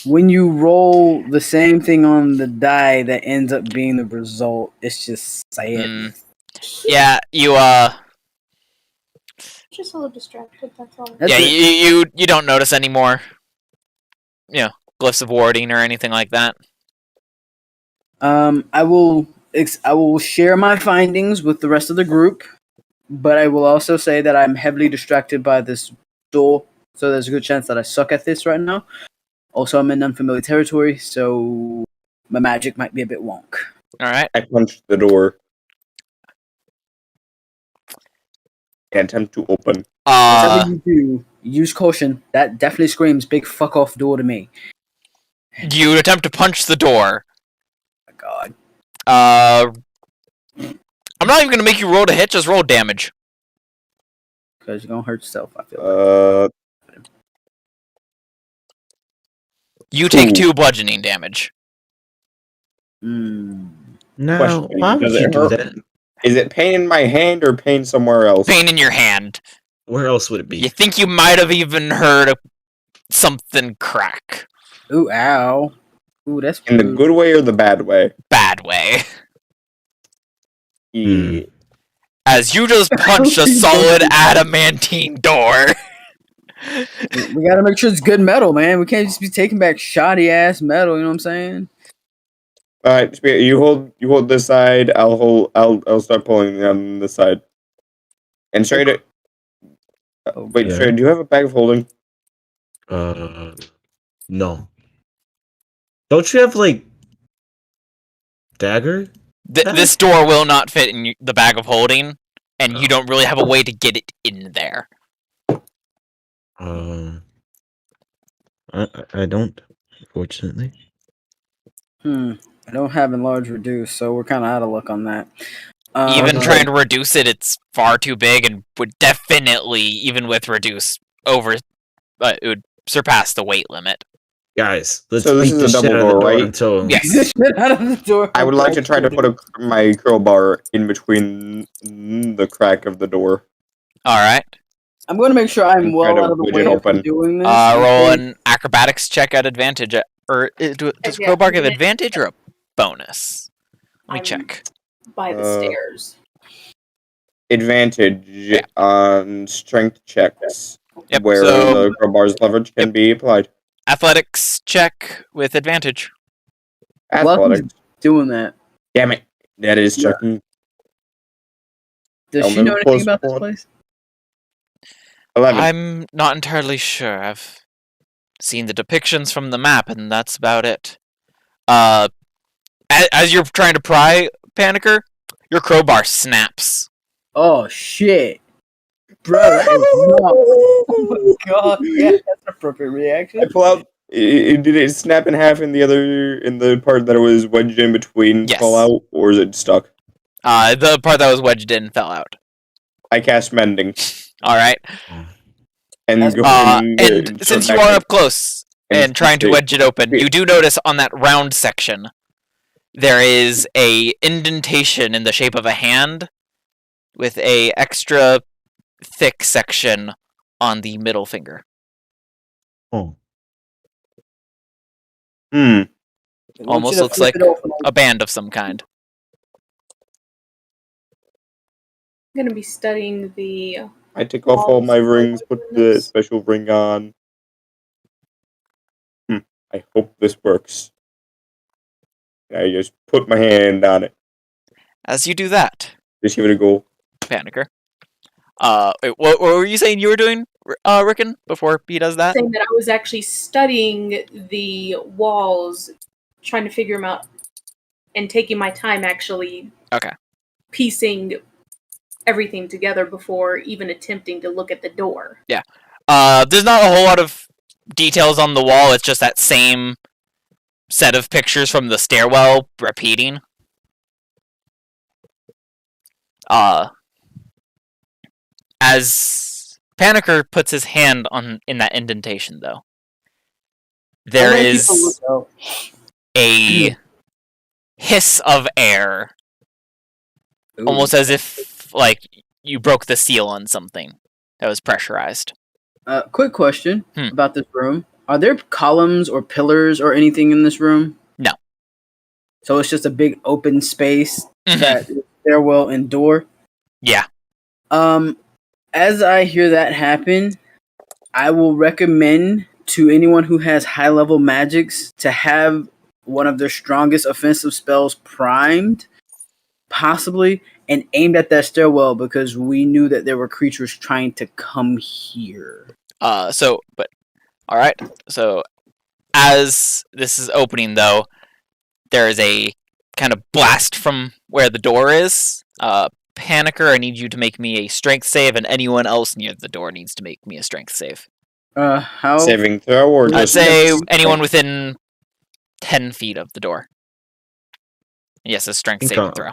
When you roll the same thing on the die that ends up being the result, it's just sad. Yeah, you Just a little distracted, that's all. That's yeah, it. you don't notice any more, glyphs of warding or anything like that. I will share my findings with the rest of the group, but I will also say that I'm heavily distracted by this door, so there's a good chance that I suck at this right now. Also, I'm in unfamiliar territory, so my magic might be a bit wonk. Alright. I punched the door. And attempt to open. Whatever you do, use caution. That definitely screams big fuck off door to me. You attempt to punch the door. Oh my god. I'm not even gonna make you roll to hit, just roll damage. Because you're gonna hurt yourself, I feel like. You take 2 bludgeoning damage. No, Question, why would does you it do hurt? that? Is it pain in my hand or pain somewhere else? Pain in your hand. Where else would it be? You think you might have even heard something crack. Ooh, ow. Ooh, that's In the good way or the bad way? Bad way. Yeah. As you just punched a solid adamantine door. We gotta make sure it's good metal, man. We can't just be taking back shoddy ass metal. You know what I'm saying? All right, Spirit, you hold this side. I'll start pulling on this side. And Strader, wait, Yeah. Strader, do you have a bag of holding? No. Don't you have like dagger? This door will not fit in the bag of holding, and you don't really have a way to get it in there. I don't, unfortunately. I don't have enlarge reduce, so we're kind of out of luck on that. Even trying to reduce it, it's far too big, and would definitely, even with reduce, it would surpass the weight limit. Guys, let's So this beat is the a shit double out of the door, door right? until Yes. out of the door. I would like to try to put my crowbar in between the crack of the door. Alright. I'm going to make sure I'm And well try to out of the wedge way it of open. doing this. Roll an acrobatics check at advantage. Does Yeah, crowbar give yeah. advantage or a bonus? Let me I'm- check. By the stairs. Advantage on strength checks, Yep, where so- the crowbar's leverage can be applied. Athletics check with advantage. Athletics. Doing that. Damn it. That is Yeah. checking. Does she Element know anything plus about this one. place? 11. I'm not entirely sure. I've seen the depictions from the map, and that's about it. As you're trying to pry, Panicker, your crowbar snaps. Oh shit, bro! That is not. Oh my god! Yeah, that's an appropriate I reaction. pull out. Did it snap in half in the part that it was wedged in between Yes. fall out, or is it stuck? The part that was wedged in fell out. I cast mending All right. and That's- go And start since you back are in. up close and trying to wedge it open, you do notice on that round section there is a indentation in the shape of a hand with a extra thick section on the middle finger. Oh. Hmm. I want you Almost to looks flip like it open. a band of some kind. I'm gonna be studying the. I take off all my rings, put the special ring on. I hope this works. I just put my hand on it. As you do that, Just give it a go. Panicker. Wait, what were you saying you were doing, Rickon, before he does that? Saying that I was actually studying the walls, trying to figure them out, and taking my time actually. Okay. Piecing everything together before even attempting to look at the door. There's not a whole lot of details on the wall. It's just that same set of pictures from the stairwell repeating. As Panicker puts his hand in that indentation, though, there is a hiss of air, almost as if like you broke the seal on something that was pressurized. Quick question Hmm. about this room: are there columns or pillars or anything in this room? No. So it's just a big open space Mhm. that is stairwell and door. Yeah. As I hear that happen, I will recommend to anyone who has high level magics to have one of their strongest offensive spells primed, possibly, and aimed at that stairwell because we knew that there were creatures trying to come here. All right. So, as this is opening, though, there is a kind of blast from where the door is. Panicker, I need you to make me a strength save, and anyone else near the door needs to make me a strength save. How? Saving throw or I'd just say anyone within 10 feet of the door. Yes, a strength saving throw.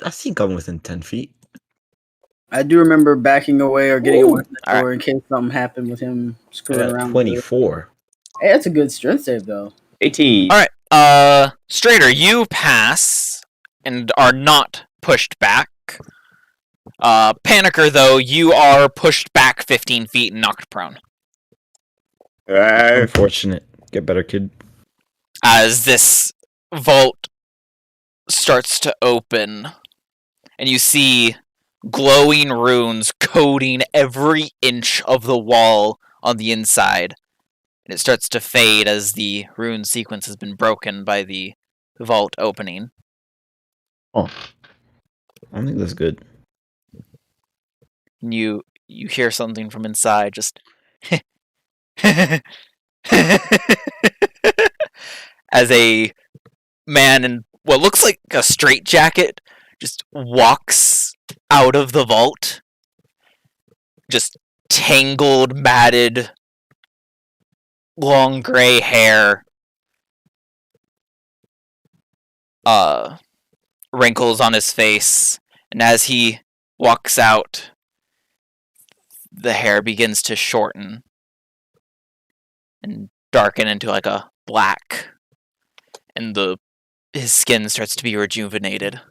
I think I'm within 10 feet. I do remember backing away or getting away from the All door in case something happened with him I screwing got around. with it. 24. Hey, that's a good strength save, though. 80. All right. Strader, you pass and are not pushed back. Panicker, though, you are pushed back 15 feet and knocked prone. Unfortunate. Get better, kid. As this vault starts to open, and you see glowing runes coating every inch of the wall on the inside. And it starts to fade as the rune sequence has been broken by the vault opening. Oh. I think that's good. And you hear something from inside, just as a man in what looks like a straitjacket just walks out of the vault. Just tangled, matted, long gray hair. Wrinkles on his face. And as he walks out, the hair begins to shorten and darken into like a black. And his skin starts to be rejuvenated.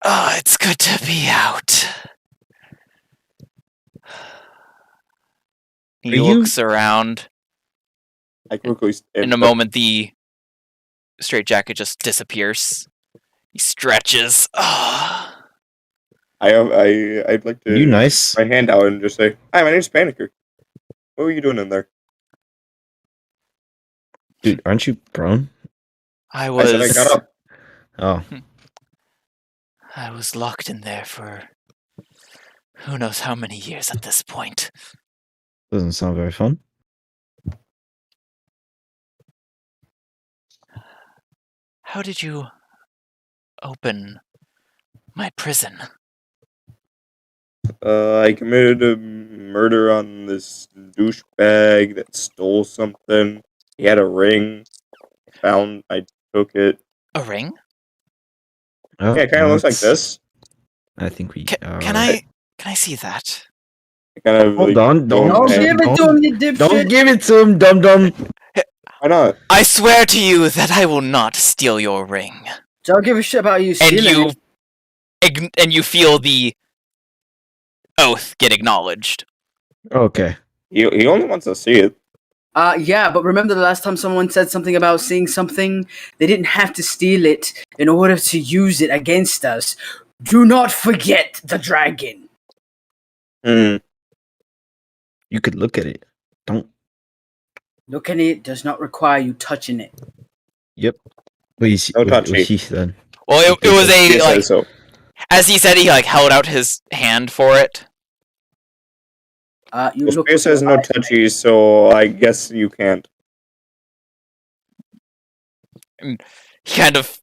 Oh, it's good to be out. He looks around. I quickly In a moment, the straitjacket just disappears. He stretches. I'd like to You nice? my hand out and just say, "Hi, my name's Panicker. What were you doing in there?" Dude, aren't you prone? I I said I got up. Oh. I was locked in there for who knows how many years at this point. Doesn't sound very fun. How did you open my prison? I committed a murder on this douchebag that stole something. He had a ring. I took it. A ring? Oh, Yeah, it kind of looks like that's- this. I think we. Can I see that? Kind of Hold like, on, Don't don't give it to him, you dipshit. Don't give it to him, dum dum. Why not? I swear to you that I will not steal your ring. Don't give a shit about you And stealing it. you feel the oath get acknowledged. Okay. He only wants to see it. Yeah, but remember the last time someone said something about seeing something? They didn't have to steal it in order to use it against us. Do not forget the dragon. Hmm. You could look at it. Don't. Looking at it does not require you touching it. Yep. What he, No touchy. what he said. Well, it was He a says like so. as he said, he like held out his hand for it. You Well, look Spear says no touchy, so I guess you can't. He kind of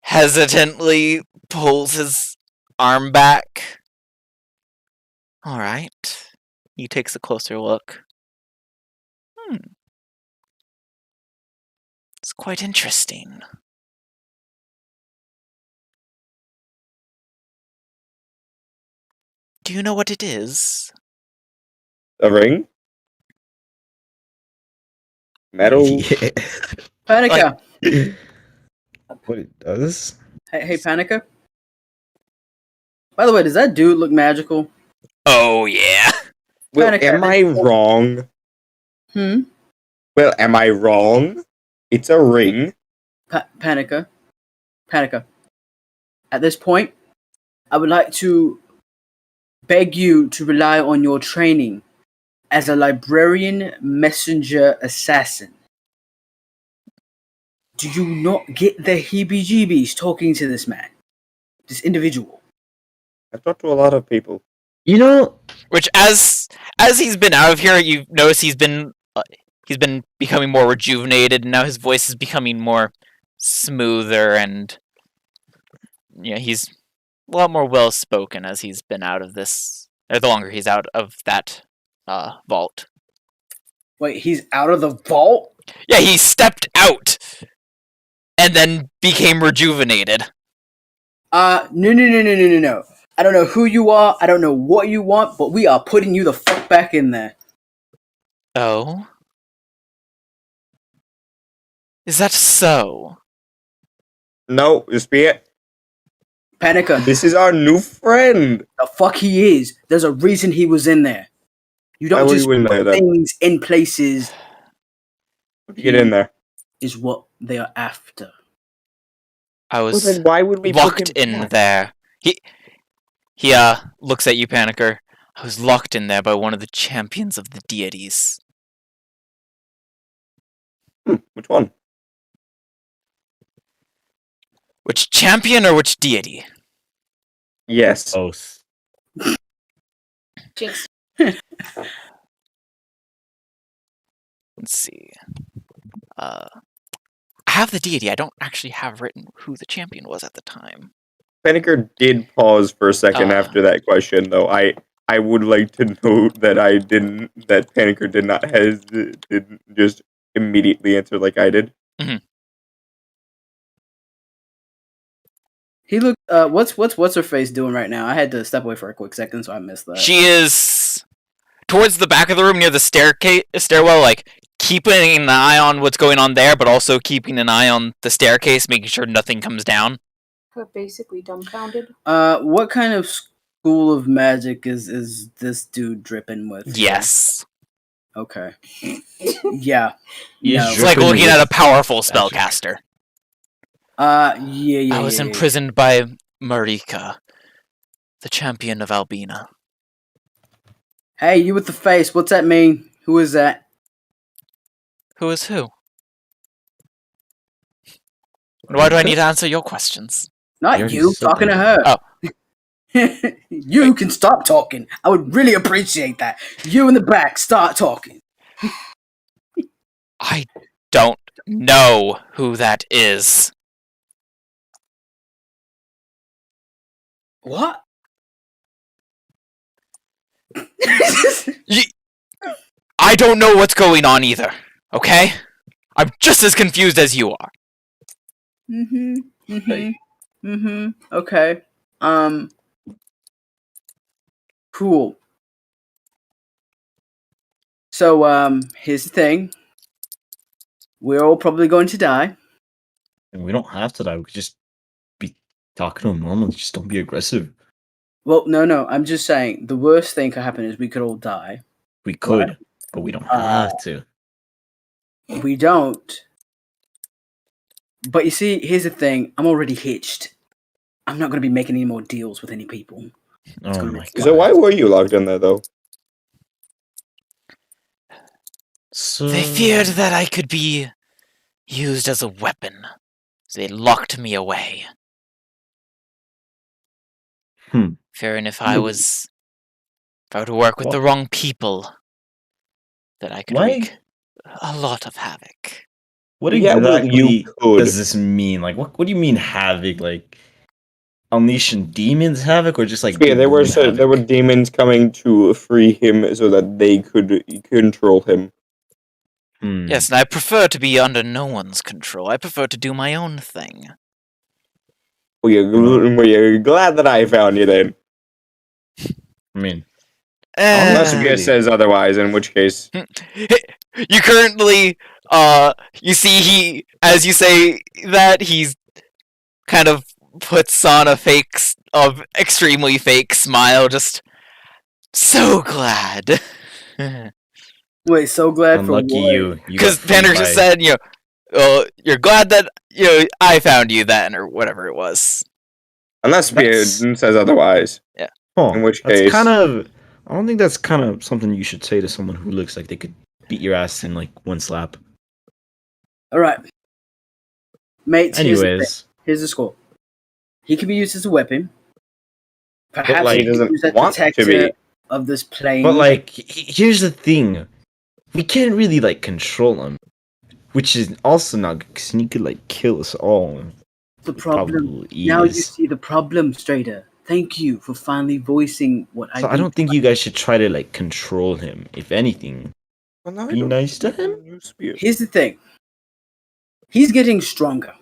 hesitantly pulls his arm back. All right. He takes a closer look. It's quite interesting. Do you know what it is? A ring? Metal? Panica. What it does? Hey, Panica. By the way, does that dude look magical? Oh yeah. Well, Panica. am I wrong? Hmm? Well, am I wrong? It's a ring. Panica. Panica. At this point, I would like to beg you to rely on your training as a librarian messenger assassin. Do you not get the heebie-jeebies talking to this man? This individual? I've talked to a lot of people. You know, Which as he's been out of here, you notice he's been becoming more rejuvenated, and now his voice is becoming more smoother, and he's a lot more well spoken as he's been out of this, or the longer he's out of that vault. Wait, he's out of the vault? Yeah, he stepped out and then became rejuvenated. No. I don't know who you are, I don't know what you want, but we are putting you the fuck back in there. Oh? Is that so? No, Spear. Panica, This is our new friend. the fuck he is. There's a reason he was in there. You Why don't were just you in there, put then? things in places Get in there. is what they are after. I Well, was then why would we locked put him in back? there. He looks at you, Panicker. I was locked in there by one of the champions of the deities. Which one? Which champion or which deity? Yes. both. Jinx. Let's see. I have the deity. I don't actually have written who the champion was at the time. Penniker did pause for a second after that question, though. I would like to note that that Penniker did not didn't just immediately answer like I did. He looked. What's her face doing right now? I had to step away for a quick second, so I missed that. She is towards the back of the room near the stairwell, like keeping an eye on what's going on there, but also keeping an eye on the staircase, making sure nothing comes down. We're basically dumbfounded. What kind of school of magic is this dude dripping with? Yes. Okay. Yeah. He's No. It's like dripping looking with at a powerful magic. spellcaster. Yeah. I was imprisoned by Marika, the champion of Albina. Hey, you with the face. What's that mean? Who is that? Who is who? Why do I need to answer your questions? Not You already you. said Talking to that. her. Oh. You can stop talking. I would really appreciate that. You in the back, start talking. I don't know who that is. What? I don't know what's going on either, okay? I'm just as confused as you are. Okay. Cool. So, here's the thing. We're all probably going to die. And we don't have to die. We could just be talking to him normally. Just don't be aggressive. Well, no. I'm just saying the worst thing could happen is we could all die. We could, Right. but we don't have to. We don't. But you see, here's the thing. I'm already hitched. I'm not going to be making any more deals with any people. Oh my god. So why were you locked in there, though? So They feared that I could be used as a weapon, so they locked me away. Fearing if I were to work with the wrong people, that I could wreak a lot of havoc. What Yeah, well, exactly you could. does this mean? Like, what do you mean havoc? Like, unleashing demons havoc, or just like Yeah, there were havoc? demons coming to free him so that they could control him. Yes, and I prefer to be under no one's control. I prefer to do my own thing. Well, you're glad that I found you then. I mean, Unless really. Bia says otherwise, in which case. You currently, you see as you say that, he's kind of puts on a extremely fake smile, just so glad. Wait, so glad Unlucky for what? you. Because Pander just said, you're glad that, I found you then, or whatever it was. Unless Bia says otherwise. Yeah. Oh, In which that's case. kind of. I don't think that's kind of something you should say to someone who looks like they could beat your ass in like one slap. All right, mates. Anyways, here's the score. He can be used as a weapon. Perhaps like, he he doesn't can use as want to protector be. of this plane. but like, here's the thing: we can't really like control him, which is also not good because he could like kill us all. the problem. Probably Now you is. see the problem, Strader. Thank you for finally voicing what So I don't think you guys should try to like control him. If anything, Well, now I be don't nice to think you him. can use Bia. Here's the thing. He's getting stronger.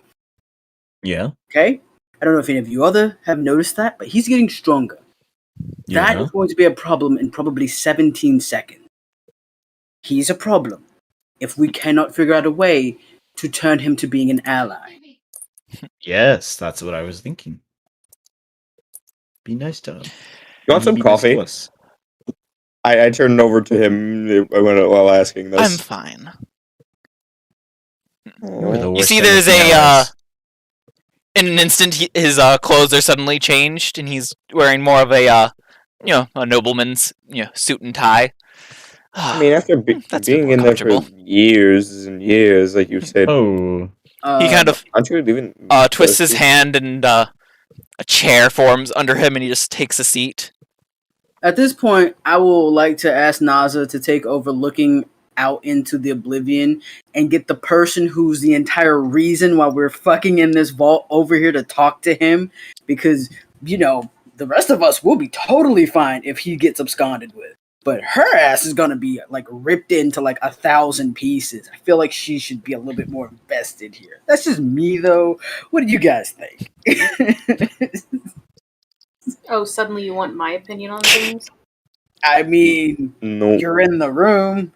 Yeah. Okay? I don't know if any of you other have noticed that, but he's getting stronger. That Yeah. is going to be a problem in probably 17 seconds. He's a problem if we cannot figure out a way to turn him to being an ally. Yes, that's what I was thinking. Be nice to him. You want some Be nice to coffee? us. I turned over to him while asking this. I'm fine. You're the You worst see, at there's making allies. in an instant, his clothes are suddenly changed, and he's wearing more of a nobleman's, suit and tie. I mean, after That's being more in there for comfortable. years and years, like you said, Oh. He kind of aren't you even twists his thirsty? hand, and a chair forms under him, and he just takes a seat. At this point, I will like to ask Naza to take over looking out into the oblivion and get the person who's the entire reason why we're fucking in this vault over here to talk to him, because, the rest of us will be totally fine if he gets absconded with. But her ass is gonna be like ripped into like 1,000 pieces. I feel like she should be a little bit more invested here. That's just me though. What do you guys think? Oh, suddenly you want my opinion on things? I mean, No. you're in the room.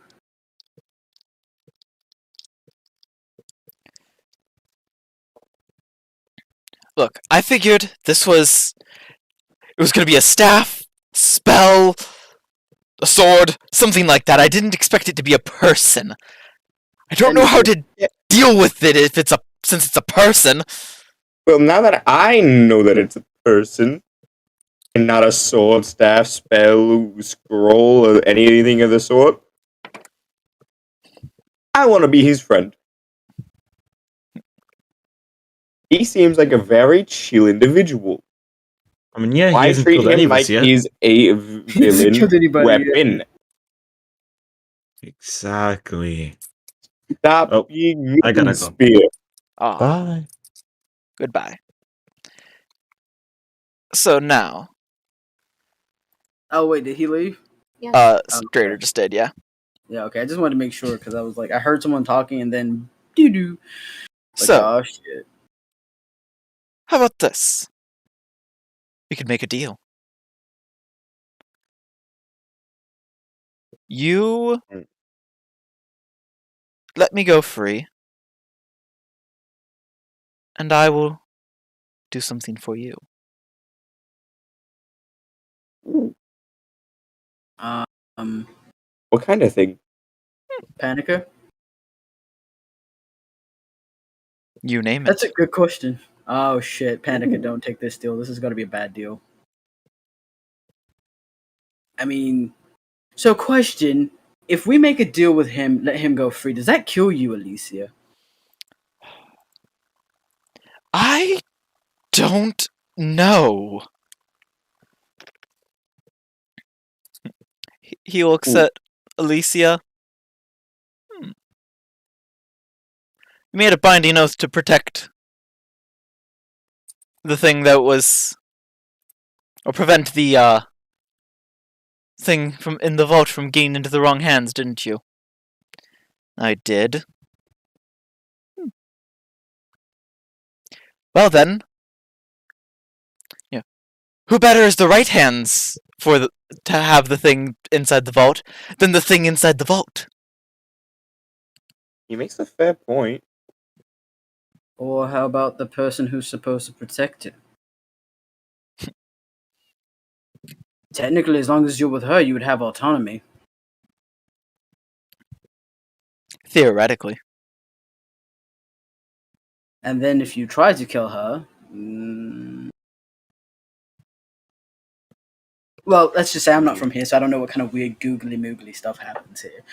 Look, I figured it was going to be a staff, spell, a sword, something like that. I didn't expect it to be a person. I don't know how to deal with it since it's a person. Well, now that I know that it's a person, and not a sword, staff, spell, scroll, or anything of the sort, I want to be his friend. He seems like a very chill individual. I mean, yeah, he Why hasn't treat killed any him of us like yet. he's a villain killed anybody yet. weapon? Exactly. Stop Oh, being I gotta go. spear. Ah, Bye. goodbye. So now, Oh wait, did he leave? Strader Okay. just did, yeah. Yeah, okay. I just wanted to make sure because I was like, I heard someone talking and then doo doo. Like, So, oh shit. how about this? We could make a deal. You Mm. let me go free, and I will do something for you. Ooh, Um, what kind of thing? Panica? You name That's a it. good question. Oh shit, Panica, Ooh. don't take this deal. This is gonna be a bad deal. I mean, so question: if we make a deal with him, let him go free, does that kill you, Alicia? I don't know. He looks Ooh. at Alicia. You made a binding oath to protect the thing that was, or prevent the thing from in the vault from getting into the wrong hands, didn't you? I did. Well then, yeah. Who better is the right hands to have the thing inside the vault than the thing inside the vault? He makes a fair point. Or how about the person who's supposed to protect it? Technically, as long as you're with her, you would have autonomy. Theoretically. And then if you try to kill her, well, let's just say I'm not from here, so I don't know what kind of weird googly moogly stuff happens here.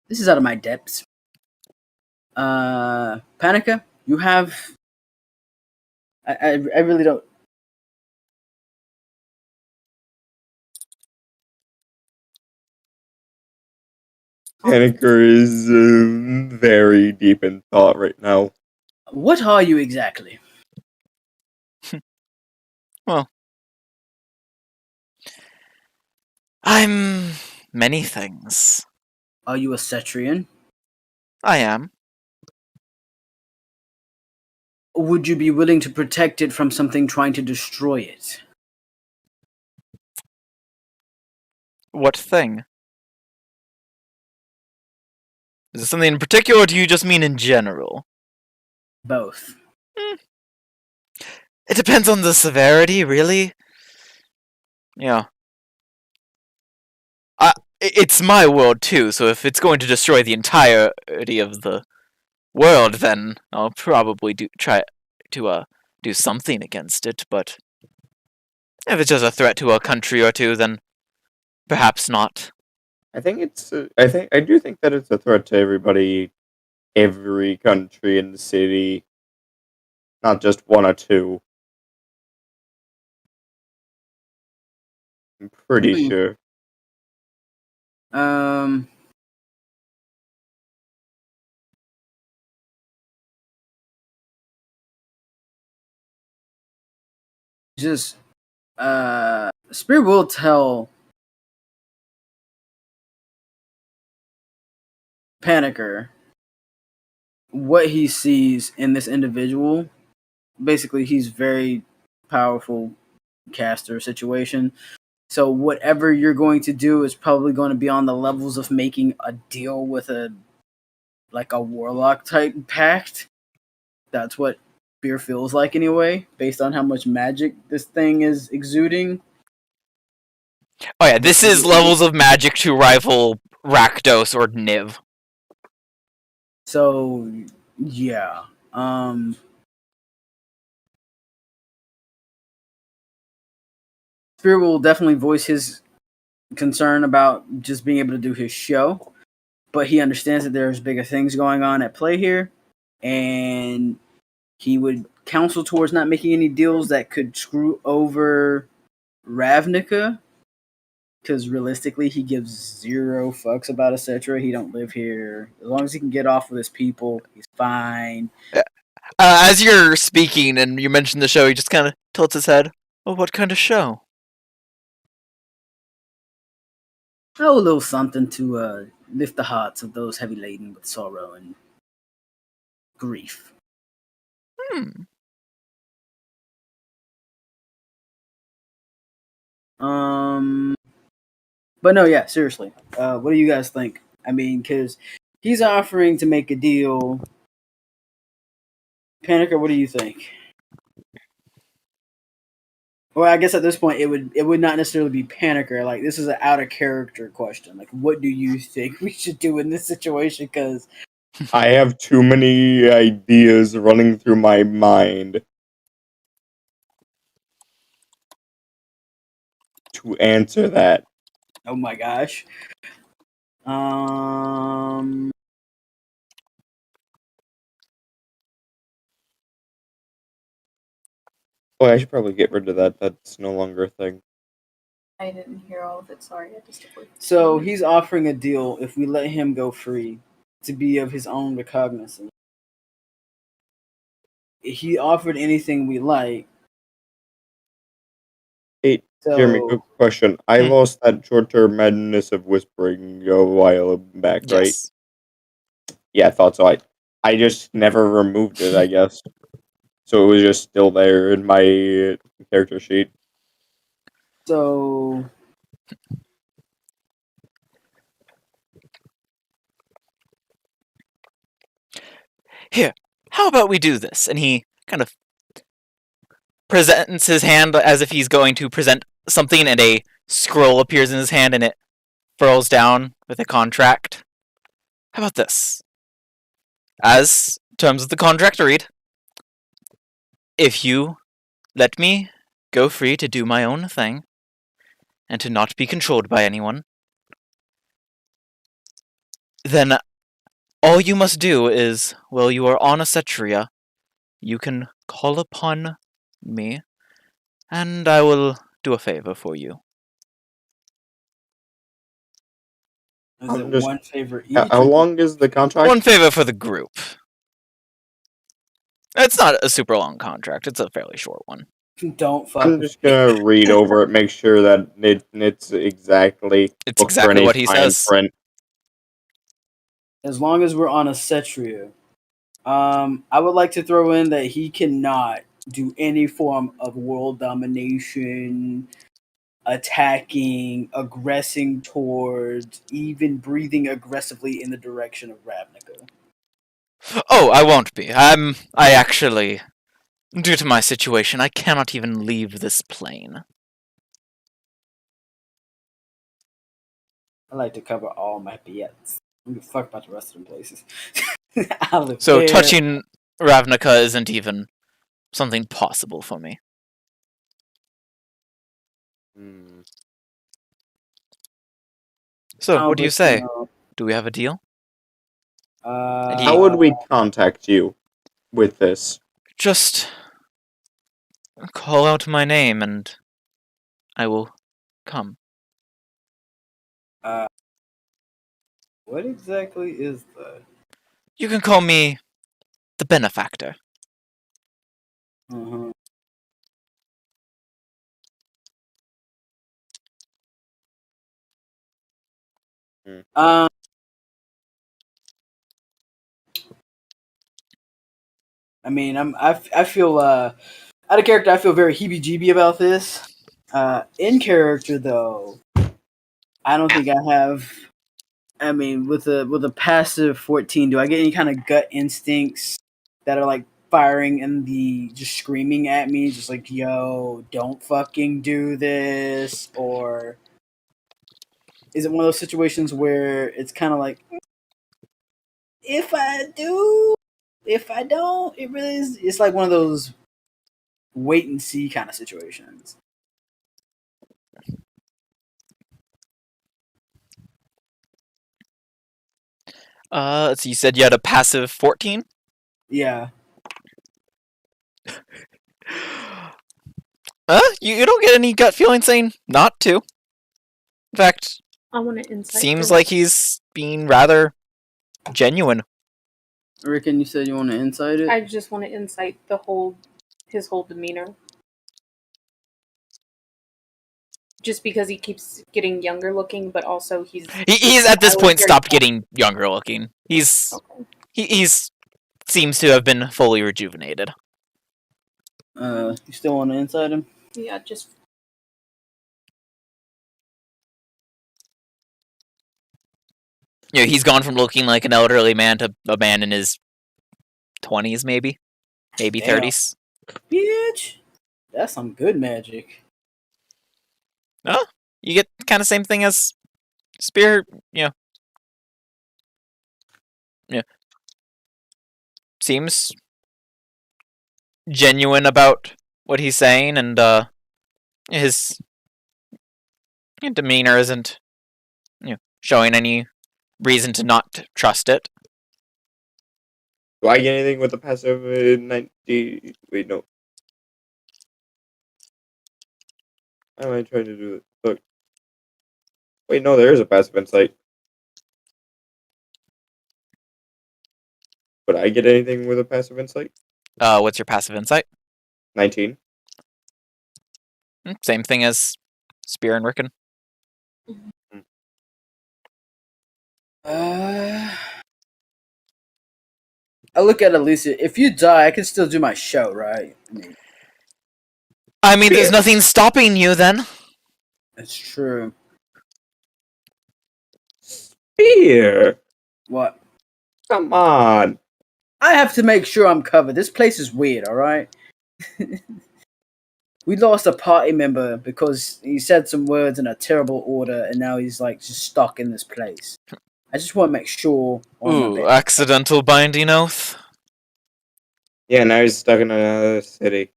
This is out of my depths. Panica, you have. I really don't. Panicker is very deep in thought right now. What are you exactly? Well, I'm many things. Are you a Cetrian? I am. Would you be willing to protect it from something trying to destroy it? What thing? Is it something in particular, or do you just mean in general? Both. It depends on the severity, really. Yeah. It's my world too, so if it's going to destroy the entirety of the world, then I'll probably try to do something against it. But if it's just a threat to a country or two, then perhaps not. I think it's. I do think that it's a threat to everybody, every country in the city, not just one or two. I'm pretty sure. Um. Just. Spirit will tell Panicker what he sees in this individual. Basically, he's very powerful caster situation. So whatever you're going to do is probably going to be on the levels of making a deal with a warlock type pact. That's what Beer feels like anyway, based on how much magic this thing is exuding. Oh yeah, this is levels of magic to rival Rakdos or Niv. So yeah. Spirit will definitely voice his concern about just being able to do his show, but he understands that there's bigger things going on at play here, and he would counsel towards not making any deals that could screw over Ravnica, because realistically, he gives zero fucks about etc. He don't live here. As long as he can get off with his people, he's fine. As you're speaking and you mention the show, he just kind of tilts his head. Oh, what kind of show? Oh, a little something to lift the hearts of those heavy laden with sorrow and grief. Hmm. But no, yeah, seriously. What do you guys think? I mean, because he's offering to make a deal. Panicker, what do you think? Or I guess at this point, it would not necessarily be Panicker. Like, this is an out of character question. Like, what do you think we should do in this situation? Because I have too many ideas running through my mind to answer that. oh my gosh. Um. Oh, I should probably get rid of that. That's no longer a thing. I didn't hear all of it. Sorry, I just. So he's offering a deal if we let him go free to be of his own recognizance. He offered anything we like. Hey, So, Jeremy, quick question. I Hmm. lost that short-term madness of whispering a while back, right? Yes. Yeah, I thought so. I just never removed it, I guess. So it was just still there in my character sheet. So Here, how about we do this? And he kind of presents his hand as if he's going to present something, and a scroll appears in his hand, and it furls down with a contract. How about this? As terms of the contract read, if you let me go free to do my own thing, and to not be controlled by anyone, then all you must do is, while you are on a Cetria, you can call upon me, and I will do a favor for you. is I'm it just- one favor each? How long is the contract? One favor for the group. It's not a super long contract, it's a fairly short one. Don't fuck. I'm just gonna read over it, make sure that it's exactly. It's look for exactly any what he fine says. print. As long as we're on a Cetria. I would like to throw in that he cannot do any form of world domination, attacking, aggressing towards, even breathing aggressively in the direction of Ravnica. Oh, I won't be. I actually, due to my situation, I cannot even leave this plane. I like to cover all my BS. I don't give a fuck about the rest of them places. I live So there. touching Ravnica isn't even something possible for me. Hmm. So, what do you but, say? know, Do we have a deal? uh, How would we contact you with this? Just call out my name and I will come. what exactly is that? You can call me the benefactor. Uh-huh. Um, I mean, I feel out of character. I feel very heebie-jeebie about this. In character, though, I don't think I have. I mean, with a passive 14, do I get any kind of gut instincts that are like firing and just screaming at me, just like, "Yo, don't fucking do this," or is it one of those situations where it's kind of like, if I do, if I don't, it really is. It's like one of those wait and see kind of situations. So you said you had a passive 14? Yeah. You don't get any gut feeling saying not to. In fact, I want to insight. seems for like that. he's being rather genuine. Rickon, you said you want to insight it? I just want to insight his whole demeanor. Just because he keeps getting younger looking, but also he's at this point very stopped fun. getting younger looking. He's Okay. seems to have been fully rejuvenated. You still want to insight him? Yeah, just He's gone from looking like an elderly man to a man in his 20s, maybe Damn. 30s. Bitch, that's some good magic. You get kind of same thing as Spear. Seems genuine about what he's saying, and his demeanor isn't showing any reason to not trust it. Do I get anything with the passive 90? Wait, no. How am I trying to do this? Look. Wait, no, there is a passive insight. Would I get anything with a passive insight? What's your passive insight? 19. Same thing as Spear and Rickon. I look at Alicia. If you die, I can still do my show, right? I mean, there's nothing stopping you then. That's true. Spear! What? Come on! I have to make sure I'm covered. This place is weird, alright? We lost a party member because he said some words in a terrible order, and now he's like just stuck in this place. I just want to make sure. Ooh, accidental binding oath. Yeah, now he's stuck in another city.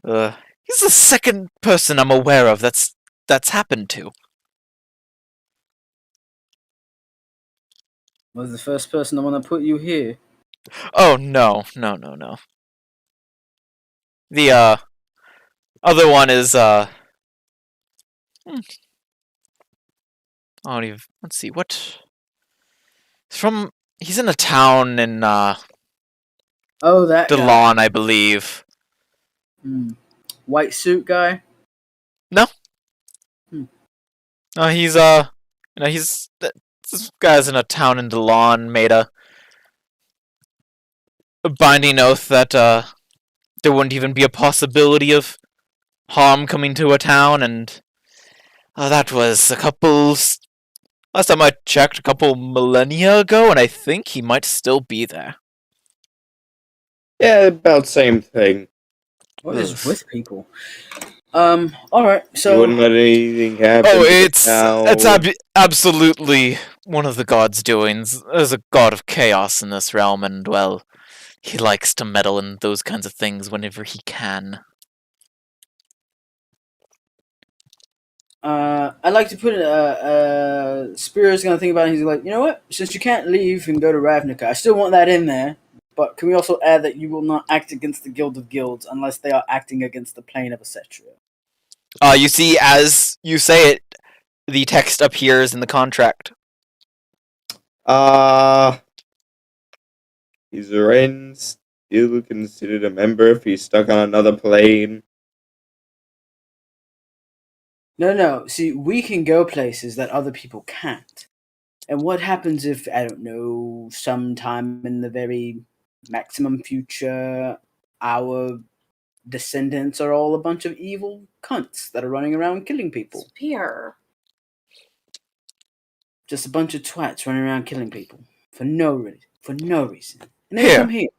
He's the second person I'm aware of that's happened to. Was the first person I want to put you here? Oh no. The other one is let's see what. He's in a town in Oh, that guy. Delon, I believe. White suit guy? No. No, he's this guy's in a town in Delon made a binding oath that there wouldn't even be a possibility of harm coming to a town, and that was last time I checked, a couple millennia ago, and I think he might still be there. Yeah, about same thing. What is with people? Alright, so. You wouldn't let anything happen. Oh, it's absolutely one of the gods' doings. There's a god of chaos in this realm, and, well, he likes to meddle in those kinds of things whenever he can. I'd like to put it, Spear's gonna think about it, and he's like, you know what? Since you can't leave and go to Ravnica, I still want that in there, but can we also add that you will not act against the Guild of Guilds unless they are acting against the plane of Acetria? You see, as you say it, the text appears in the contract. Is Ren still considered a member if he's stuck on another plane? No. See, we can go places that other people can't. And what happens if, I don't know, sometime in the very maximum future, our descendants are all a bunch of evil cunts that are running around killing people? Spear. Just a bunch of twats running around killing people. For no reason. And they come here.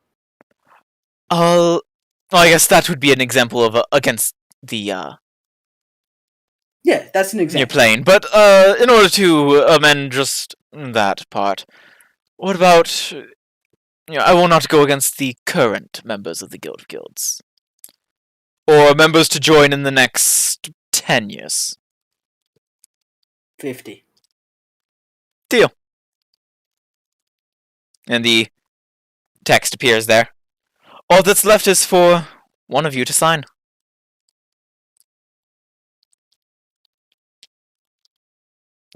Well, I guess that would be an example of against the Yeah, that's an example. your plane. But in order to amend just that part, what about? I will not go against the current members of the Guild of Guilds, or members to join in the next 10 years. 50. Deal. And the text appears there. All that's left is for one of you to sign.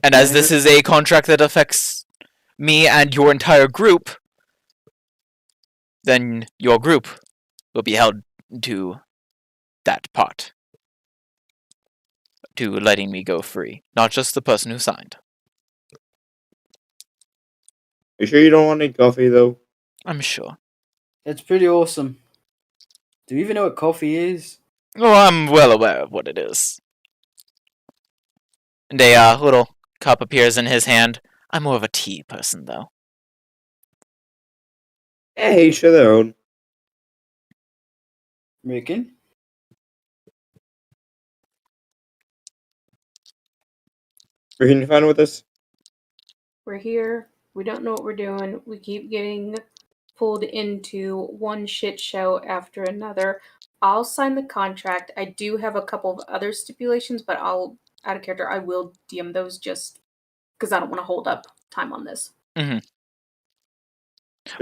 And as this is a contract that affects me and your entire group, then your group will be held to that part. To letting me go free, not just the person who signed. You sure you don't want any coffee, though? I'm sure. It's pretty awesome. Do you even know what coffee is? Oh, I'm well aware of what it is. And a little cup appears in his hand. I'm more of a tea person, though. Hey, each their own. Ricken? Can you find with us? We're here. We don't know what we're doing. We keep getting pulled into one shit show after another. I'll sign the contract. I do have a couple of other stipulations, but out of character, I will DM those just because I don't want to hold up time on this. Mm-hmm.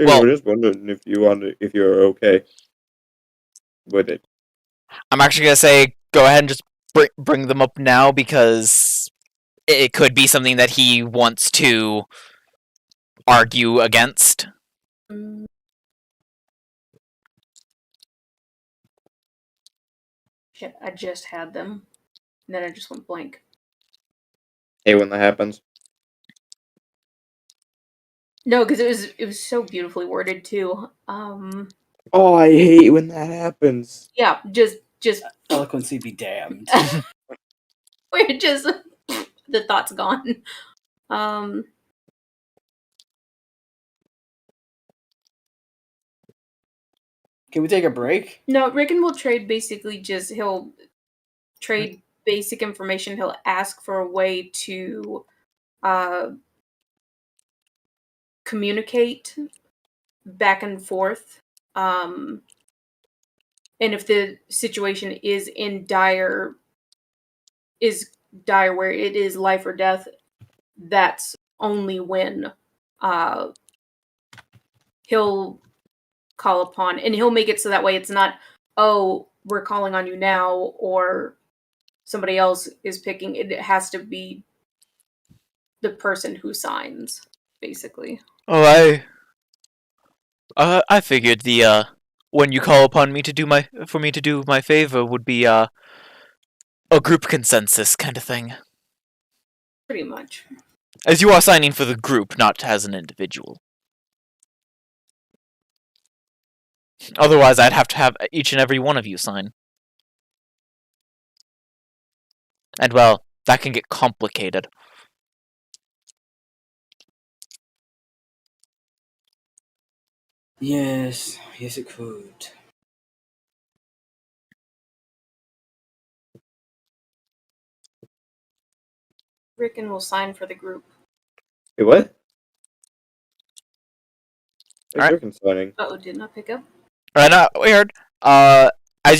Well, we're just wondering if you're okay with it. I'm actually gonna say go ahead and just bring them up now because it could be something that he wants to argue against. Shit, I just had them. And then I just went blank. Hey, when that happens. No, because it was so beautifully worded too. Oh, I hate when that happens. Yeah, just Eloquency be damned. we're just the thought's gone. Can we take a break? No, Rickon will trade basically he'll trade basic information. He'll ask for a way to communicate back and forth. And if the situation is dire where it is life or death, that's only when he'll call upon, and he'll make it so that way it's not, oh, we're calling on you now, or somebody else is picking. It has to be the person who signs, basically. Oh, I figured the when you call upon me to do my favor would be a group consensus kind of thing. Pretty much. As you are signing for the group, not as an individual. Otherwise, I'd have to have each and every one of you sign. And well, that can get complicated. Yes, it could. Rickon will sign for the group. Hey, what? Alright. You're signing. Uh-oh, did not pick up. Right now, weird. As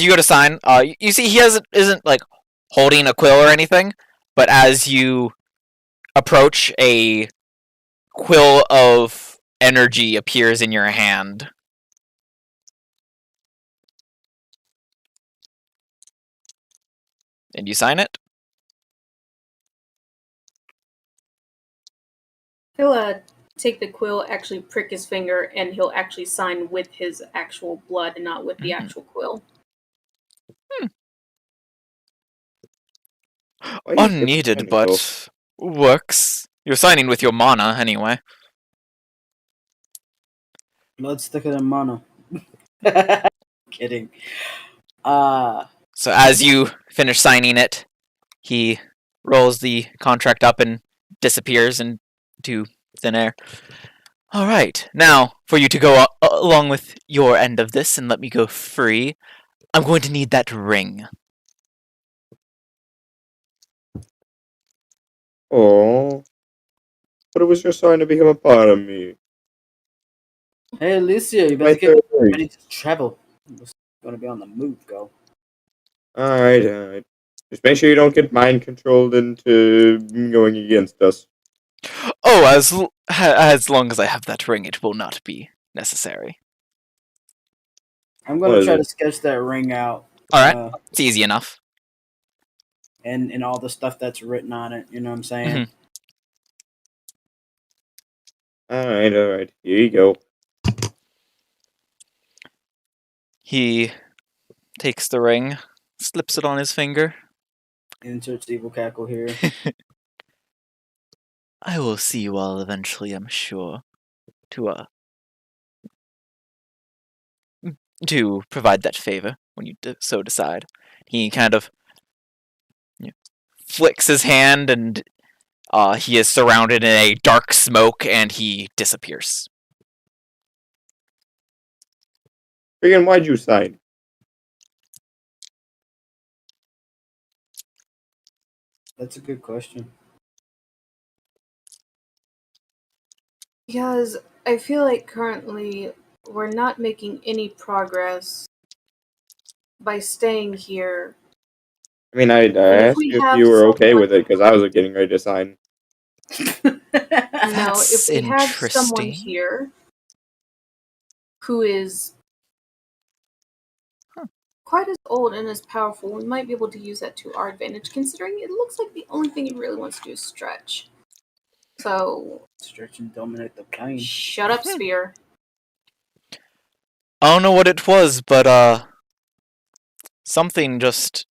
you go to sign, you see he isn't like holding a quill or anything, but as you approach, a quill of energy appears in your hand. And you sign it? He'll take the quill, actually prick his finger, and he'll actually sign with his actual blood and not with the actual quill. Unneeded, but works. You're signing with your mana, anyway. Blood's thicker than mana. Kidding. So as you finish signing it, he rolls the contract up and disappears into thin air. All right, now for you to go along with your end of this and let me go free, I'm going to need that ring. Oh, but it was your sign to become a part of me. Hey, Alicia, you better get ready to travel. We're gonna be on the move, go. Alright. Just make sure you don't get mind controlled into going against us. Oh, as long as I have that ring, it will not be necessary. I'm gonna try to sketch that ring out. Alright, it's easy enough. And all the stuff that's written on it, you know what I'm saying? Alright. Here you go. He takes the ring, slips it on his finger. Insert evil cackle here. I will see you all eventually, I'm sure. To provide that favor when you so decide. He kind of flicks his hand, and he is surrounded in a dark smoke, and he disappears. Freaking, why'd you sign? That's a good question. Because I feel like currently we're not making any progress by staying here. I mean, I And if asked we you if have you were okay someone- with it because I was getting ready to sign. No, That's if we have someone interesting. here who is quite as old and as powerful, we might be able to use that to our advantage, considering it looks like the only thing he really wants to do is stretch. So, Stretch and dominate the plane. shut up, Sphere. I don't know what it was, but something just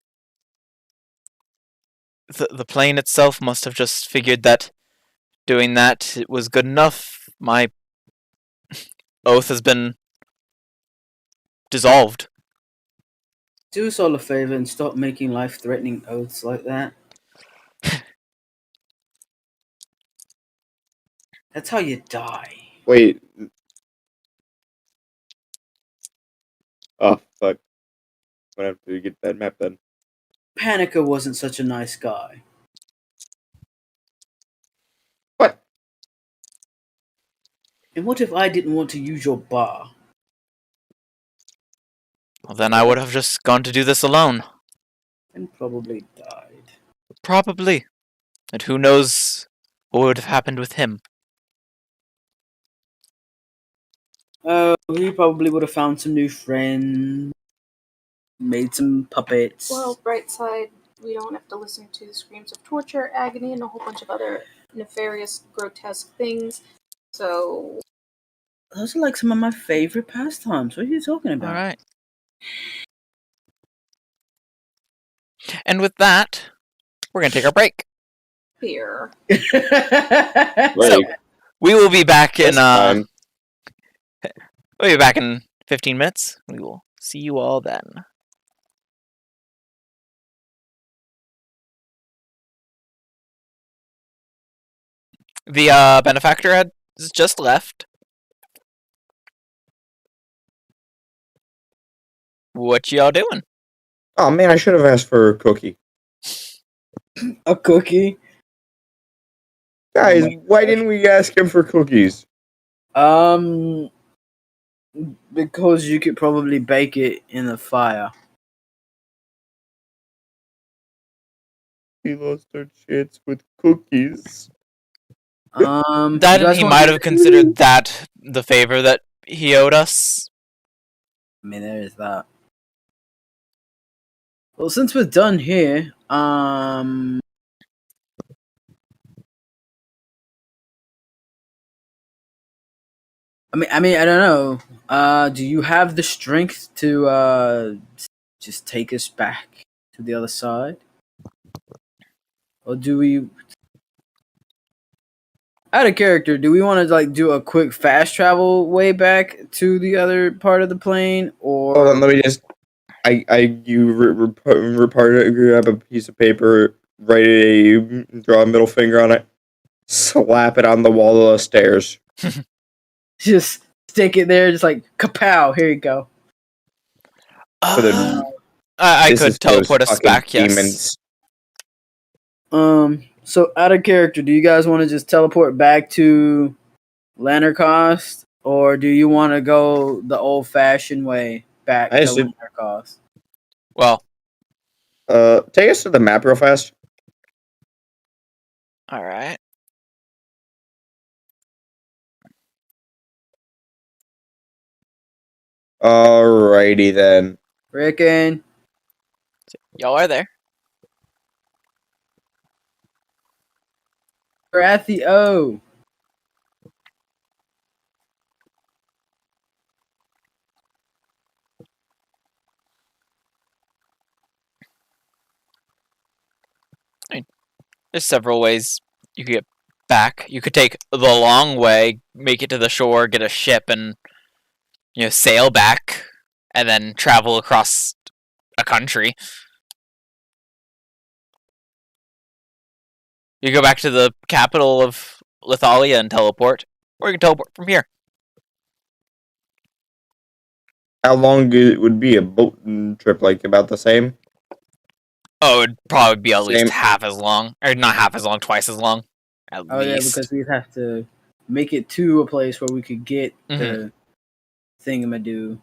the plane itself must have just figured that doing that it was good enough. My oath has been dissolved. Do us all a favor and stop making life-threatening oaths like that. That's how you die. Wait. Oh, fuck. I'm gonna have to get that map then. Panica wasn't such a nice guy. What? And what if I didn't want to use your bar? Well, then I would have just gone to do this alone. And probably died. Probably. And who knows what would have happened with him. He probably would have found some new friends, made some puppets. Well, bright side, we don't have to listen to the screams of torture, agony, and a whole bunch of other nefarious, grotesque things. So, those are like some of my favorite pastimes. What are you talking about? Alright. And with that, we're going to take our break. here. So, Like, we will be back in that's fine. we'll be back in 15 minutes. We will see you all then. The benefactor has just left. What y'all doing? Oh man, I should have asked for a cookie. A cookie? Guys, Oh my why gosh. didn't we ask him for cookies? Because you could probably bake it in the fire. We lost our chance with cookies. You That guys he want might to- have considered that the favor that he owed us. I mean, there is that. Well, since we're done here, I mean, I don't know. Do you have the strength to just take us back to the other side, or do we? Out of character, do we want to like do a quick fast travel way back to the other part of the plane, or Hold on, let me just. Grab a piece of paper, draw a middle finger on it, slap it on the wall of the stairs. just stick it there, just like kapow? Here you go. For the- I This could is for those teleport us fucking back, yes. demons. So out of character, do you guys want to just teleport back to Lanarcost, or do you want to go the old-fashioned way back I to assume- Lanarcost? Well, Take us to the map real fast. alright. Alrighty then. Rickon, Y'all are there. we're at the O. There's several ways you could get back. You could take the long way, make it to the shore, get a ship, and sail back, and then travel across a country. You go back to the capital of Lithalia and teleport, or you can teleport from here. How long it would be a boat trip? Like about the same? Oh, it'd probably be at least Same. half as long, or not half as long, twice as long, at Oh yeah, least. because we'd have to make it to a place where we could get Mhm. the thingamadoo.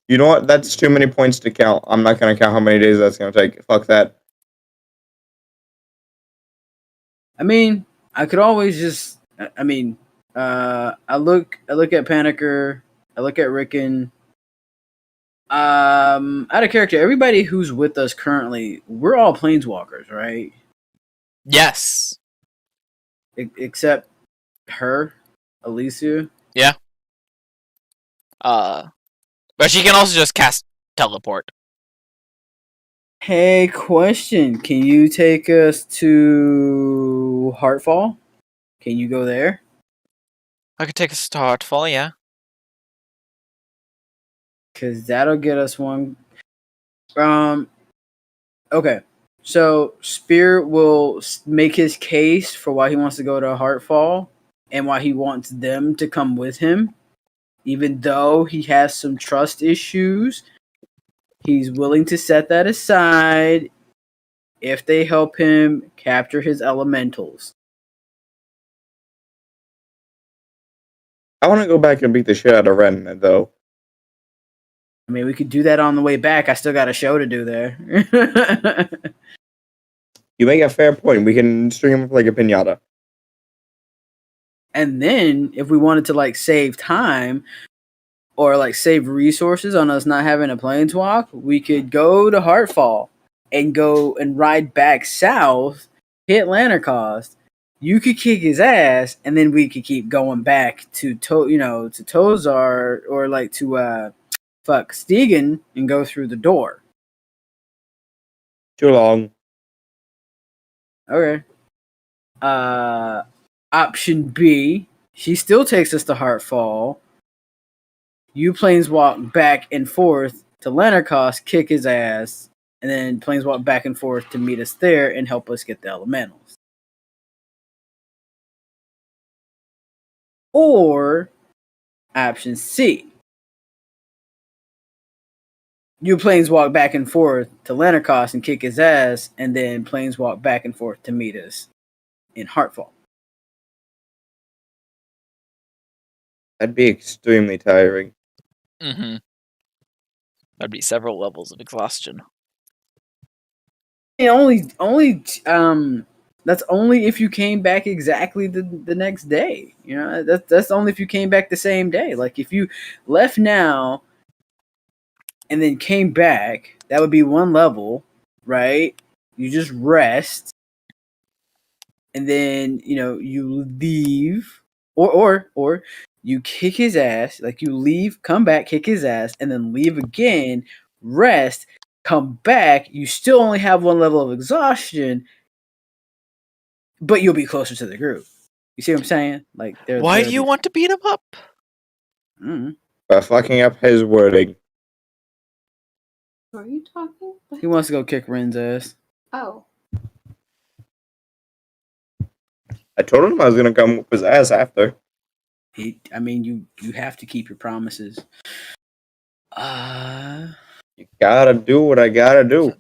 You know what? That's too many points to count. I'm not gonna count how many days that's gonna take. Fuck that. I mean, I could always just. I mean, I look at Panicker. I look at Rickon. Out of character, everybody who's with us currently, we're all planeswalkers, right? Yes. Except her, Alicia. But she can also just cast teleport. Hey, question. Can you take us to Heartfall? Can you go there? I could take a start fall, yeah. Because that'll get us one. Okay. So, Spirit will make his case for why he wants to go to Heartfall and why he wants them to come with him. Even though he has some trust issues, he's willing to set that aside if they help him capture his elementals. I want to go back and beat the shit out of Ren, though. I mean, we could do that on the way back. I still got a show to do there. You make a fair point. We can string him up like a pinata. And then, if we wanted to like save time or like save resources on us not having a planeswalk, we could go to Heartfall and go and ride back south, hit Lanarcost. You could kick his ass, and then we could keep going back to Tozar or like to Stegen and go through the door. Too long. Okay. Option B, she still takes us to Heartfall. You planeswalk back and forth to Lanarcost, kick his ass, and then planeswalk back and forth to meet us there and help us get the elementals. Or option C, you planeswalk back and forth to Lanarcost and kick his ass, and then planeswalk back and forth to meet us in Heartfall. That'd be extremely tiring. Mm-hmm. That'd be several levels of exhaustion. That's only if you came back exactly the next day. You know, that's only if you came back the same day. Like if you left now and then came back, that would be one level, right? You just rest, and then you leave, or you kick his ass. Like you leave, come back, kick his ass, and then leave again, rest, come back. You still only have one level of exhaustion, but you'll be closer to the group. You see what I'm saying? Like, Why do you want to beat him up? By fucking up his wording. Are you talking? He wants to go kick Ren's ass. Oh. I told him I was gonna come whip his ass after. You have to keep your promises. You gotta do what I gotta do.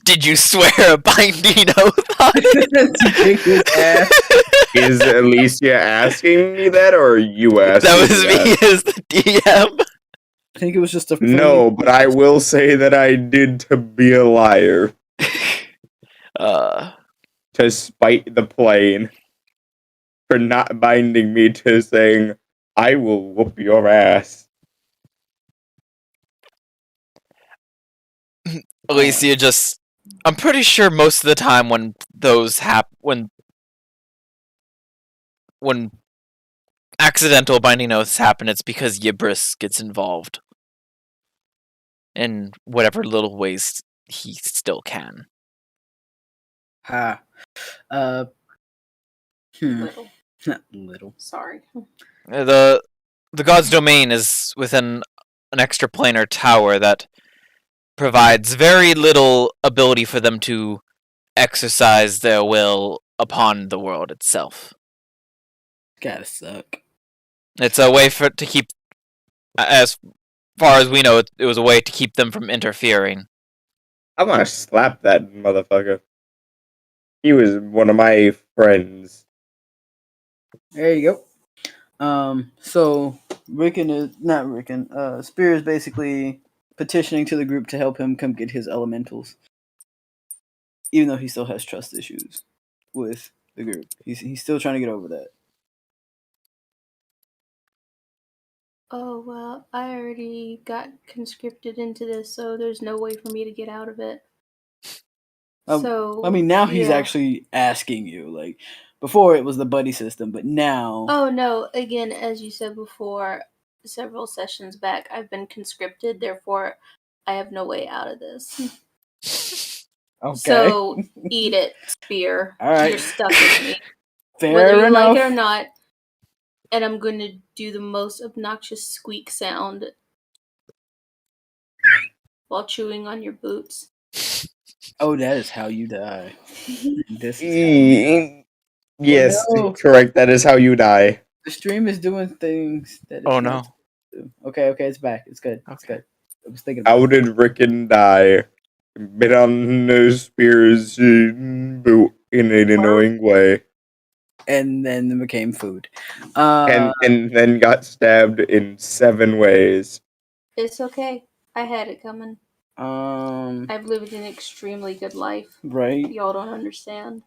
Did you swear a binding oath on it? To kick his ass. Is Alicia asking me that, or are you asking That was me as the DM. I think it was just a No, but I will say that I did to be a liar. To spite the plane. For not binding me to saying, I will whoop your ass. Alicia just... I'm pretty sure most of the time when those when accidental binding oaths happen, it's because Yibris gets involved. in whatever little ways he still can. Ha. Little. Little. Sorry. The god's domain is within an extraplanar tower that provides very little ability for them to exercise their will upon the world itself. Gotta suck. It's a way to keep, as far as we know, it was a way to keep them from interfering. I'm gonna slap that motherfucker. He was one of my friends. There you go. So Spear is basically petitioning to the group to help him come get his elementals, even though he still has trust issues with the group. He's still trying to get over that. Oh, well, I already got conscripted into this, so there's no way for me to get out of it. So I mean, now he's yeah. actually asking you. Like, before it was the buddy system, but now. Oh, no. Again, as you said before, several sessions back, I've been conscripted, therefore, I have no way out of this. Okay. So, eat it, Spear. All right. You're stuck with me. Fair Whether you enough. like it or not. And I'm going to do the most obnoxious squeak sound while chewing on your boots. Oh, that is how you die. This is Yes, Oh, no. correct. That is how you die. The stream is doing things that it's Oh not no. supposed to do. Okay, it's back. It's good. It's Okay. good. I was thinking about How did Rickon die? Bit on the spear's boot in an annoying way, and then it became food. and then got stabbed in 7 ways. It's okay. I had it coming. Um, I've lived an extremely good life. right. Y'all don't understand.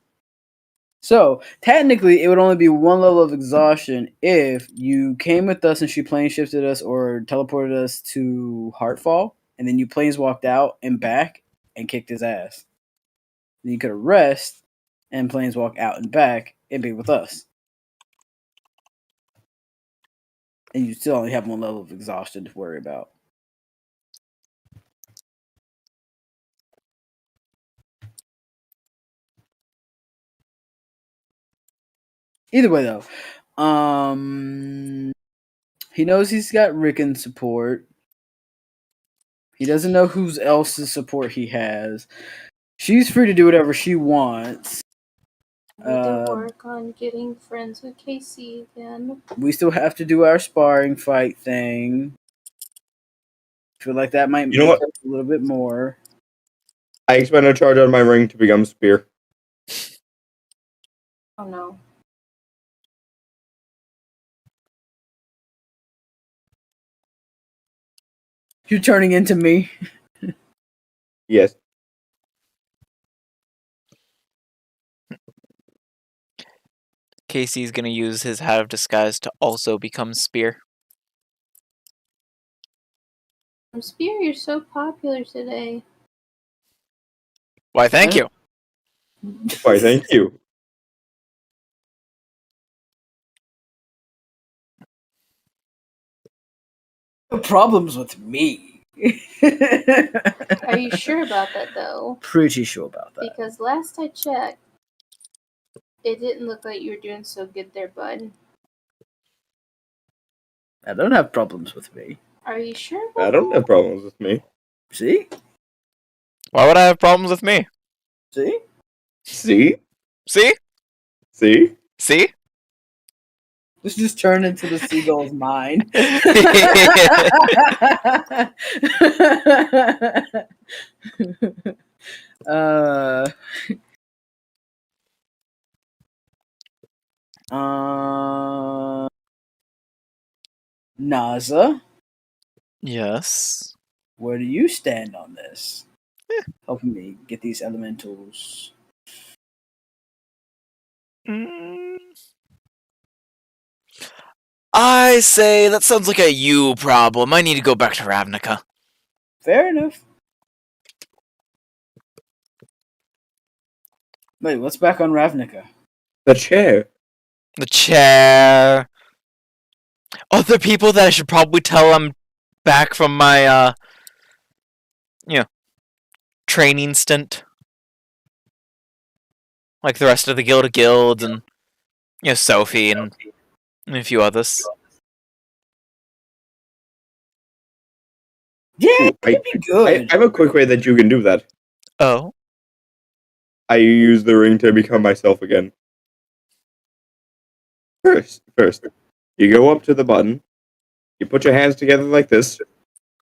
So technically, it would only be one level of exhaustion if you came with us and she plane shifted us or teleported us to Heartfall, and then you planes walked out and back and kicked his ass. Then you could rest and planes walk out and back and be with us, and you still only have one level of exhaustion to worry about. Either way, though, he knows he's got Rickon's support. He doesn't know whose else's support he has. She's free to do whatever she wants. I need to work on getting friends with Casey again. We still have to do our sparring fight thing. Feel like that might You know make what? us a little bit more. I expend a charge on my ring to become spear. Oh no. You're turning into me. Yes. Casey's gonna use his hat of disguise to also become Spear. Spear, you're so popular today. Why, thank you. Why, thank you. No problems with me. Are you sure about that, though? Pretty sure about that. Because last I checked, it didn't look like you were doing so good there, bud. I don't have problems with me. Are you sure I about don't that? have problems with me. See? Why would I have problems with me? See? See? See? See? See? This just turned into the seagull's mind. uh, Naza, Yes. where do you stand on this? Helping me get these elementals. Mm. I say that sounds like a you problem. I need to go back to Ravnica. Fair enough. Wait, what's back on Ravnica? The chair. The chair. Other people that I should probably tell I'm back from my training stint, like the rest of the Guild of Guilds and Sophie and a few others. Yeah, Ooh, it'd be I good. have a quick way that you can do that. Oh, I use the ring to become myself again. First, you go up to the button, you put your hands together like this,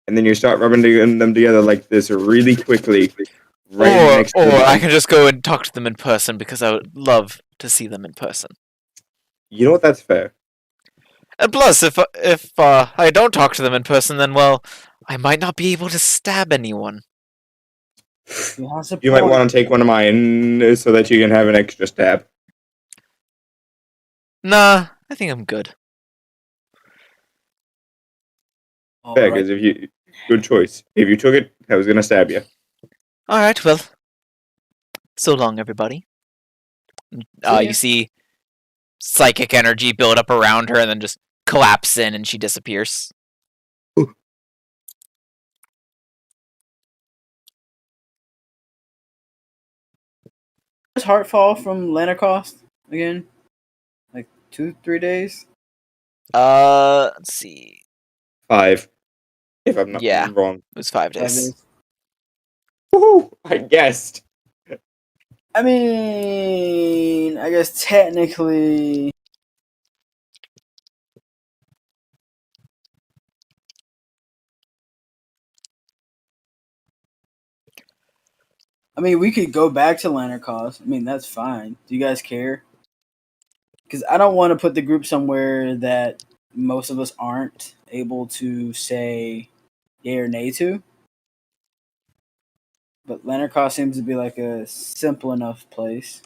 and then you start rubbing them together like this really quickly, right next to the I button. can just go and talk to them in person because I would love to see them in person. You know what? That's fair. And plus, if I don't talk to them in person, then I might not be able to stab anyone. You might want to take one of mine so that you can have an extra stab. Nah, I think I'm good. Fair, because good choice. If you took it, I was gonna stab you. All right, well, so long, everybody. You see psychic energy build up around her and then just collapse in, and she disappears. Does Heartfall from Lanarcost again? Like 2-3 days? Let's see. 5, if I'm not Yeah. wrong. It was 5 5 days. days. Woohoo! I guessed. I mean, I guess technically. I mean, we could go back to Lanarcost. I mean, that's fine. Do you guys care? Because I don't want to put the group somewhere that most of us aren't able to say yay or nay to. But Lanarcost seems to be like a simple enough place.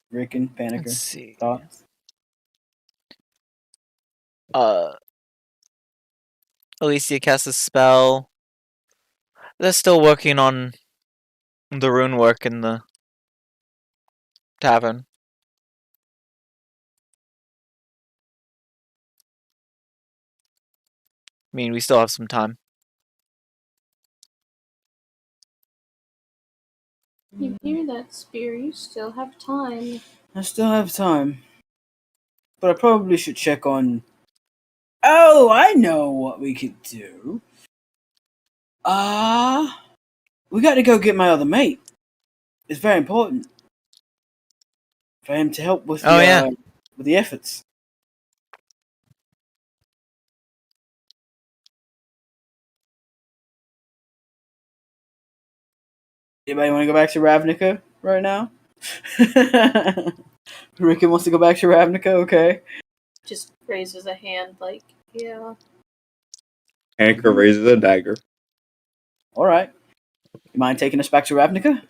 Rick and Panicker, Let's see. thoughts? Alicia casts a spell. They're still working on the rune work in the tavern. I mean, we still have some time. You hear that, Spear? You still have time. I still have time. But I probably should check on. Oh, I know what we could do. We got to go get my other mate. It's very important for him to help with with the efforts. Anybody want to go back to Ravnica right now? Ricky wants to go back to Ravnica. Okay. Just raises a hand, like, yeah. Anchor raises a dagger. All right. You mind taking us back to Ravnica?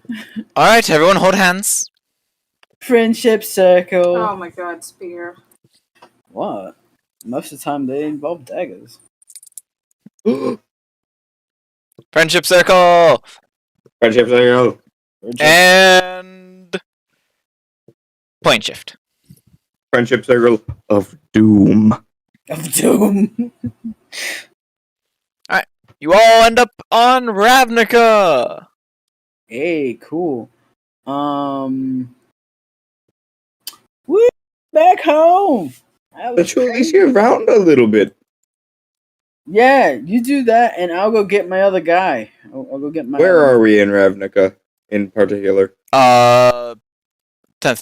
All right, everyone, hold hands. Friendship circle. Oh my god, Spear. What? Most of the time they involve daggers. Friendship circle. Friendship circle. And point shift. Friendship circle of doom. Of doom. You all end up on Ravnica. Hey, cool. Woo, back home. But you at least get around a little bit. Yeah, you do that, and I'll go get my other guy. I'll go get my. Where are we in Ravnica, in particular? 10th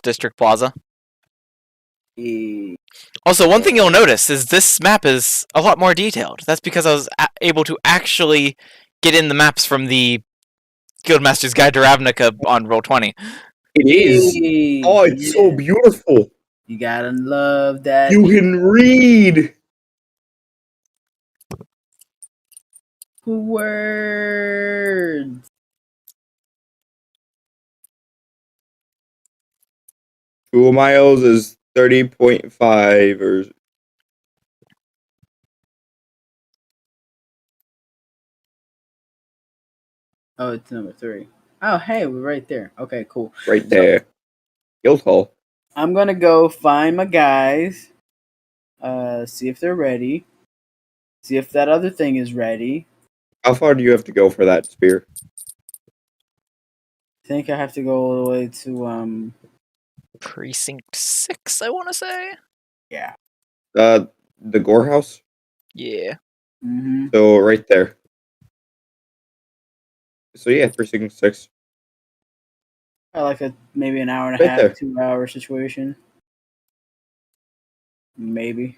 District Plaza. Also, one thing you'll notice is this map is a lot more detailed. That's because I was able to actually get in the maps from the Guildmaster's Guide to Ravnica on Roll20. It is. Oh, it's so beautiful. You gotta love that. You can read. Words. 2 miles is 30.5 or. Oh, it's number 3. Oh, hey, we're right there. Okay, cool. Right there. Guildhall. I'm gonna go find my guys. See if they're ready. See if that other thing is ready. How far do you have to go for that spear? I think I have to go all the way to Precinct 6, I want to say. yeah. The Gore House? Yeah. Mm-hmm. So right there. So yeah, Precinct 6. I like maybe an hour and a Right half, there. 2 hour situation. Maybe.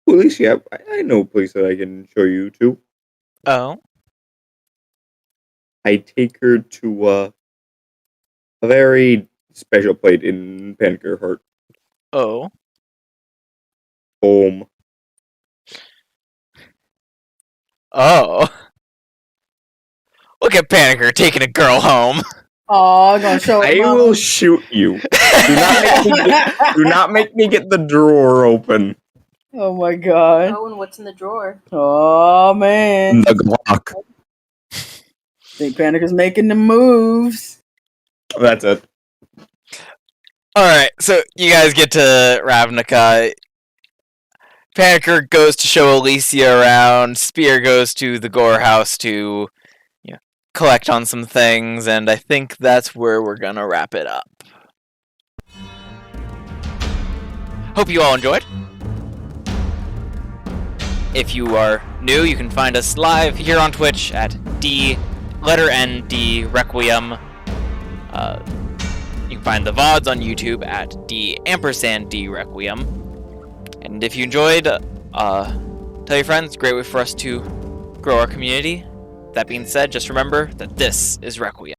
Well, at least yeah, I know a place that I can show you to. Oh. I take her to a very special plate in Pancake Heart. Oh. Home. Oh. Look at Panicker taking a girl home. Oh, I'm gonna show it, I Mama. will shoot you. Do not make me get the drawer open. Oh my god. Oh, and what's in the drawer? Oh man. The Glock. Think Panic is making the moves. That's it. Alright, so you guys get to Ravnica. Panicker goes to show Alicia around. Spear goes to the Gore House to collect on some things, and I think that's where we're gonna wrap it up. Hope you all enjoyed. If you are new, you can find us live here on Twitch at D&D Requiem. You can find the VODs on YouTube at D&D Requiem. And if you enjoyed, tell your friends. Great way for us to grow our community. That being said, just remember that this is Requiem.